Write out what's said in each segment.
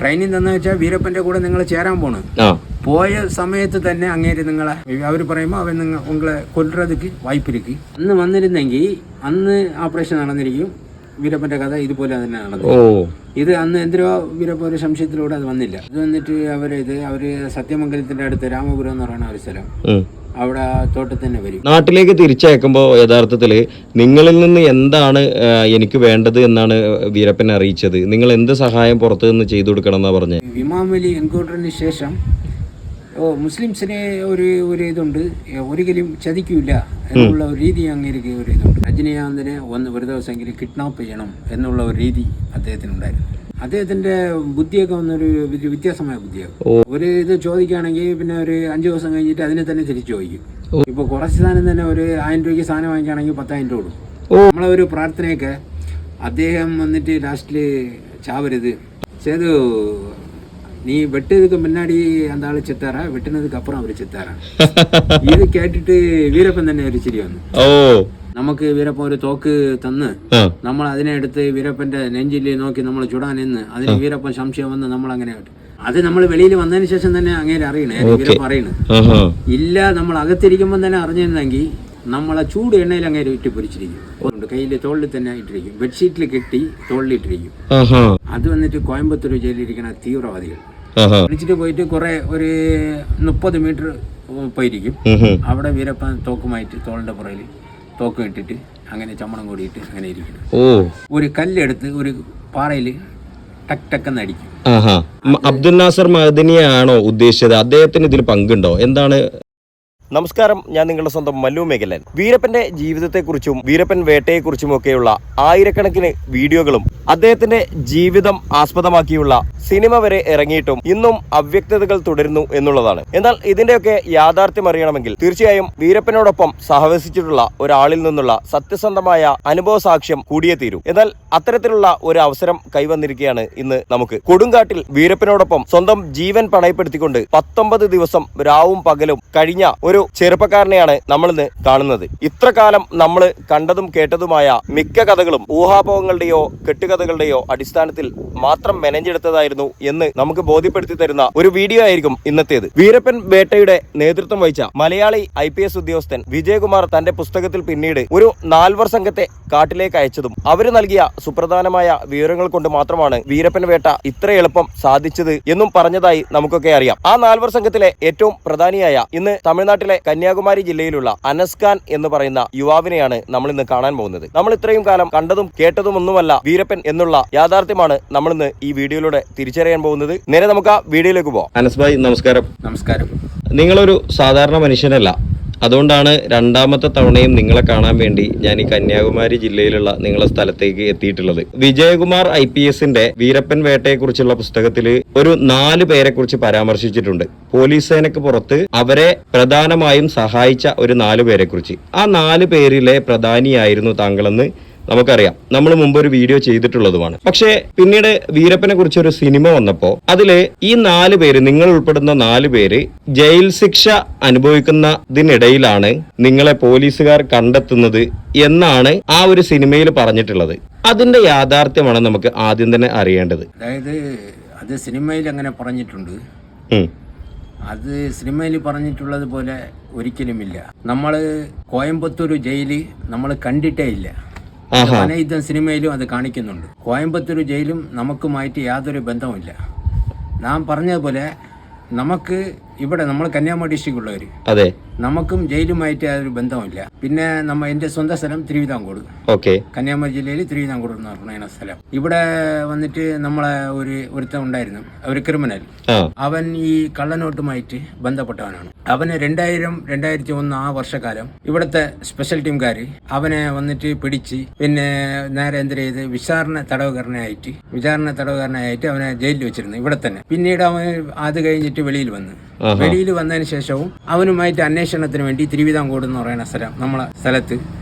Training എന്താ വെച്ചാൽ വീരപ്പന്റെ കൂടെ നിങ്ങൾ ചേരാൻ പോണ്. പോയ സമയത്ത് തന്നെ അങ്ങേര് നിങ്ങളെ അവർ പറയുമ്പോൾ അവൻ നിങ്ങളെ കൊല്ലുന്നതുക്ക് വായ്പിരിക്ക്. അന്ന് വന്നിരുന്നെങ്കിൽ അന്ന് ഓപ്പറേഷൻ നടന്നിരിക്കും. വീരപ്പന്റെ കഥ ഇതുപോലെ തന്നെ നടന്നു. ഇത് അന്ന് എന്തിനോ വീരപ്പ ഒരു സംശയത്തിലൂടെ അത് വന്നില്ല. ഇത് വന്നിട്ട് അവര് സത്യമംഗലത്തിന്റെ അടുത്ത് രാമപുരം എന്ന് പറയുന്ന ഒരു സ്ഥലം, അവിടെ തോട്ടത്തിൽ തന്നെ വരും. നാട്ടിലേക്ക് തിരിച്ചയക്കുമ്പോൾ യഥാർത്ഥത്തില് നിങ്ങളിൽ നിന്ന് എന്താണ് എനിക്ക് വേണ്ടത് എന്നാണ് വീരപ്പൻ അറിയിച്ചത്? നിങ്ങൾ എന്ത് സഹായം പുറത്തു നിന്ന് ചെയ്തു കൊടുക്കണം എന്നാ പറഞ്ഞത്? ഇമാം വലി എൻകൗണ്ടറിന് ശേഷം മുസ്ലിംസിനെ ഒരു ഇതുണ്ട്, ഒരിക്കലും ചതിക്കൂല എന്നുള്ള ഒരു രീതി അങ്ങേക്ക് ഒരു ഇതുണ്ട്. രജനീകാന്തിനെ ഒരു ദിവസമെങ്കിലും കിഡ്നാപ്പ് ചെയ്യണം എന്നുള്ള ഒരു രീതി അദ്ദേഹത്തിനുണ്ടായിരുന്നു. അദ്ദേഹത്തിന്റെ ബുദ്ധിയൊക്കെ വന്നൊരു വ്യത്യാസമായ ബുദ്ധിയാകും. ഒരു ഇത് ചോദിക്കുകയാണെങ്കിൽ പിന്നെ ഒരു 5 ദിവസം കഴിഞ്ഞിട്ട് അതിനെ തന്നെ തിരിച്ചു ചോദിക്കും. ഇപ്പൊ കുറച്ച് സാധനം തന്നെ ഒരു 1000 രൂപയ്ക്ക് സാധനം വാങ്ങിക്കുകയാണെങ്കിൽ 10,000 രൂപ കൊടുക്കും. നമ്മളെ ഒരു പ്രാർത്ഥനയൊക്കെ അദ്ദേഹം വന്നിട്ട് ലാസ്റ്റില് ചാവരുത് ചെയ്തു, நீ வெட்டதுக்கு முன்னாடி அந்த ஆளு செத்தாரா, வெட்டினதுக்கு அப்புறம் அவரு செத்தாரா. ഇത് കേട്ടിട്ട് വീരപ്പൻ തന്നെ ഒരു ചിരി വന്നു. നമുക്ക് വീരപ്പൻ ഒരു തോക്ക് തന്ന് നമ്മൾ അതിനെ എടുത്ത് വീരപ്പന്റെ നെഞ്ചില് നോക്കി നമ്മൾ ചുടാൻ നിന്ന് അതിന് വീരപ്പൻ സംശയം വന്ന് നമ്മൾ അങ്ങനെ അത് നമ്മൾ വെളിയിൽ വന്നതിന് ശേഷം തന്നെ അങ്ങനെ അറിയണേ വീരപ്പൻ അറിയണ ഇല്ല. നമ്മൾ അകത്തിരിക്കുമ്പോൾ തന്നെ അറിഞ്ഞിരുന്നെങ്കിൽ നമ്മളെ ചൂട് എണ്ണയിൽ അങ്ങനെ ഇട്ട് പൊരിച്ചിരിക്കും. കയ്യിൽ തോളിൽ തന്നെ ഇട്ടിരിക്കും, ബെഡ്ഷീറ്റിൽ കെട്ടി തോളിലിട്ടിരിക്കും. അത് വന്നിട്ട് കോയമ്പത്തൂർ ജയിലിരിക്കുന്ന തീവ്രവാദികൾ വിളിച്ചിട്ട് പോയിട്ട് കുറെ ഒരു 30 മീറ്റർ പോയിരിക്കും. അവിടെ വീരപ്പൻ തോക്കുമായിട്ട് തോളിന്റെ പുറകിൽ തോക്കും ഇട്ടിട്ട് അങ്ങനെ ചമ്മണം കൂടിയിട്ട് അങ്ങനെ ഇരിക്കണം. ഒരു കല്ലെടുത്ത് ഒരു പാറയിൽ ടക്ക് ടക്കെന്ന് അടിക്കും. അബ്ദുൽ നാസർ മഅദനിയാണോ ഉദ്ദേശിച്ചത്? അദ്ദേഹത്തിന് ഇതിൽ പങ്കുണ്ടോ? എന്താണ്? നമസ്കാരം, ഞാൻ നിങ്ങളുടെ സ്വന്തം മല്ലു മേഖലൻ. വീരപ്പന്റെ ജീവിതത്തെക്കുറിച്ചും വീരപ്പൻ വേട്ടയെക്കുറിച്ചും ഒക്കെയുള്ള ആയിരക്കണക്കിന് വീഡിയോകളും അദ്ദേഹത്തിന്റെ ജീവിതം ആസ്പദമാക്കിയുള്ള സിനിമ വരെ ഇറങ്ങിയിട്ടും ഇന്നും അവ്യക്തതകൾ തുടരുന്നു എന്നുള്ളതാണ്. എന്നാൽ ഇതിന്റെയൊക്കെ യാഥാർത്ഥ്യം അറിയണമെങ്കിൽ തീർച്ചയായും വീരപ്പനോടൊപ്പം സഹവസിച്ചിട്ടുള്ള ഒരാളിൽ നിന്നുള്ള സത്യസന്ധമായ അനുഭവ സാക്ഷ്യം കൂടിയേ തീരൂ. എന്നാൽ അത്തരത്തിലുള്ള ഒരു അവസരം കൈവന്നിരിക്കുകയാണ് ഇന്ന് നമുക്ക്. കൊടുങ്കാട്ടിൽ വീരപ്പനോടൊപ്പം സ്വന്തം ജീവൻ പണയപ്പെടുത്തിക്കൊണ്ട് 19 ദിവസം രാവും പകലും കഴിഞ്ഞ ഒരു ചെറുപ്പക്കാരനെയാണ് നമ്മൾ ഇന്ന് കാണുന്നത്. ഇത്ര കാലം നമ്മൾ കണ്ടതും കേട്ടതുമായ മിക്ക കഥകളും ഊഹാപോഹങ്ങളുടെയോ കെട്ടുകഥകളുടെയോ അടിസ്ഥാനത്തിൽ മാത്രം മെനഞ്ഞെടുത്തതായിരുന്നു എന്ന് നമുക്ക് ബോധ്യപ്പെടുത്തി തരുന്ന ഒരു വീഡിയോ ആയിരിക്കും ഇന്നത്തേത്. വീരപ്പൻ വേട്ടയുടെ നേതൃത്വം വഹിച്ച മലയാളി IPS ഉദ്യോഗസ്ഥൻ വിജയകുമാർ തന്റെ പുസ്തകത്തിൽ പിന്നീട് ഒരു 4 സംഘത്തെ കാട്ടിലേക്ക് അയച്ചതും അവര് നൽകിയ സുപ്രധാനമായ വിവരങ്ങൾ കൊണ്ട് മാത്രമാണ് വീരപ്പൻ വേട്ട ഇത്ര എളുപ്പം സാധിച്ചത് എന്നും പറഞ്ഞതായി നമുക്കൊക്കെ അറിയാം. ആ 4 സംഘത്തിലെ ഏറ്റവും പ്രധാനിയായ ഇന്ന് തമിഴ്നാട്ടിലെ കന്യാകുമാരി ജില്ലയിലുള്ള അനസ് ഖാൻ എന്ന് പറയുന്ന യുവാവിനെയാണ് നമ്മൾ ഇന്ന് കാണാൻ പോകുന്നത്. നമ്മൾ ഇത്രയും കാലം കണ്ടതും കേട്ടതും ഒന്നുമല്ല വീരപ്പൻ എന്നുള്ള യാഥാർത്ഥ്യമാണ് നമ്മൾ ഇന്ന് ഈ വീഡിയോയിലൂടെ തിരിച്ചറിയാൻ പോകുന്നത്. നേരെ നമുക്ക് ആ വീഡിയോയിലേക്ക് പോകാം. അനസ് ഭായ് നമസ്കാരം. നമസ്കാരം. നിങ്ങളൊരു സാധാരണ മനുഷ്യനല്ല, അതുകൊണ്ടാണ് രണ്ടാമത്തെ തവണയും നിങ്ങളെ കാണാൻ വേണ്ടി ഞാൻ ഈ കന്യാകുമാരി ജില്ലയിലുള്ള നിങ്ങളെ സ്ഥലത്തേക്ക് എത്തിയിട്ടുള്ളത്. വിജയകുമാർ IPSന്റെ വീരപ്പൻ വേട്ടയെ കുറിച്ചുള്ള പുസ്തകത്തിൽ ഒരു 4 പേരെ കുറിച്ച് പരാമർശിച്ചിട്ടുണ്ട്. പോലീസ് സേനക്ക് പുറത്ത് അവരെ പ്രധാനമായും സഹായിച്ച ഒരു 4 പേരെ കുറിച്ച്. ആ 4 പേരിലെ പ്രധാനിയായിരുന്നു താങ്കളെന്ന് നമുക്കറിയാം. നമ്മൾ മുമ്പ് ഒരു വീഡിയോ ചെയ്തിട്ടുള്ളതുമാണ്. പക്ഷേ പിന്നീട് വീരപ്പനെ കുറിച്ച് ഒരു സിനിമ വന്നപ്പോ അതില് ഈ 4 പേര്, നിങ്ങൾ ഉൾപ്പെടുന്ന 4 പേര് ജയിൽ ശിക്ഷ അനുഭവിക്കുന്നതിനിടയിലാണ് നിങ്ങളെ പോലീസുകാർ കണ്ടെത്തുന്നത് എന്നാണ് ആ ഒരു സിനിമയിൽ പറഞ്ഞിട്ടുള്ളത്. അതിന്റെ യാഥാർത്ഥ്യമാണ് നമുക്ക് ആദ്യം തന്നെ അറിയേണ്ടത്. അതായത് അത് സിനിമയിൽ അങ്ങനെ പറഞ്ഞിട്ടുണ്ട്. അത് സിനിമയിൽ പറഞ്ഞിട്ടുള്ളത് പോലെ ഒരിക്കലുമില്ല. നമ്മള് കോയമ്പത്തൂർ ജയില് നമ്മൾ കണ്ടിട്ടേ ഇല്ല. വനയുദ്ധം സിനിമയിലും അത് കാണിക്കുന്നുണ്ട്. കോയമ്പത്തൂർ ജയിലും നമുക്കുമായിട്ട് യാതൊരു ബന്ധവുമില്ല. നാം പറഞ്ഞതുപോലെ നമുക്ക് ഇവിടെ നമ്മൾ കന്യാകുമാരി ഡിസ്ട്രിക്റ്റുള്ളവർ, അതെ, നമുക്കും ജയിലുമായിട്ട് യാതൊരു ബന്ധവുമില്ല. പിന്നെ എന്റെ സ്വന്തം സ്ഥലം തിരുവിതാംകൂട്, കന്യാകുമാരി ജില്ലയിൽ തിരുവിതാംകൂട് എന്ന് പറയുന്ന സ്ഥലം. ഇവിടെ വന്നിട്ട് നമ്മളെ ഒരുത്തൻ ഉണ്ടായിരുന്നു, ഒരു ക്രിമിനൽ. അവൻ ഈ കള്ളനോട്ടുമായിട്ട് ബന്ധപ്പെട്ടവനാണ്. അവന് 2000-2001 ആ വർഷക്കാലം ഇവിടുത്തെ സ്പെഷ്യൽ ടീംകാര് അവനെ വന്നിട്ട് പിടിച്ച് പിന്നെ നേരെ എന്ത് ചെയ്ത് വിചാരണ തടവുകാരനായിട്ട് അവനെ ജയിലിൽ വെച്ചിരുന്നു ഇവിടെ തന്നെ. പിന്നീട് അവൻ അത് കഴിഞ്ഞിട്ട് വെളിയിൽ വന്നതിന് ശേഷവും അവനുമായിട്ട് അന്വേഷണത്തിന് വേണ്ടി തിരുവിതാംകൂട് എന്ന് പറയുന്ന സ്ഥലം, നമ്മളെ സ്ഥലത്ത്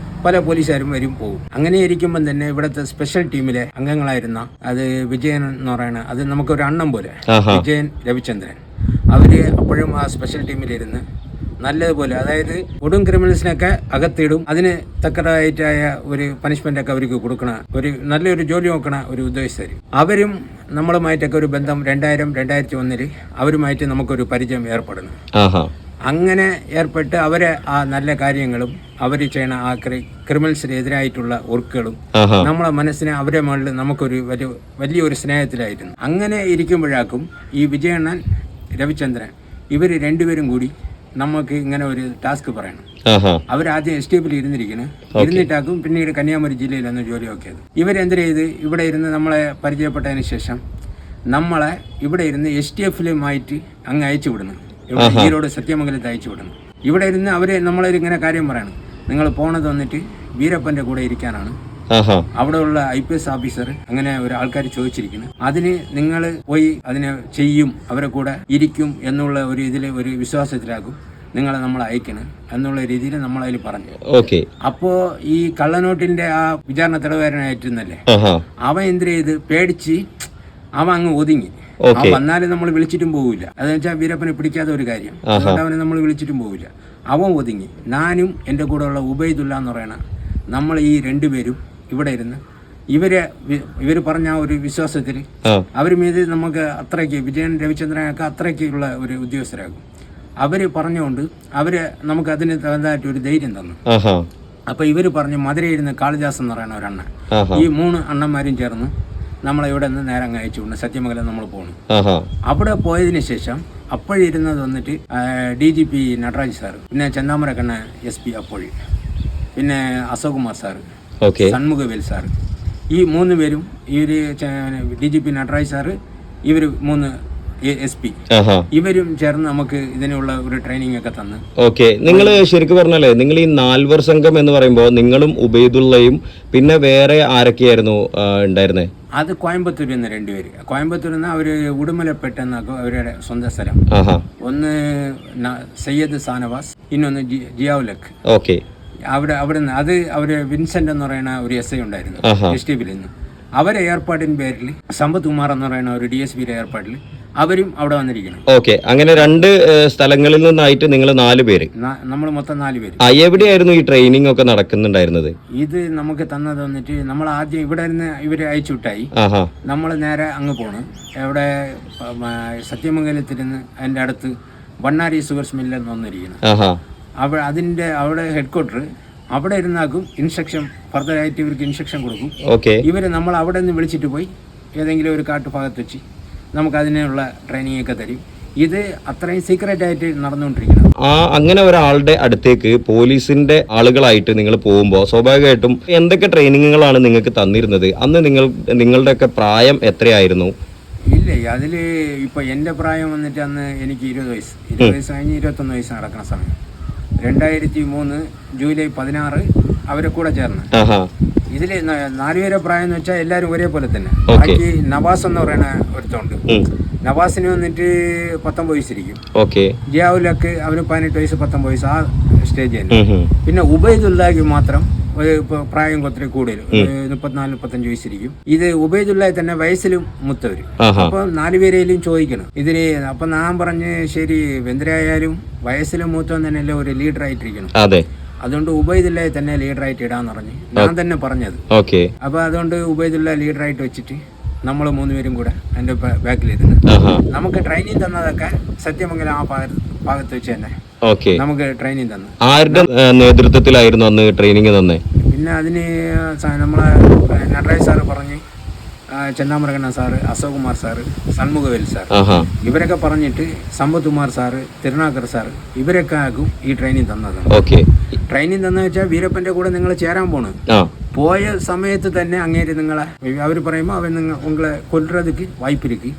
പല പോലീസുകാരും വരും പോകും. അങ്ങനെ ഇരിക്കുമ്പം തന്നെ ഇവിടുത്തെ സ്പെഷ്യൽ ടീമിലെ അംഗങ്ങളായിരുന്ന അത് വിജയൻ എന്ന് പറയുന്ന, അത് നമുക്കൊരു അണ്ണൻ പോലെ, വിജയൻ രവിചന്ദ്രൻ, അവര് അപ്പോഴും ആ സ്പെഷ്യൽ ടീമിലിരുന്ന് നല്ലതുപോലെ, അതായത് കൊടും ക്രിമിനൽസിനൊക്കെ അകത്തിടും, അതിന് തക്കതായിട്ടായ ഒരു പനിഷ്മെന്റ് ഒക്കെ അവർക്ക് കൊടുക്കണ നല്ലൊരു ജോലി നോക്കണ ഒരു ഉദ്യോഗസ്ഥർ. അവരും നമ്മളുമായിട്ടൊക്കെ ഒരു ബന്ധം 2001 അവരുമായിട്ട് നമുക്കൊരു പരിചയം ഏർപ്പെടുന്നു. അങ്ങനെ ഏർപ്പെട്ട് അവരെ ആ നല്ല കാര്യങ്ങളും അവർ ചെയ്യണ ആ ക്രിമിനൽസിനെതിരായിട്ടുള്ള വർക്കുകളും നമ്മളെ മനസ്സിനെ അവരെ മുകളിൽ നമുക്കൊരു വലിയൊരു സ്നേഹത്തിലായിരുന്നു. അങ്ങനെ ഇരിക്കുമ്പോഴാക്കും ഈ വിജയണ്ണൻ, രവിചന്ദ്രൻ ഇവർ രണ്ടുപേരും കൂടി നമുക്ക് ഇങ്ങനെ ഒരു ടാസ്ക് പറയണം. അവരാദ്യം STFിൽ ഇരുന്നിട്ടാക്കും പിന്നീട് കന്യാകുമാരി ജില്ലയിലൊന്ന് ജോലി നോക്കിയത്. ഇവരെന്ത് ചെയ്ത് ഇവിടെ ഇരുന്ന് നമ്മളെ പരിചയപ്പെട്ടതിന് ശേഷം നമ്മളെ ഇവിടെ ഇരുന്ന് STFിലുമായിട്ട് അങ്ങ് അയച്ചു വിടുന്നു. ഈരോട് സത്യമംഗലത്ത് അയച്ചു വിടുന്നു. ഇവിടെ ഇരുന്ന് അവര് നമ്മളൊരിങ്ങനെ കാര്യം പറയണം, നിങ്ങൾ പോണത് വന്നിട്ട് വീരപ്പന്റെ കൂടെ ഇരിക്കാനാണ്. അവിടെയുള്ള IPS ഓഫീസർ അങ്ങനെ ഒരു ആൾക്കാർ ചോദിച്ചിരിക്കുന്നു. അതിന് നിങ്ങൾ പോയി അതിനെ ചെയ്യും, അവരെ കൂടെ ഇരിക്കും എന്നുള്ള ഒരു ഒരു വിശ്വാസത്തിലാകും നിങ്ങളെ നമ്മൾ അയക്കണം എന്നുള്ള രീതിയിൽ നമ്മളതിൽ പറഞ്ഞു. അപ്പോ ഈ കള്ളനോട്ടിന്റെ ആ വിചാരണ തടവുകാരനായിരുന്നല്ലേ, അവൻ എന്ത് ചെയ്ത് പേടിച്ച് അവൻ അങ്ങ് ഒതുങ്ങി. വന്നാലും നമ്മൾ വിളിച്ചിട്ടും പോവില്ല. അതെന്ന് വെച്ചാൽ വീരപ്പനെ പിടിക്കാത്ത ഒരു കാര്യം, അതുകൊണ്ട് അവനെ നമ്മൾ വിളിച്ചിട്ടും പോവില്ല. അവൻ ഒതുങ്ങി. ഞാനും എൻ്റെ കൂടെ ഉള്ള ഉബൈദുല്ല എന്ന് പറയണ നമ്മൾ ഈ രണ്ടുപേരും ഇവിടെ ഇരുന്ന് ഇവർ പറഞ്ഞ ആ ഒരു വിശ്വാസത്തിൽ അവർ മീത് നമുക്ക് അത്രയ്ക്ക് വിജയൻ, രവിചന്ദ്രനൊക്കെ അത്രയ്ക്കുള്ള ഒരു ഉദ്യോഗസ്ഥരാകും. അവര് പറഞ്ഞുകൊണ്ട് നമുക്ക് അതിന് തന്നതായിട്ട് ഒരു ധൈര്യം തന്നു. അപ്പൊ ഇവര് പറഞ്ഞു മധുരയിരുന്ന് കാളിദാസ് എന്ന് പറയുന്ന ഒരെണ്ണ, ഈ 3 അണ്ണന്മാരും ചേർന്ന് നമ്മളെ ഇവിടെ നിന്ന് നേരെ അങ്ങ് അയച്ചു കൊണ്ട് സത്യമംഗലം നമ്മൾ പോകണം. അവിടെ പോയതിനു ശേഷം അപ്പോഴിരുന്നത് വന്നിട്ട് DGP നടരാജ് സാറ്, പിന്നെ ചെന്താമര കണ്ണ SP അപ്പോഴി, പിന്നെ അശോക് കുമാർ സാറ്, ഷൺമുഖവേൽ സാറ്, ഈ 3 പേരും ഇവര് DGP നടരാജ് സാറ്, ഇവർ 3 SP ഇവരും ചേർന്ന് നമുക്ക് ഇതിനുള്ള ഒരു ട്രെയിനിങ് ഒക്കെ തന്നു. നിങ്ങൾ ശരിക്കും പറഞ്ഞാലേ നിങ്ങൾ ഈ 4 പേർ സംഘം എന്ന് പറയുമ്പോൾ നിങ്ങളും ഉബൈദുള്ളയും പിന്നെ വേറെ ആരൊക്കെയായിരുന്നു ഉണ്ടായിരുന്നത്? അത് കോയമ്പത്തൂരിൽ നിന്ന് 2 പേര്. കോയമ്പത്തൂരിൽ നിന്ന് അവര് ഉടുമലപ്പെട്ട അവരുടെ സ്വന്തം സ്ഥലം. ഒന്ന് സയ്യദ് സാനവാസ്, ഇന്നൊന്ന് ജിയാവുലക്ക്. അവിടെ നിന്ന് അവര് വിൻസെന്റ് എന്ന് പറയുന്ന ഒരു SI ഉണ്ടായിരുന്നു STFിൽ നിന്ന്. അവരെ ഏർപ്പാടിന് പേരിൽ സമ്പത്ത് കുമാർ എന്ന് പറയുന്ന ഒരു DSPയുടെ ഏർപ്പാടിൽ അവരും അവിടെ വന്നിരിക്കണം. അങ്ങനെ 2 സ്ഥലങ്ങളിൽ നിന്നായിട്ട് നിങ്ങൾ 4 പേര്, നമ്മൾ മൊത്തം 4 പേര്. എവിടെയായിരുന്നു ഈ ട്രെയിനിങ് ഒക്കെ നടക്കുന്നുണ്ടായിരുന്നത്? ഇത് നമുക്ക് തന്നത് വന്നിട്ട് നമ്മൾ ആദ്യം ഇവിടെ നിന്ന് ഇവര് അയച്ചുവിട്ടായി നമ്മൾ നേരെ അങ്ങ് പോണ്. എവിടെ സത്യമംഗലത്തിരുന്ന് അതിന്റെ അടുത്ത് വണ്ണാരി സുഗർസ് മില്ല് എന്ന് വന്നിരിക്കണം. അവിടെ ഹെഡ്ക്വാർട്ടർ അവിടെ ഇരുന്നാക്കും ഇൻസ്ട്രക്ഷൻ ഫർദറായിട്ട് ഇവർക്ക് ഇൻസ്ട്രക്ഷൻ കൊടുക്കും. ഇവര് നമ്മൾ അവിടെ നിന്ന് വിളിച്ചിട്ട് പോയി ഏതെങ്കിലും ഒരു കാട്ടുഭാഗത്ത് വെച്ച് നമുക്ക് അതിനുള്ള ട്രെയിനിങ് ഒക്കെ തരും. ഇത് അത്രയും സീക്രട്ട് ആയിട്ട് നടന്നുകൊണ്ടിരിക്കണം. അങ്ങനെ ഒരാളുടെ അടുത്തേക്ക് പോലീസിന്റെ ആളുകളായിട്ട് നിങ്ങൾ പോകുമ്പോൾ സ്വാഭാവികമായിട്ടും എന്തൊക്കെ ട്രെയിനിങ്ങുകളാണ് നിങ്ങൾക്ക് തന്നിരുന്നത്? അന്ന് നിങ്ങളുടെ ഒക്കെ പ്രായം എത്രയായിരുന്നു? ഇല്ല, അതില് ഇപ്പൊ എന്റെ പ്രായം വന്നിട്ട് അന്ന് എനിക്ക് 20 വയസ്സ് കഴിഞ്ഞ് 21 വയസ്സ് നടക്കുന്ന സമയം 2003 ജൂലൈ 16 അവരെ കൂടെ ചേർന്ന് ഇതില് 4 പേരെ പ്രായം എന്ന് വെച്ചാൽ എല്ലാരും ഒരേപോലെ തന്നെ. ബാക്കി നവാസ് എന്ന് പറയുന്ന ഒരുത്തുണ്ട്. നവാസിന് വന്നിട്ട് 19 വയസ്സിരിക്കും. ജിയാവുലക്ക് അവന് 18 വയസ്സ് 19 വയസ്സ് ആ സ്റ്റേജ് തന്നെ. പിന്നെ ഉബൈദുല്ലാക്ക് മാത്രം പ്രായം കൊത്തിരി കൂടുതൽ 34-35 വയസ്സിരിക്കും. ഇത് ഉബൈദുല്ലായി തന്നെ വയസ്സിലും മുത്തവര്. അപ്പൊ 4 പേരെയും ചോദിക്കണം ഇതില്. അപ്പൊ ഞാൻ പറഞ്ഞ് ശരി, എന്തിനായാലും വയസ്സിലും മൂത്തവൻ തന്നെയല്ലേ ഒരു ലീഡർ ആയിട്ടിരിക്കണം. അതുകൊണ്ട് ഉബൈദുല്ലായി തന്നെ ലീഡറായിട്ട് ഇടാന്ന് പറഞ്ഞ് ഞാൻ തന്നെ പറഞ്ഞത്. അപ്പൊ അതുകൊണ്ട് ഉബൈദുല്ല ലീഡറായിട്ട് വെച്ചിട്ട് നമ്മൾ 3 പേരും കൂടെ അതിന്റെ ബാക്കിലിരുന്ന് നമുക്ക് ട്രെയിനിങ് തന്നതൊക്കെ സത്യമംഗലം ആ ഭാഗത്ത് വെച്ച് തന്നെ നമുക്ക് ട്രെയിനിങ് തന്നു. ആരുടെ നേതൃത്വത്തിലായിരുന്നു അന്ന് ട്രെയിനിങ് തന്നെ? പിന്നെ അതിന് നമ്മളെ നടരാജ് സാറ് പറഞ്ഞ് ചെന്നാമരകണ്ണ sir, Ashok Kumar sir, Shanmugavel sir ഇവരൊക്കെ പറഞ്ഞിട്ട് സമ്പത്ത് കുമാർ സാറ്, തിരുനാക്കർ സാറ് ഇവരൊക്കെ ആകും ഈ ട്രെയിനിങ് തന്നത്. ട്രെയിനിങ് തന്ന വെച്ചാൽ വീരപ്പന്റെ കൂടെ നിങ്ങൾ ചേരാൻ പോണ്. പോയ സമയത്ത് തന്നെ അങ്ങേര് നിങ്ങളെ അവർ പറയുമ്പോ അവൻ ഉങ്ങളെ കൊല്ലുறதுக்கு வாய்ப்பு இருக்கு,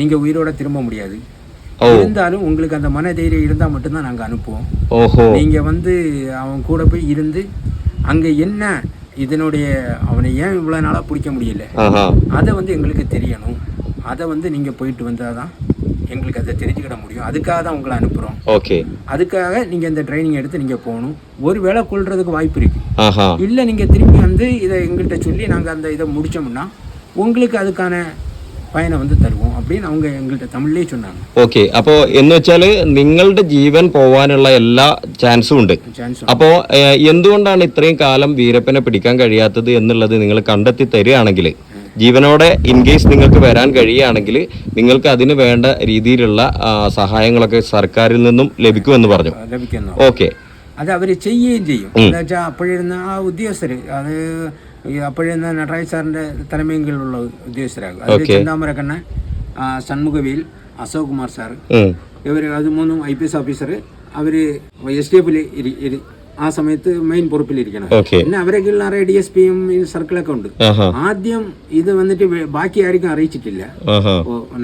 நீங்க உயிரோட திரும்ப முடியாது, இருந்தாலும் உங்களுக்கு அந்த மன தைரியம் இருந்தா மட்டும்தான் நாங்க அனுப்புவோம். நீங்க அவன் கூட போய் இருந்து அங்க என்ன இதனுடைய அவனை ஏன் இவ்வளவு நாளா பிடிக்க முடியல அதை எங்களுக்கு தெரியணும். அதை நீங்க போயிட்டு வந்தாதான் எங்களுக்கு அதை தெரிஞ்சுக்கிட முடியும். அதுக்காக தான் உங்களை அனுப்புறோம். அதுக்காக நீங்க இந்த ட்ரைனிங் எடுத்து நீங்க போகணும். ஒரு வேளை கொள்றதுக்கு வாய்ப்பு இருக்கு. இல்ல நீங்க திரும்பி இதை எங்கள்கிட்ட சொல்லி நாங்க அந்த இதை முடிச்சோம்னா உங்களுக்கு அதுக்கான பயனை தருவோம் அப்படி அப்படின்னு அவங்க எங்கள்கிட்ட தமிழ்லேயே சொன்னாங்க. ഓക്കെ, അപ്പോൾ എന്ന് വെച്ചാൽ നിങ്ങളുടെ ജീവൻ പോവാനുള്ള എല്ലാ ചാൻസും ഉണ്ട്. അപ്പോൾ എന്തുകൊണ്ടാണ് ഇത്രയും കാലം വീരപ്പനെ പിടിക്കാൻ കഴിയാത്തത് എന്നുള്ളത് നിങ്ങൾ കണ്ടെത്തി തരികയാണെങ്കിൽ, ജീവനോടെ ഇൻ കേസ് നിങ്ങൾക്ക് വരാൻ കഴിയുകയാണെങ്കിൽ നിങ്ങൾക്ക് അതിന് വേണ്ട രീതിയിലുള്ള സഹായങ്ങളൊക്കെ സർക്കാരിൽ നിന്നും ലഭിക്കുമെന്ന് പറഞ്ഞു. ഓക്കെ, അത് അവർ ചെയ്യുകയും ചെയ്യും. എന്താ വെച്ചാൽ അപ്പോഴിരുന്ന ആ ഉദ്യോഗസ്ഥർ, അത് അപ്പോഴിരുന്ന നടരാജ് സാറിന്റെ തലമയും കീഴിലുള്ള ഉദ്യോഗസ്ഥരാകും. അത് ചിന്താമരക്കണ്ണൻ, ഷൺമുഖവേൽ, അശോക് കുമാർ സാർ, ഇവർ അത് മൂന്നും IPS ഓഫീസർ. അവർ SDF ആ സമയത്ത് മെയിൻ പൊറുപ്പിലിരിക്കണം. പിന്നെ അവരെ കീഴിൽ നിറയെ DSPയും സർക്കിളൊക്കെ ഉണ്ട്. ആദ്യം ഇത് വന്നിട്ട് ബാക്കി ആർക്കും അറിയിച്ചിട്ടില്ല.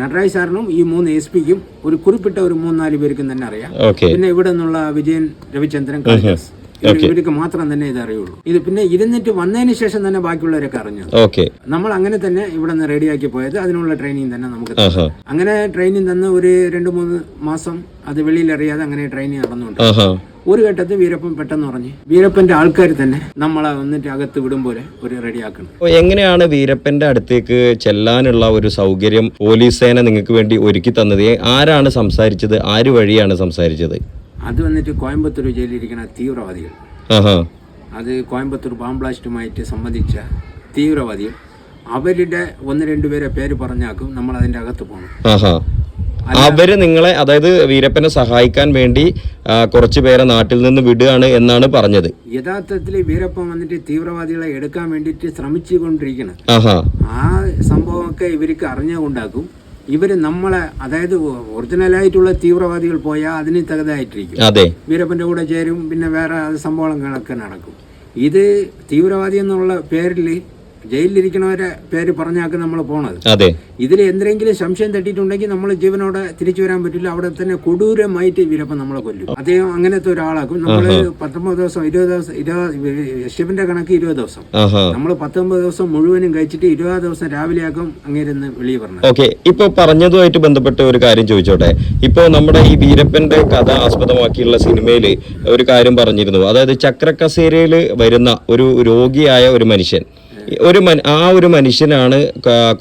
നടരാജ് സാറിനും ഈ 3 SPക്കും ഒരു കുറിപ്പിട്ട ഒരു 3-4 പേർക്കും തന്നെ അറിയാം. പിന്നെ ഇവിടെ നിന്നുള്ള വിജയൻ, രവിചന്ദ്രൻ, കാളിദാസ്, ഇവർക്ക് മാത്രം തന്നെ ഇത് അറിയുള്ളൂ. ഇത് പിന്നെ ഇരുന്നിട്ട് വന്നതിന് ശേഷം തന്നെ ബാക്കിയുള്ളവരൊക്കെ അറിഞ്ഞു. നമ്മൾ അങ്ങനെ തന്നെ ഇവിടെ നിന്ന് റെഡിയാക്കി പോയത്. അതിനുള്ള ട്രെയിനിങ് തന്നെ നമുക്ക് അങ്ങനെ ട്രെയിനിങ് തന്ന് ഒരു 2-3 മാസം അത് വെളിയിൽ അറിയാതെ അങ്ങനെ ട്രെയിനിങ് നടന്നുകൊണ്ട് ഒരു ഘട്ടത്തിൽ വീരപ്പൻ പെട്ടെന്ന് പറഞ്ഞു, വീരപ്പന്റെ ആൾക്കാർ തന്നെ നമ്മളെ വന്നിട്ട് അകത്ത് വിടും പോലെ ഒരു റെഡിയാക്കണം. എങ്ങനെയാണ് വീരപ്പന്റെ അടുത്തേക്ക് ചെല്ലാനുള്ള ഒരു സൗകര്യം പോലീസ് സേന നിങ്ങൾക്ക് വേണ്ടി ഒരുക്കി തന്നത്? ആരാണ് സംസാരിച്ചത്? ആര് വഴിയാണ് സംസാരിച്ചത്? അത് വന്നിട്ട് കോയമ്പത്തൂർ ജയിലിരിക്കുന്ന തീവ്രവാദികൾ, അത് കോയമ്പത്തൂർ ബോംബ് ബ്ലാസ്റ്റുമായിട്ട് സംബന്ധിച്ച തീവ്രവാദികൾ, അവരുടെ 1-2 പേരെ പേര് പറഞ്ഞാക്കും നമ്മൾ അതിന്റെ അകത്ത് പോകണം. അവര് നിങ്ങളെ, അതായത് വീരപ്പനെ സഹായിക്കാൻ വേണ്ടി കുറച്ചു പേരെ നാട്ടിൽ നിന്ന് വിടുകയാണ് എന്നാണ് പറഞ്ഞത്. യഥാർത്ഥത്തിൽ വീരപ്പൻ വന്നിട്ട് തീവ്രവാദികളെ എടുക്കാൻ വേണ്ടിട്ട് ശ്രമിച്ചുകൊണ്ടിരിക്കണം. ആ സംഭവമൊക്കെ ഇവർക്ക് അറിഞ്ഞുകൊണ്ടാക്കും. ഇവര് നമ്മളെ, അതായത് ഒറിജിനലായിട്ടുള്ള തീവ്രവാദികൾ പോയാൽ അതിന് തകതായിട്ടിരിക്കും. വീരപ്പന്റെ കൂടെ ചേരും, പിന്നെ വേറെ സംഭവങ്ങളൊക്കെ നടക്കും. ഇത് തീവ്രവാദി എന്നുള്ള പേരിൽ ജയിലിലിരിക്കണവരെ പേര് പറഞ്ഞാക്ക് നമ്മൾ പോണത്. ഇതിൽ എന്തെങ്കിലും സംശയം തട്ടിയിട്ടുണ്ടെങ്കിൽ നമ്മൾ ജീവനോടെ തിരിച്ചു വരാൻ പറ്റില്ല. അവിടെ തന്നെ കൊടൂരമായിട്ട് വീരപ്പൻ നമ്മളെ കൊല്ലും. അദ്ദേഹം അങ്ങനത്തെ ഒരാളാക്കും. നമ്മള് 19 ദിവസം 20 ദിവസം ശിവന്റെ കണക്ക് 20 ദിവസം, നമ്മൾ 19 ദിവസം മുഴുവനും കഴിച്ചിട്ട് 20 ദിവസം രാവിലെ ആക്കും അങ്ങേരുന്ന് വെളിയിൽ പറഞ്ഞു. ഓക്കെ, ഇപ്പൊ പറഞ്ഞതുമായിട്ട് ബന്ധപ്പെട്ട ഒരു കാര്യം ചോദിച്ചോട്ടെ. ഇപ്പൊ നമ്മുടെ ഈ വീരപ്പന്റെ കഥ ആസ്പദമാക്കിയുള്ള സിനിമയില് ഒരു കാര്യം പറഞ്ഞിരുന്നു. അതായത് ചക്രക്കസേരയില് വരുന്ന ഒരു രോഗിയായ ഒരു മനുഷ്യൻ, ഒരു മനുഷ്യനാണ്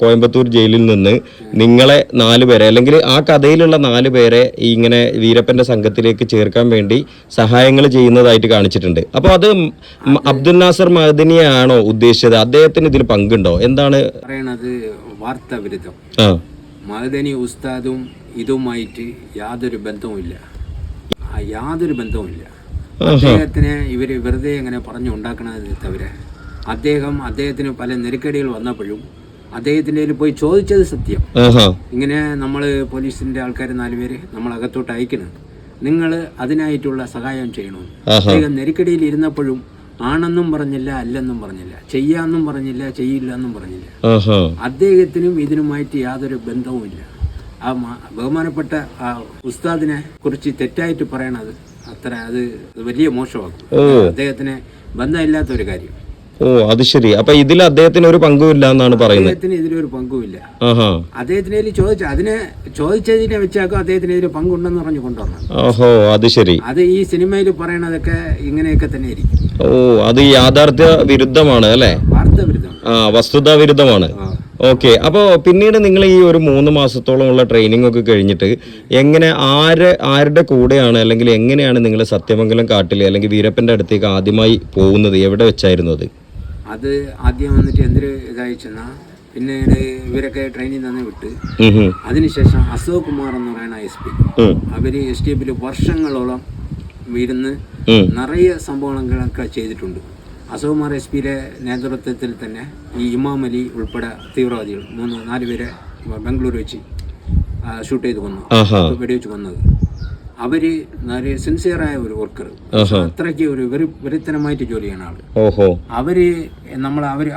കോയമ്പത്തൂർ ജയിലിൽ നിന്ന് നിങ്ങളെ 4 പേരെ, അല്ലെങ്കിൽ ആ കഥയിലുള്ള 4 പേരെ ഇങ്ങനെ വീരപ്പന്റെ സംഘത്തിലേക്ക് ചേർക്കാൻ വേണ്ടി സഹായങ്ങൾ ചെയ്യുന്നതായിട്ട് കാണിച്ചിട്ടുണ്ട്. അപ്പോൾ അത് അബ്ദുൽ നാസർ മഅദനിയാണോ ഉദ്ദേശിച്ചത്? അദ്ദേഹത്തിന് ഇതിൽ പങ്കുണ്ടോ? എന്താണ് പറയണത്? വാർത്താവിരുദ്ധം. മഅദനി ഉസ്താദും ഇതുമായിട്ട് യാതൊരു ബന്ധവുമില്ല. അദ്ദേഹത്തിന് ഇവര് വെറുതെ ഇങ്ങനെ പറഞ്ഞു ഉണ്ടാക്കണത് തവിര. അദ്ദേഹത്തിന് പല നെരുക്കടികൾ വന്നപ്പോഴും അദ്ദേഹത്തിൻ്റെ പോയി ചോദിച്ചത് സത്യം. ഇങ്ങനെ നമ്മൾ പോലീസിന്റെ ആൾക്കാർ 4 പേര് നമ്മൾ അകത്തോട്ട് അയക്കണം, നിങ്ങൾ അതിനായിട്ടുള്ള സഹായം ചെയ്യണമെന്ന്. അദ്ദേഹം നെരുക്കടിയിൽ ഇരുന്നപ്പോഴും ആണെന്നും പറഞ്ഞില്ല, അല്ലെന്നും പറഞ്ഞില്ല, ചെയ്യാന്നും പറഞ്ഞില്ല, ചെയ്യില്ല എന്നും പറഞ്ഞില്ല. അദ്ദേഹത്തിനും ഇതിനുമായിട്ട് യാതൊരു ബന്ധവുമില്ല. ആ ബഹുമാനപ്പെട്ട ആ ഉസ്താദിനെ കുറിച്ച് തെറ്റായിട്ട് പറയണത് അത് വലിയ മോശമാക്കും. അദ്ദേഹത്തിന് ബന്ധമില്ലാത്ത ഒരു കാര്യം. അത് ശരി. അപ്പൊ ഇതിൽ അദ്ദേഹത്തിന് ഒരു പങ്കുമില്ല എന്നാണ് പറയുന്നത്? അദ്ദേഹത്തിന് ഇതിലൊരു പങ്കുമില്ല. അദ്ദേഹത്തിന് ചോദിച്ചതിനെ വെച്ചാക്കും അദ്ദേഹത്തിന് ഇതിൽ പങ്കുണ്ടെന്ന് പറഞ്ഞു കൊണ്ടുവരണം. അത് ശരി. അത് ഈ സിനിമയിൽ പറയണതൊക്കെ ഇങ്ങനെയൊക്കെ തന്നെ ആയിരിക്കും. അത് യാഥാർത്ഥ്യ വിരുദ്ധമാണ് അല്ലെ? വാർത്താ വിരുദ്ധം, വസ്തുതാ വിരുദ്ധമാണ്. ഓക്കെ, അപ്പോൾ പിന്നീട് നിങ്ങൾ ഈ ഒരു 3 മാസത്തോളമുള്ള ട്രെയിനിങ് ഒക്കെ കഴിഞ്ഞിട്ട് എങ്ങനെ ആരുടെ കൂടെയാണ്, അല്ലെങ്കിൽ എങ്ങനെയാണ് നിങ്ങൾ സത്യമംഗലം കാട്ടിൽ അല്ലെങ്കിൽ വീരപ്പന്റെ അടുത്തേക്ക് ആദ്യമായി പോകുന്നത്? എവിടെ വെച്ചായിരുന്നു അത്? അത് ആദ്യം വന്നിട്ട് എന്തൊരു ഇതായിച്ചെന്നാ, പിന്നീട് ഇവരൊക്കെ ട്രെയിനിങ് തന്നെ വിട്ട് അതിനുശേഷം അശോക് കുമാർ എന്ന് പറയുന്ന SP, അവര് SDFിൽ വർഷങ്ങളോളം ഇരുന്ന് നിറയെ സംഭവങ്ങളൊക്കെ ചെയ്തിട്ടുണ്ട്. അശോക് കുമാർ SPയുടെ നേതൃത്വത്തിൽ തന്നെ ഈ ഇമാം അലി ഉൾപ്പെടെ തീവ്രവാദികൾ 3-4 പേരെ ബാംഗ്ലൂർ വെച്ച് ഷൂട്ട് ചെയ്ത് കൊന്നു, വെടിവെച്ച് കൊന്നത്. അവര് സിൻസിയറായ ഒരു വർക്കർ, അത്രയ്ക്ക് ഒരു വെറിത്തനമായിട്ട് ജോലി ചെയ്യുന്ന ആള്.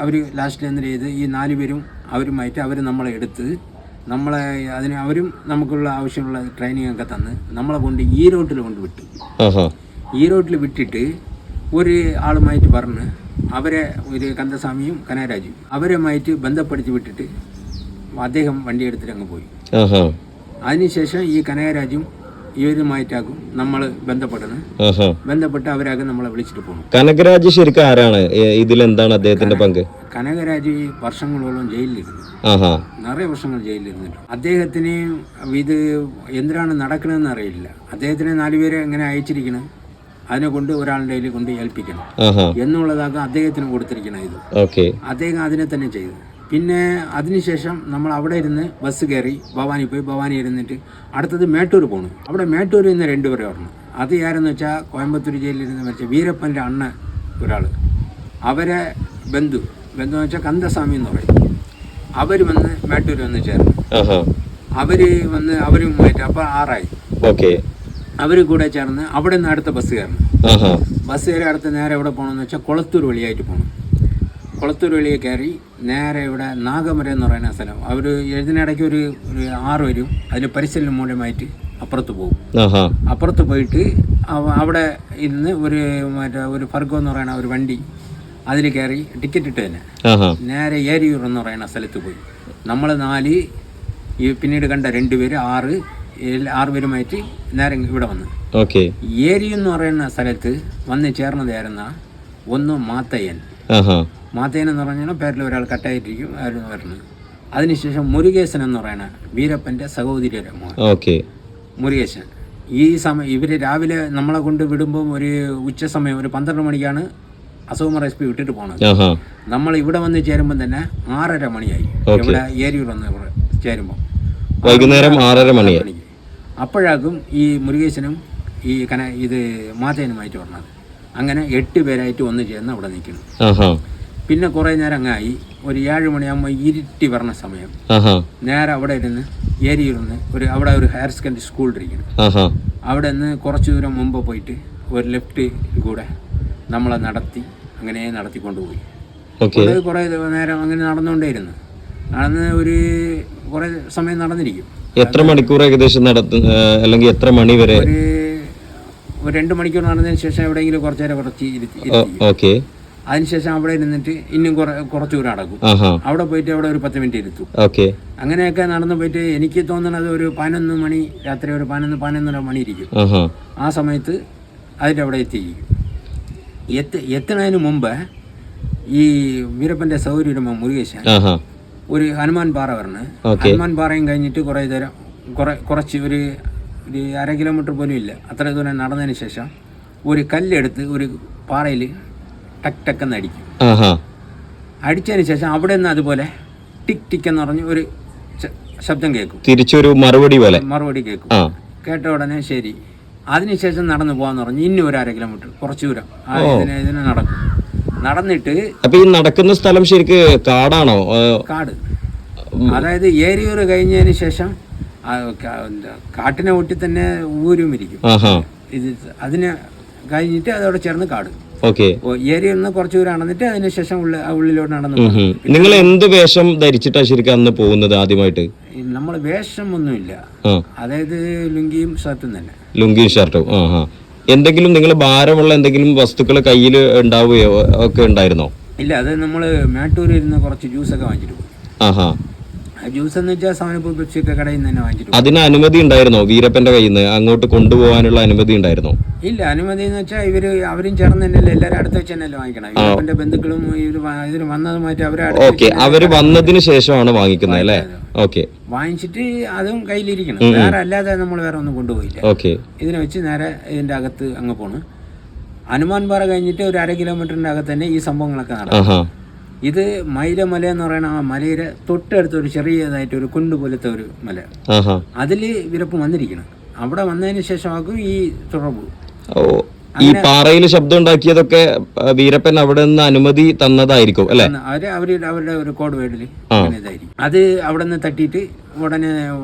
അവര് ലാസ്റ്റിൽ എന്ത് ചെയ്ത് ഈ 4 പേരും അവരുമായിട്ട് അവര് നമ്മളെ എടുത്ത് അവരും നമുക്കുള്ള ആവശ്യമുള്ള ട്രെയിനിങ് ഒക്കെ തന്ന് നമ്മളെ കൊണ്ട് ഈറോട്ടിൽ കൊണ്ട് വിട്ടു. ഈറോട്ടിൽ വിട്ടിട്ട് ഒരു ആളുമായിട്ട് പറഞ്ഞ് അവരെ, ഒരു കന്ദസ്വാമിയും കനകരാജും, അവരുമായിട്ട് ബന്ധപ്പെടുത്തി വിട്ടിട്ട് അദ്ദേഹം വണ്ടി എടുത്തിട്ട് അങ്ങ് പോയി. അതിനുശേഷം ഈ കനകരാജും ഇവരുമായിട്ടാക്കും നമ്മൾ ബന്ധപ്പെട്ട് അവരാകും നമ്മളെ വിളിച്ചിട്ട് പോകും. കനകരാജ് ശരിക്കും ആരാണ്? ഇതിലെന്താണ് അദ്ദേഹത്തിന്റെ പങ്ക്? കനകരാജ് വർഷങ്ങളോളം ജയിലിലിരുന്നു, ആഹാ നിറയെ വർഷങ്ങൾ ജയിലിലിരുന്നിട്ടു. അദ്ദേഹത്തിന് ഇത് എന്തിനാണ് നടക്കണമെന്ന് അറിയില്ല. അദ്ദേഹത്തിനെ 4 പേരെ എങ്ങനെ അയച്ചിരിക്കണം, അതിനെ കൊണ്ട് ഒരാളുടെ കയ്യിൽ കൊണ്ട് ഏൽപ്പിക്കണം എന്നുള്ളതാകും അദ്ദേഹത്തിന് കൊടുത്തിരിക്കണം. ഇത് അദ്ദേഹം അതിനെ തന്നെ ചെയ്തു. പിന്നെ അതിനുശേഷം നമ്മൾ അവിടെ ഇരുന്ന് ബസ് കയറി ഭവാനി പോയി, ഭവാനി ഇരുന്നിട്ട് അടുത്തത് മേട്ടൂർ പോകണം. അവിടെ മേട്ടൂരിൽ നിന്ന് 2 പേരെ പറഞ്ഞു. അത് ആരെന്ന് വെച്ചാൽ കോയമ്പത്തൂർ ജയിലിലിരുന്ന് മരിച്ച വീരപ്പൻ്റെ അണ്ണൻ ഒരാൾ, അവരെ ബന്ധു എന്ന് വെച്ചാൽ കന്ദസ്വാമി എന്ന് പറയും. അവർ വന്ന് മേട്ടൂർ വന്ന് ചേർന്നു. അവർ വന്ന് അവരുമായിട്ട് അപ്പോൾ 6 ആയി. അവർ കൂടെ ചേർന്ന് അവിടെ നിന്ന് അടുത്ത ബസ് കയറണം. ബസ് കയറി അടുത്ത് നേരെ എവിടെ പോകണമെന്ന് വെച്ചാൽ കൊളത്തൂർ വഴിയായിട്ട് പോകണം. കൊളത്തൂർ വഴിയെ കയറി നേരെ ഇവിടെ നാഗമര എന്ന് പറയുന്ന സ്ഥലം, അവർ ഇതിനിടയ്ക്ക് ഒരു 6 വരും. അതിന് പരിശീലനം മൂലമായിട്ട് അപ്പുറത്ത് പോകും. അപ്പുറത്ത് പോയിട്ട് അവിടെ ഇരുന്ന് ഒരു ഫർഗോ എന്ന് പറയുന്ന ഒരു വണ്ടി, അതിൽ കയറി ടിക്കറ്റ് ഇട്ട് തന്നെ നേരെ ഏരിയൂർ എന്ന് പറയുന്ന സ്ഥലത്ത് പോയി. നമ്മൾ 4 ഈ പിന്നീട് കണ്ട 2 പേര് 6 പേരുമായിട്ട് നേരെ ഇവിടെ വന്നു. ഏരിയ എന്ന് പറയുന്ന സ്ഥലത്ത് വന്ന് ചേർന്നതായിരുന്ന ഒന്ന് മാത്തയ്യൻ. മാത്തയ്യൻ എന്ന് പറഞ്ഞാൽ പേരിൽ ഒരാൾ കട്ടായിട്ടിരിക്കും ആയിരുന്നു വരുന്നത്. അതിനുശേഷം മുരുകേശൻ എന്ന് പറയുന്ന വീരപ്പൻ്റെ സഹോദരിയുടെ മോൻ മുരുകേശൻ. ഈ സമയം ഇവർ രാവിലെ നമ്മളെ കൊണ്ട് വിടുമ്പോൾ ഒരു ഉച്ച സമയം ഒരു 12 മണിക്കാണ് അസോമർ SP വിട്ടിട്ട് പോണത്. നമ്മൾ ഇവിടെ വന്ന് ചേരുമ്പോൾ തന്നെ 6:30 മണിയായി. ഇവിടെ ഏരിയൂർ വന്ന് ചേരുമ്പോൾ വൈകുന്നേരം 6:30 മണിയായി. അപ്പോഴാകും ഈ മുരുകേശനും ഈ ഇത് മാതേനുമായിട്ട് പറഞ്ഞത്. അങ്ങനെ 8 പേരായിട്ട് ഒന്ന് ചേർന്ന് അവിടെ നിൽക്കുന്നു. പിന്നെ കുറേ നേരം അങ്ങായി ഒരു 7 മണിയാകുമ്പോൾ ഇരുട്ടി പറഞ്ഞ സമയം നേരെ അവിടെ ഇരുന്ന് ഏരിയിരുന്ന് അവിടെ ഒരു ഹയർ സെക്കൻഡറി സ്കൂൾ ഇരിക്കുന്നു. അവിടെ നിന്ന് കുറച്ച് ദൂരം മുമ്പ് പോയിട്ട് ഒരു ലെഫ്റ്റ് കൂടെ നമ്മളെ നടത്തിക്കൊണ്ടുപോയി. കുറേ നേരം അങ്ങനെ നടന്നുകൊണ്ടേയിരുന്നു. നടന്ന് കുറേ സമയം നടന്നിരിക്കും. എത്ര മണിക്കൂർ ഏകദേശം അല്ലെങ്കിൽ എത്ര മണി വരെ? ഒരു 2 മണിക്കൂർ നടന്നതിന് ശേഷം എവിടെയെങ്കിലും കുറച്ച് നേരം ഇരുത്തി. അതിനുശേഷം അവിടെ ഇരുന്നിട്ട് ഇന്നും കുറച്ച് ദൂരം നടക്കും. അവിടെ പോയിട്ട് അവിടെ ഒരു 10 മിനിറ്റ് ഇരുത്തും. അങ്ങനെയൊക്കെ നടന്നു പോയിട്ട് എനിക്ക് തോന്നുന്നത് ഒരു 11 മണി, രാത്രി ഒരു 11-11:30 മണി ഇരിക്കും. ആ സമയത്ത് അതിൻ്റെ അവിടെ എത്തിയിരിക്കും. എത്തുന്നതിന് മുമ്പ് ഈ വീരപ്പൻ്റെ സൗകര്യം മുരുകേശൻ ഒരു ഹനുമാൻ പാറ പറഞ്ഞ്, ഹനുമാൻ പാറയും കഴിഞ്ഞിട്ട് കുറച്ച് ഒരു 1/2 കിലോമീറ്റർ പോലും ഇല്ല, അത്ര ദൂരം നടന്നതിന് ശേഷം ഒരു കല്ലെടുത്ത് ഒരു പാറയിൽ ടക്ക് ടക്കെന്ന് അടിക്കും. അടിച്ചതിന് ശേഷം അവിടെ നിന്ന് അതുപോലെ ടിക് ടിക് എന്ന് പറഞ്ഞ് ഒരു ശബ്ദം കേൾക്കും. തിരിച്ചൊരു മറുപടി കേൾക്കും. കേട്ട ഉടനെ ശരി. അതിനുശേഷം നടന്നു പോകാന്ന് പറഞ്ഞ് ഇനി ഒരു 1/2 കിലോമീറ്റർ കുറച്ച് ദൂരം ഇതിനെ നടക്കും. നടന്നിട്ട് അപ്പൊ ഈ നടക്കുന്ന സ്ഥലം ശരിക്ക് കാടാണോ? കാട്, അതായത് ഏരിയൂർ കഴിഞ്ഞതിന് ശേഷം കാട്ടിനെ ഒട്ടി തന്നെ ഊരും ഇരിക്കും. ഇത് അതിനെ കഴിഞ്ഞിട്ട് അതോടെ ചേർന്ന് കാട്. ഏരിയയിൽ നിന്ന് കുറച്ച് ദൂരം നടന്നിട്ട് അതിനുശേഷം ഉള്ളിലോട്ട് നടന്നു. നിങ്ങൾ എന്ത് വേഷം ധരിച്ചിട്ടാ ശരിക്കും അന്ന് പോകുന്നത് ആദ്യമായിട്ട്? നമ്മൾ വേഷം ഒന്നുമില്ല, അതായത് ലുങ്കിയും ഷർട്ടും തന്നെ. ലുങ്കിയും ഷർട്ടും. എന്തെങ്കിലും നിങ്ങൾ ഭാരമുള്ള എന്തെങ്കിലും വസ്തുക്കൾ കയ്യിൽ ഉണ്ടാവുകയോ ഒക്കെ ഉണ്ടായിരുന്നോ? ഇല്ല, അത് നമ്മൾ മേട്ടൂരിൽ ഇരുന്ന് കുറച്ച് ജ്യൂസൊക്കെ വാങ്ങിച്ചിട്ട് പോയി. ജ്യൂസ് എന്ന് വെച്ചാൽ സാധനപ്പൂ പെപ്സിയൊക്കെ കടയിൽ നിന്ന് തന്നെ വാങ്ങിച്ചിട്ട്. അതിന് അനുമതി ഉണ്ടായിരുന്നോ? വീരപ്പന്റെ കയ്യിൽ നിന്ന് അങ്ങോട്ട് കൊണ്ടുപോകാനുള്ള അനുമതി ഉണ്ടായിരുന്നോ? ഇല്ല, അനുമതി എന്ന് വെച്ചാൽ അവരും ചേർന്ന് തന്നെയല്ലേ എല്ലാവരും അടുത്ത് വെച്ച് തന്നെയല്ലേ വാങ്ങിക്കണം. വീരപ്പന്റെ ബന്ധുക്കളും ഇതിന് വന്നതുമായിട്ട് അവര് വന്നതിന് ശേഷമാണ് വാങ്ങിക്കുന്നത് അല്ലേ? വാങ്ങിച്ചിട്ട് അതും കയ്യിലിരിക്കണം. വേറെ അല്ലാതെ നമ്മൾ വേറെ ഒന്നും കൊണ്ടുപോയില്ല. ഇതിനെ വെച്ച് നേരെ ഇതിന്റെ അകത്ത് അങ്ങ് പോണ്. ഹനുമാൻ പാറ കഴിഞ്ഞിട്ട് ഒരു 1/2 കിലോമീറ്ററിന്റെ അകത്ത് തന്നെ ഈ സംഭവങ്ങളൊക്കെ നടക്കും. ഇത് മൈലമല എന്ന് പറയുന്ന ആ മലയുടെ തൊട്ടടുത്ത് ഒരു ചെറിയതായിട്ട് ഒരു കുണ്ട് പോലത്തെ ഒരു മല, അതിൽ വീരപ്പൻ വന്നിരിക്കണം. അവിടെ വന്നതിന് ശേഷമാക്കും ഈ തുടർബ്. ഈ പാറയിൽ ശബ്ദം ഉണ്ടാക്കിയതൊക്കെ വീരപ്പൻ അവിടെ നിന്ന് അനുമതി തന്നതായിരിക്കും അല്ലെ? അവരുടെ ഒരു കോഡ് വേർഡിൽ ഇതായിരിക്കും. അത് അവിടെ നിന്ന് തട്ടിയിട്ട് ഉടനെ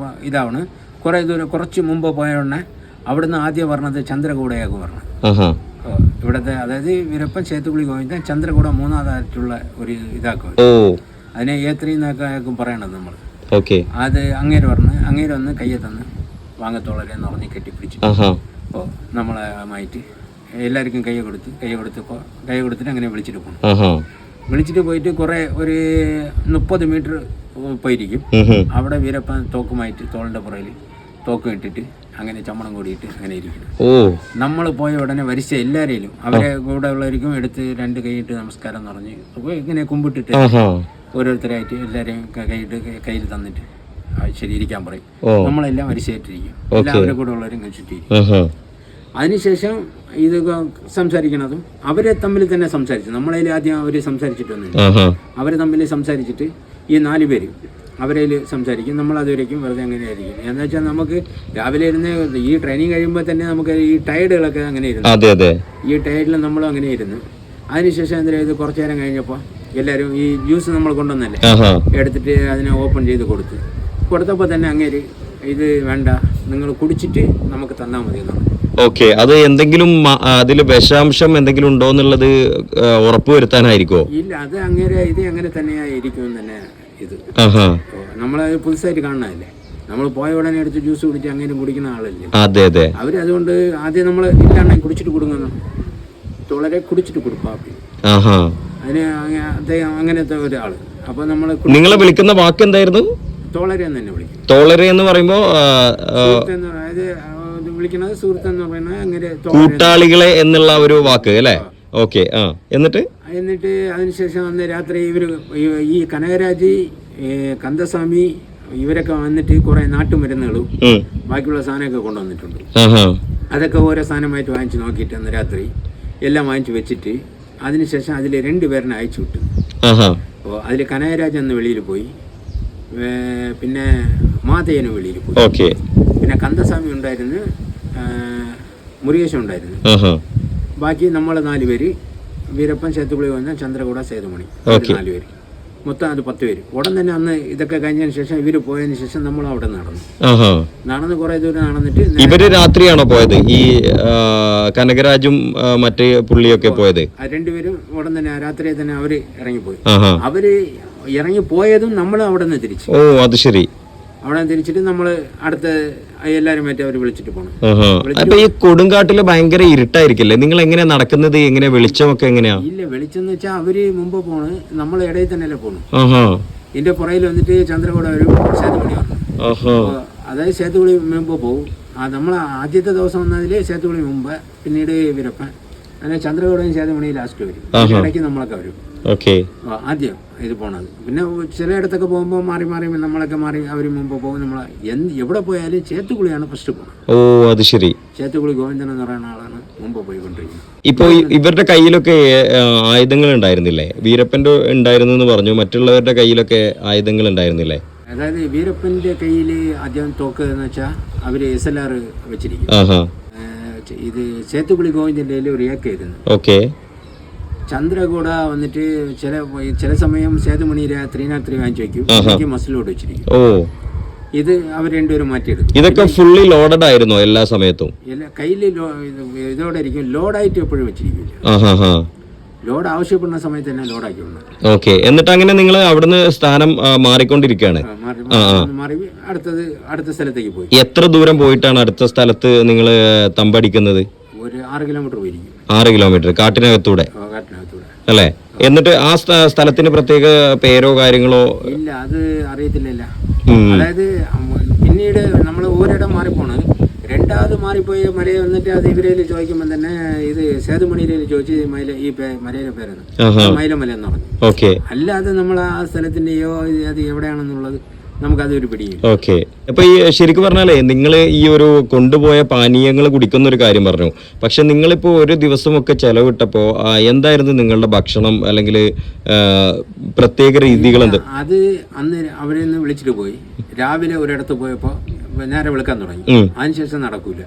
ഇതാവണ്. കുറച്ച് മുമ്പ് പോയ ഉടനെ അവിടുന്ന് ആദ്യം പറഞ്ഞത് ചന്ദ്രകൂടയാകും പറഞ്ഞു. ഇവിടത്തെ അതായത് വീരപ്പൻ ചേത്തുകുളി ഗോവിന്ദൻ ചന്ദ്രകൂട 3ാമതായിട്ടുള്ള ഒരു ഇതാക്കും. അതിനെ ഏത്രയും പറയണത് നമ്മൾ. അത് അങ്ങേര് വന്ന് കയ്യെ തന്ന് വാങ്ങത്തോളരെന്ന് പറഞ്ഞ് കെട്ടിപ്പിടിച്ചു. അപ്പോൾ നമ്മളായിട്ട് എല്ലാവർക്കും കൈ കൊടുത്തിട്ട് അങ്ങനെ വിളിച്ചിട്ട് പോകും. വിളിച്ചിട്ട് പോയിട്ട് ഒരു 30 മീറ്റർ പോയിരിക്കും. അവിടെ വീരപ്പൻ തോക്കുമായിട്ട് തോളിൻ്റെ പുറകിൽ തോക്കം ഇട്ടിട്ട് അങ്ങനെ ചമ്മണം കൂടിയിട്ട് അങ്ങനെ ഇരിക്കണം. ഓ, നമ്മൾ പോയ ഉടനെ വരിച്ച എല്ലാവരെയും അവരെ കൂടെ ഉള്ളവർക്കും എടുത്ത് 2 കൈയിട്ട് നമസ്കാരം എന്ന് പറഞ്ഞ് അപ്പോൾ ഇങ്ങനെ കുമ്പിട്ടിട്ട് ഓരോരുത്തരായിട്ട് എല്ലാവരെയും കയ്യിൽ തന്നിട്ട് ശരി ഇരിക്കാൻ പറയും. നമ്മളെല്ലാം വരിശയായിട്ടിരിക്കും. എല്ലാവരുടെ കൂടെ ഉള്ളവരും കഴിച്ചിട്ടിരിക്കും. അതിനുശേഷം ഇത് സംസാരിക്കണതും അവരെ തമ്മിൽ തന്നെ സംസാരിച്ചു. നമ്മളതിൽ ആദ്യം അവർ സംസാരിച്ചിട്ടൊന്നുമില്ല. അവർ തമ്മിൽ സംസാരിച്ചിട്ട് ഈ 4 പേര് അവരേൽ സംസാരിക്കും. നമ്മൾ അതുവരേക്കും വെറുതെ അങ്ങനെ ആയിരിക്കും. എന്താ വെച്ചാൽ നമുക്ക് രാവിലെ ഇരുന്ന് ഈ ട്രെയിനിങ് കഴിയുമ്പോൾ തന്നെ നമുക്ക് ഈ ടയർഡുകളൊക്കെ അങ്ങനെ ഇരുന്നു. ഈ ടയർഡിൽ നമ്മളും അങ്ങനെ ഇരുന്ന് അതിനുശേഷം എന്താ ഇത് കുറച്ചു നേരം കഴിഞ്ഞപ്പോൾ എല്ലാവരും ഈ ജ്യൂസ് നമ്മൾ കൊണ്ടുവന്നല്ലേ എടുത്തിട്ട് അതിനെ ഓപ്പൺ ചെയ്ത് കൊടുത്തപ്പോൾ തന്നെ അങ്ങേര് ഇത് വേണ്ട, നിങ്ങൾ കുടിച്ചിട്ട് നമുക്ക് തന്നാൽ മതി എന്നാണ്. ഓക്കെ, അത് എന്തെങ്കിലും അതിൽ വിഷാംശം എന്തെങ്കിലും ഉണ്ടോ എന്നുള്ളത് ഉറപ്പുവരുത്താനായിരിക്കോ? ഇല്ല, അത് അങ്ങേരെ ഇത് അങ്ങനെ തന്നെയായിരിക്കും തന്നെ. ഇത് നമ്മളത് പുതുസായിട്ട് കാണണല്ലേ. നമ്മൾ പോയ ഉടനെ എടുത്ത് ജ്യൂസ് കുടിച്ച് അങ്ങനെ കുടിക്കുന്ന ആളല്ലേ. അതെ. അവരതുകൊണ്ട് ആദ്യം നമ്മൾ ഇല്ലാണ്ടെങ്കിൽ കുടിച്ചിട്ട് കൊടുക്കുന്നു, തുളരെ കുടിച്ചിട്ട് കൊടുക്കും. അതിന് അദ്ദേഹം അങ്ങനത്തെ ഒരാള്. അപ്പൊ നമ്മള് നിങ്ങളെ വിളിക്കുന്ന വാക്ക് എന്തായിരുന്നു? തോളരെ എന്ന് തന്നെ വിളിക്കും. തോളരെ എന്ന് പറയുമ്പോ അതായത് വിളിക്കുന്നത് സുഹൃത്ത് എന്ന് പറയുന്നത് അങ്ങനെ കൂട്ടാളികളെ എന്നുള്ള ഒരു വാക്ക് അല്ലേ? ഓക്കെ. എന്നിട്ട് അതിനുശേഷം അന്ന് രാത്രി ഇവര് ഈ കനകരാജ്, കന്ദസ്വാമി ഇവരൊക്കെ വന്നിട്ട് കുറെ നാട്ടുമരുന്നുകളും ബാക്കിയുള്ള സാധനമൊക്കെ കൊണ്ടുവന്നിട്ടുണ്ട്. അതൊക്കെ ഓരോ സാധനമായിട്ട് വാങ്ങിച്ച് നോക്കിയിട്ട് അന്ന് രാത്രി എല്ലാം വാങ്ങിച്ച് വെച്ചിട്ട് അതിനുശേഷം അതിൽ 2 പേരിനെ അയച്ചു വിട്ടു. അപ്പോൾ അതിൽ കനകരാജ് അന്ന് വെളിയിൽ പോയി, പിന്നെ മാതയ്യനും വെളിയിൽ പോയി, പിന്നെ കന്ദസ്വാമി ഉണ്ടായിരുന്നു, മുരുകേശൻ ഉണ്ടായിരുന്നു. ബാക്കി നമ്മൾ 4 പേര്, വീരപ്പൻ, സേത്തുകുളി വന്ന ചന്ദ്രകൂട, സേതുമണി, 4 പേര്, മൊത്തം അത് 10 പേര്. ഉടൻ തന്നെ അന്ന് ഇതൊക്കെ കഴിഞ്ഞതിന് ശേഷം ഇവര് പോയതിനു ശേഷം നമ്മൾ അവിടെ നടന്ന് കുറെ ദൂരം നടന്നിട്ട് ഇവര് രാത്രിയാണോ പോയത്? ഈ കനകരാജും മറ്റേ പുള്ളിയൊക്കെ പോയത്? 2 പേരും ഉടൻ തന്നെ രാത്രിയെ തന്നെ അവര് ഇറങ്ങിപ്പോയി. അവര് ഇറങ്ങിപ്പോയതും നമ്മൾ അവിടെ നിന്ന് തിരിച്ചു. ഓ, അത് ശരി. അവിടെ തിരിച്ചിട്ട് നമ്മള് അടുത്ത എല്ലാരും മറ്റേ അവർ വിളിച്ചിട്ട് പോകണം. അപ്പൊ ഈ കൊടുങ്കാട്ടില് ഭയങ്കര ഇരുട്ടായിരിക്കില്ലേ? നിങ്ങൾ എങ്ങനെയാ നടക്കുന്നത്? എങ്ങനെ വെളിച്ചമൊക്കെ എങ്ങനെയാ? ഇല്ല, വെളിച്ചം എന്ന് വെച്ചാൽ അവര് മുമ്പ് പോണ്, നമ്മൾ ഇടയിൽ തന്നെയല്ലേ പോണു. ഇതിന്റെ പുറയിൽ വന്നിട്ട് ചന്ദ്രകൂട വരും, സേതുമണി വന്നു. അതായത് സേതുകുളി മുമ്പ് പോകും. നമ്മൾ ആദ്യത്തെ ദിവസം വന്നതില് സേതുകുളി മുമ്പ്, പിന്നീട് വീരപ്പൻ, അങ്ങനെ ചന്ദ്രകൂടയും സേതുമണി ലാസ്റ്റ് വരും. ഇടയ്ക്ക് നമ്മളൊക്കെ വരും. ആദ്യം ഇത് പോണത്. പിന്നെ ചിലയിടത്തൊക്കെ പോകുമ്പോൾ മാറി നമ്മളൊക്കെ മാറി അവർ മുമ്പ് പോകും. നമ്മൾ എവിടെ പോയാലും ചേത്തുകുളിയാണ് ഫസ്റ്റ് പോകുന്നത്. ഓ, അത് ശരി. ചേത്തുകുളി ഗോവിന്ദൻ എന്ന് പറയുന്ന ആളാണ് മുമ്പ് പോയിക്കൊണ്ടിരിക്കുന്നത്. ഇപ്പൊ ഇവരുടെ കയ്യിലൊക്കെ ആയുധങ്ങൾ ഉണ്ടായിരുന്നില്ലേ? വീരപ്പന്റെ ഉണ്ടായിരുന്നു എന്ന് പറഞ്ഞു, മറ്റുള്ളവരുടെ കയ്യിലൊക്കെ ആയുധങ്ങൾ ഉണ്ടായിരുന്നില്ലേ? അതായത് വീരപ്പന്റെ കയ്യിൽ ആദ്യം തോക്ക് എന്ന് വെച്ചാൽ അവര് SLR വെച്ചിരിക്കും. ഇത് ചേത്തുകുളി ഗോവിന്ദന്റെ ഒരു ഏക്കായിരുന്നു. ഓക്കെ. ചന്ദ്രകൂട വന്നിട്ട് ചില സമയം സേതുമണി 303 വാങ്ങിച്ചു വയ്ക്കും, മസിലോട് വെച്ചിരിക്കും. ഇത് അവർ 2 പേരും മാറ്റിയെടുക്കും. ഇതൊക്കെ ഫുള്ളി ലോഡഡ് ആയിരുന്നോ എല്ലാ സമയത്തും? കയ്യിൽ ഇതോടെ ഇരിക്കും, ലോഡായിട്ട് എപ്പോഴും വെച്ചിരിക്കില്ല. ലോഡ് ആവശ്യപ്പെടുന്ന സമയത്ത് തന്നെ ലോഡാക്കി ഉണ്ട്. ഓക്കെ. എന്നിട്ട് അങ്ങനെ നിങ്ങൾ അവിടുന്ന് സ്ഥാനം മാറിക്കൊണ്ടിരിക്കുകയാണ്? മാറി അടുത്ത സ്ഥലത്തേക്ക് പോയി. എത്ര ദൂരം പോയിട്ടാണ് അടുത്ത സ്ഥലത്ത് നിങ്ങൾ തമ്പടിക്കുന്നത്? ഒരു 6 കിലോമീറ്റർ പോയിരിക്കും. 6 കിലോമീറ്റർ കാട്ടിനകത്തൂടെ അല്ലേ? എന്നിട്ട് ആ സ്ഥലത്തിന് പ്രത്യേക പേരോ കാര്യങ്ങളോ ഇല്ല, അത് അറിയത്തില്ല. അതായത് പിന്നീട് നമ്മൾ ഒരിടം മാറിപ്പോണ്, 2ാമത് മാറിപ്പോയി മലയെ വന്നിട്ട് അത് ഇവരേല് ചോദിക്കുമ്പോൾ തന്നെ ഇത് സേതുമണിയിലേല് ചോദിച്ചു ഈ മലയുടെ പേരെന്ന് മൈലമല എന്ന് പറഞ്ഞു. അല്ലാതെ നമ്മൾ ആ സ്ഥലത്തിന്റെയോ അത് എവിടെയാണെന്നുള്ളത് നമുക്കതൊരു പിടിയും. ഓക്കെ. അപ്പൊ ഈ ശരിക്കും പറഞ്ഞാലേ നിങ്ങൾ ഈ ഒരു കൊണ്ടുപോയ പാനീയങ്ങൾ കുടിക്കുന്ന ഒരു കാര്യം പറഞ്ഞു. പക്ഷെ നിങ്ങളിപ്പോ ഒരു ദിവസമൊക്കെ ചെലവിട്ടപ്പോ എന്തായിരുന്നു നിങ്ങളുടെ ഭക്ഷണം അല്ലെങ്കിൽ പ്രത്യേക രീതികൾ? എന്ത്? അത് അന്ന് അവരെ വിളിച്ചിട്ട് പോയി. രാവിലെ ഒരിടത്ത് പോയപ്പോ നേരെ വിളിക്കാൻ തുടങ്ങി. അതിനുശേഷം നടക്കൂല.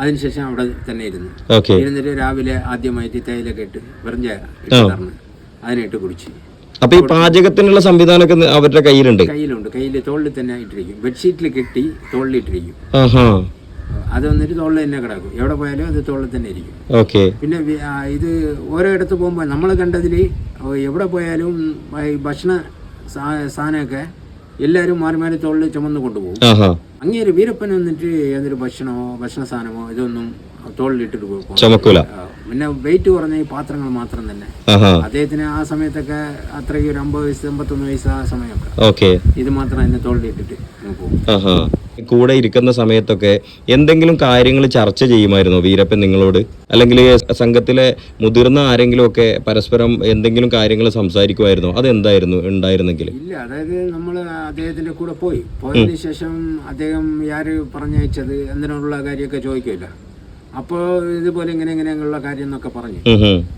അതിനുശേഷം അവിടെ തന്നെ ഇരുന്നിട്ട് രാവിലെ ആദ്യമായിട്ട് തേയിലൊക്കെ ഇട്ട് വെറും അതിനിട്ട് കുടിച്ച്. അപ്പൊ ഈ പാചകത്തിനുള്ള സംവിധാനമൊക്കെ അവരുടെ കയ്യിലുണ്ട്? കയ്യിൽ തോളിൽ തന്നെ ഇട്ടിരിക്കും. ബെഡ്ഷീറ്റിൽ കെട്ടി തോളിൽ ഇട്ടിരിക്കും. അത് വന്നിട്ട് തോളിൽ തന്നെ കിടക്കും. എവിടെ പോയാലും അത് തോളിൽ തന്നെ ഇരിക്കും. പിന്നെ ഇത് ഓരോ ഇടത്ത് പോകുമ്പോൾ നമ്മൾ കണ്ടതിൽ എവിടെ പോയാലും ഭക്ഷണ സാധനമൊക്കെ എല്ലാവരും മാറി തോളിൽ ചുമന്ന് കൊണ്ടുപോകും. അങ്ങേര് വീരപ്പൻ വന്നിട്ട് ഏതൊരു ഭക്ഷണ സാധനമോ ഇതൊന്നും തോളിലിട്ടിട്ട് പോകും. പിന്നെ വെയിറ്റ് കുറഞ്ഞ ഈ പാത്രങ്ങൾ മാത്രം തന്നെ. അദ്ദേഹത്തിന് ആ സമയത്തൊക്കെ അത്രയ്ക്ക് ഒരു 50 വയസ്സ് 51 വയസ്സ് ആ സമയമൊക്കെ ഇത് മാത്രം എന്നെ തോളിലിട്ടിട്ട് പോകും. കൂടെ ഇരിക്കുന്ന സമയത്തൊക്കെ എന്തെങ്കിലും കാര്യങ്ങൾ ചർച്ച ചെയ്യുമായിരുന്നോ വീരപ്പൻ നിങ്ങളോട്? അല്ലെങ്കിൽ സംഘത്തിലെ മുതിർന്ന ആരെങ്കിലും ഒക്കെ പരസ്പരം എന്തെങ്കിലും കാര്യങ്ങൾ സംസാരിക്കുമായിരുന്നോ? അതെന്തായിരുന്നു ഉണ്ടായിരുന്നെങ്കിൽ? ഇല്ല, അതായത് നമ്മൾ അദ്ദേഹത്തിന്റെ കൂടെ പോയതിനു ശേഷം അദ്ദേഹം ആര് പറഞ്ഞയച്ചത് എന്തിനുള്ള കാര്യമൊക്കെ ചോദിക്കില്ല. അപ്പോൾ ഇതുപോലെ ഇങ്ങനെയുള്ള കാര്യം എന്നൊക്കെ പറഞ്ഞു.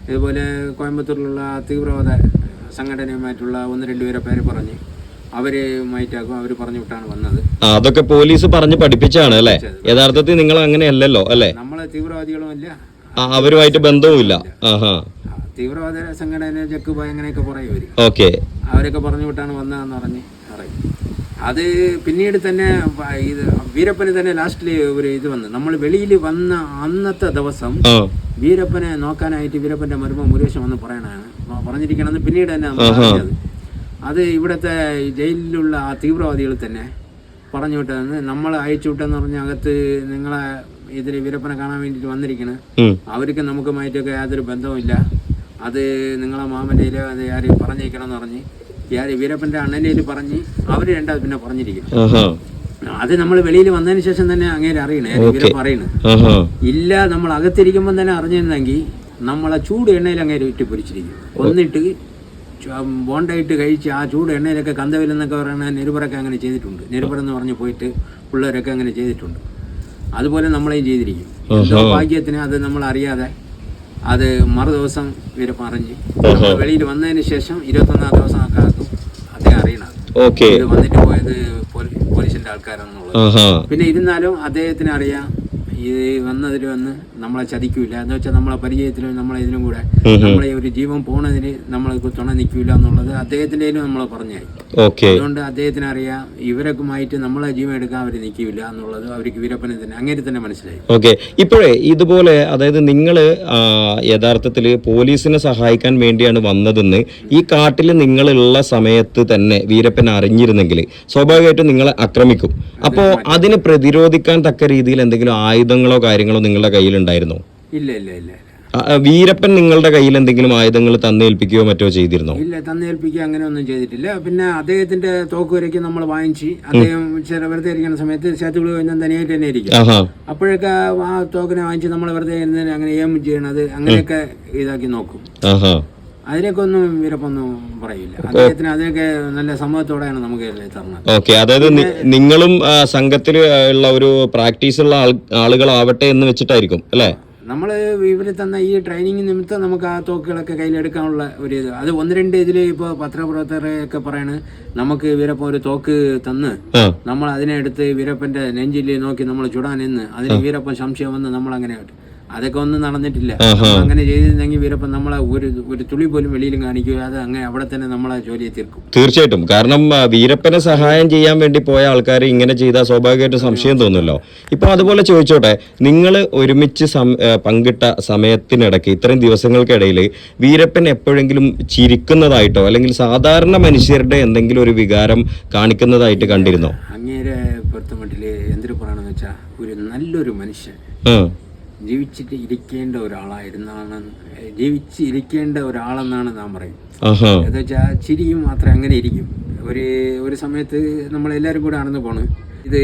ഇതുപോലെ കോയമ്പത്തൂരിലുള്ള തീവ്രവാദ സംഘടനയുമായിട്ടുള്ള 1-2 പേരെ പേര് പറഞ്ഞ് അവരുമായിട്ടാകും അവര് പറഞ്ഞു വിട്ടാണ് വന്നത്. അതൊക്കെ പോലീസ് പറഞ്ഞ് പഠിപ്പിച്ചാണ് അല്ലേ? യഥാർത്ഥത്തിൽ നിങ്ങൾ അങ്ങനെയല്ലല്ലോ അല്ലേ? നമ്മളെ തീവ്രവാദികളും ഇല്ല, അവരുമായിട്ട് ബന്ധവുമില്ല. തീവ്രവാദ സംഘടന ജക്കുബ അങ്ങനെയൊക്കെ പറയും അവര്. അവരൊക്കെ പറഞ്ഞു വിട്ടാണ് വന്നതെന്ന് പറഞ്ഞ് പറയും. അത് പിന്നീട് തന്നെ ഇത് വീരപ്പന് തന്നെ ലാസ്റ്റില് ഒരു ഇത് വന്ന് നമ്മൾ വെളിയിൽ വന്ന അന്നത്തെ ദിവസം വീരപ്പനെ നോക്കാനായിട്ട് വീരപ്പന്റെ മരുമ മുരുകേശൻ വന്ന് പറഞ്ഞിരിക്കണമെന്ന് പിന്നീട് തന്നെ നമ്മൾ അറിഞ്ഞത്. അത് ഇവിടുത്തെ ജയിലിലുള്ള ആ തീവ്രവാദികൾ തന്നെ പറഞ്ഞു വിട്ടതെന്ന് നമ്മൾ അയച്ചു വിട്ടെന്ന് പറഞ്ഞ അകത്ത് നിങ്ങളെ ഇതിൽ വീരപ്പനെ കാണാൻ വേണ്ടിയിട്ട് വന്നിരിക്കണ്, അവർക്ക് നമുക്കുമായിട്ടൊക്കെ യാതൊരു ബന്ധവുമില്ല, അത് നിങ്ങളെ മാമൻ്റെ അത് ആര് പറഞ്ഞേക്കണം എന്ന് പറഞ്ഞ് വീരപ്പന്റെ അണ്ണനയിൽ പറഞ്ഞ് അവര് രണ്ടാമത് പിന്നെ പറഞ്ഞിരിക്കുന്നു. അത് നമ്മൾ വെളിയിൽ വന്നതിന് ശേഷം തന്നെ അങ്ങേര് അറിയണേ വീരപ്പ അറിയണേ ഇല്ല. നമ്മൾ അകത്തിരിക്കുമ്പോൾ തന്നെ അറിഞ്ഞിരുന്നെങ്കിൽ നമ്മളെ ചൂട് എണ്ണയിൽ അങ്ങേര് ഇട്ട് പൊരിച്ചിരിക്കും. ഒന്നിട്ട് ബോണ്ടായിട്ട് കഴിച്ച് ആ ചൂട് എണ്ണയിലൊക്കെ കന്തവില്ലെന്നൊക്കെ പറയുന്ന നെരുപറൊക്കെ അങ്ങനെ ചെയ്തിട്ടുണ്ട്. നെരുപറെന്ന് പറഞ്ഞ് പോയിട്ട് പിള്ളേരൊക്കെ അങ്ങനെ ചെയ്തിട്ടുണ്ട്. അതുപോലെ നമ്മളെയും ചെയ്തിരിക്കും. എന്തോ ഭാഗ്യത്തിന് അത് നമ്മൾ അറിയാതെ അത് മറു ദിവസം വീരപ്പ അറിഞ്ഞ് വെളിയിൽ വന്നതിന് ശേഷം 21-ാം ദിവസം ഒക്കെ ആക്കും അദ്ദേഹം അറിയണത്. ഇത് വന്നിട്ട് പോയത് പോലീസിന്റെ ആൾക്കാരാണെന്നുള്ളത്. പിന്നെ ഇരുന്നാലും അദ്ദേഹത്തിന് അറിയാം ഇത് വന്നതിൽ വന്ന് നമ്മളെ ചതിക്കൂല എന്ന് വെച്ചാൽ നമ്മളെ പരിചയത്തിലും നമ്മളെ ഇതിനും കൂടെ നമ്മളെ ഒരു ജീവൻ പോണതിന് നമ്മൾക്ക് തുണ നിൽക്കൂല എന്നുള്ളത് അദ്ദേഹത്തിന്റെ നമ്മൾ പറഞ്ഞായി. അതുകൊണ്ട് അദ്ദേഹത്തിന് അറിയാം ഇവരൊക്കെമായിട്ട് നമ്മളെ ജീവൻ എടുക്കാൻ അവർ നിൽക്കില്ല എന്നുള്ളത് അവർക്ക് വീരപ്പനെ തന്നെ അങ്ങനെ തന്നെ മനസ്സിലായി. ഇപ്പോഴേ ഇതുപോലെ അതായത് നിങ്ങൾ യഥാർത്ഥത്തിൽ പോലീസിനെ സഹായിക്കാൻ വേണ്ടിയാണ് വന്നതെന്ന് ഈ കാട്ടിൽ നിങ്ങളുള്ള സമയത്ത് തന്നെ വീരപ്പൻ അറിഞ്ഞിരുന്നെങ്കിൽ സ്വാഭാവികമായിട്ടും നിങ്ങളെ ആക്രമിക്കും. അപ്പോൾ അതിനെ പ്രതിരോധിക്കാൻ തക്ക രീതിയിൽ എന്തെങ്കിലും ആയുധങ്ങളോ കാര്യങ്ങളോ നിങ്ങളുടെ കയ്യിലുണ്ടായിരുന്നോ? ഇല്ല ഇല്ല ഇല്ല. വീരപ്പൻ നിങ്ങളുടെ കയ്യിൽ എന്തെങ്കിലും ആയുധങ്ങൾ തന്നേൽപ്പിക്കുകയോ മറ്റോ ചെയ്തിരുന്നോ? ഇല്ല, തന്നേൽപ്പിക്കുക അങ്ങനെ ഒന്നും ചെയ്തിട്ടില്ല. പിന്നെ അദ്ദേഹത്തിന്റെ തോക്ക് വരയ്ക്ക് നമ്മൾ വാങ്ങിച്ച് അദ്ദേഹം വെറുതെ ഇരിക്കുന്ന സമയത്ത് ശത്രുക്കൾ കഴിഞ്ഞാൽ തനിയായിട്ട് തന്നെ ഇരിക്കും. അപ്പോഴൊക്കെ ആ തോക്കിനെ വാങ്ങിച്ച് നമ്മൾ വെറുതെ ഇരുന്ന് അങ്ങനെ ഏം ചെയ്യണത് അങ്ങനെയൊക്കെ ഇതാക്കി നോക്കും. അതിനൊക്കെ ഒന്നും വീരപ്പൊന്നും പറയില്ല. അദ്ദേഹത്തിന് അതിനൊക്കെ നല്ല സമ്മതത്തോടെയാണ് നമുക്ക് തരുന്നത്. അതായത് നിങ്ങളും സംഘത്തിൽ ഉള്ള ഒരു പ്രാക്ടീസ് ഉള്ള ആളുകളാവട്ടെ എന്ന് വെച്ചിട്ടായിരിക്കും അല്ലേ? നമ്മൾ ഇവർ തന്ന ഈ ട്രെയിനിങ് നിമിത്തം നമുക്ക് ആ തോക്കുകളൊക്കെ കയ്യിലെടുക്കാനുള്ള ഒരു ഇത്. അത് 1-2 ഇതിൽ ഇപ്പോൾ പത്രപ്രവർത്തകരൊക്കെ പറയണ് നമുക്ക് വീരപ്പൻ ഒരു തോക്ക് തന്ന് നമ്മൾ അതിനെ എടുത്ത് വീരപ്പന്റെ നെഞ്ചിൽ നോക്കി നമ്മൾ ചുടാൻ നിന്ന് അതിന് വീരപ്പൻ സംശയം വന്ന് നമ്മൾ അങ്ങനെ അതൊക്കെ ഒന്നും നടന്നിട്ടില്ല. അങ്ങനെ ചെയ്തിരുന്നെങ്കിൽ വീരപ്പൻ നമ്മളെ ഒരു തുളി പോലും വെളിയിലും കാണിക്കുക, അത് അങ്ങനെ അവിടെ തന്നെ നമ്മളെ ജോലിയെ തീർക്കും. തീർച്ചയായിട്ടും. കാരണം വീരപ്പനെ സഹായം ചെയ്യാൻ വേണ്ടി പോയ ആൾക്കാർ ഇങ്ങനെ ചെയ്താൽ സ്വാഭാവികമായിട്ടും സംശയം തോന്നുമല്ലോ. ഇപ്പൊ അതുപോലെ ചോദിച്ചോട്ടെ, നിങ്ങൾ ഒരുമിച്ച് പങ്കിട്ട സമയത്തിനിടയ്ക്ക് ഇത്രയും ദിവസങ്ങൾക്കിടയിൽ വീരപ്പൻ എപ്പോഴെങ്കിലും ചിരിക്കുന്നതായിട്ടോ അല്ലെങ്കിൽ സാധാരണ മനുഷ്യരുടെ എന്തെങ്കിലും ഒരു വികാരം കാണിക്കുന്നതായിട്ട് കണ്ടിരുന്നോ? അങ്ങേരെ പൊരുത്തമട്ടില് എന്തൊരു പറയണെന്ന് വെച്ചാൽ ഒരു നല്ലൊരു മനുഷ്യൻ ജീവിച്ചിട്ട് ഇരിക്കേണ്ട ഒരാളായിരുന്നാണ്, ജീവിച്ചിരിക്കേണ്ട ഒരാളെന്നാണ് നാം പറയും. എന്താ വെച്ചാൽ ചിരിയും മാത്രമേ അങ്ങനെ ഇരിക്കും. ഒരു സമയത്ത് നമ്മളെല്ലാവരും കൂടെ നടന്നു പോണ്. ഇത്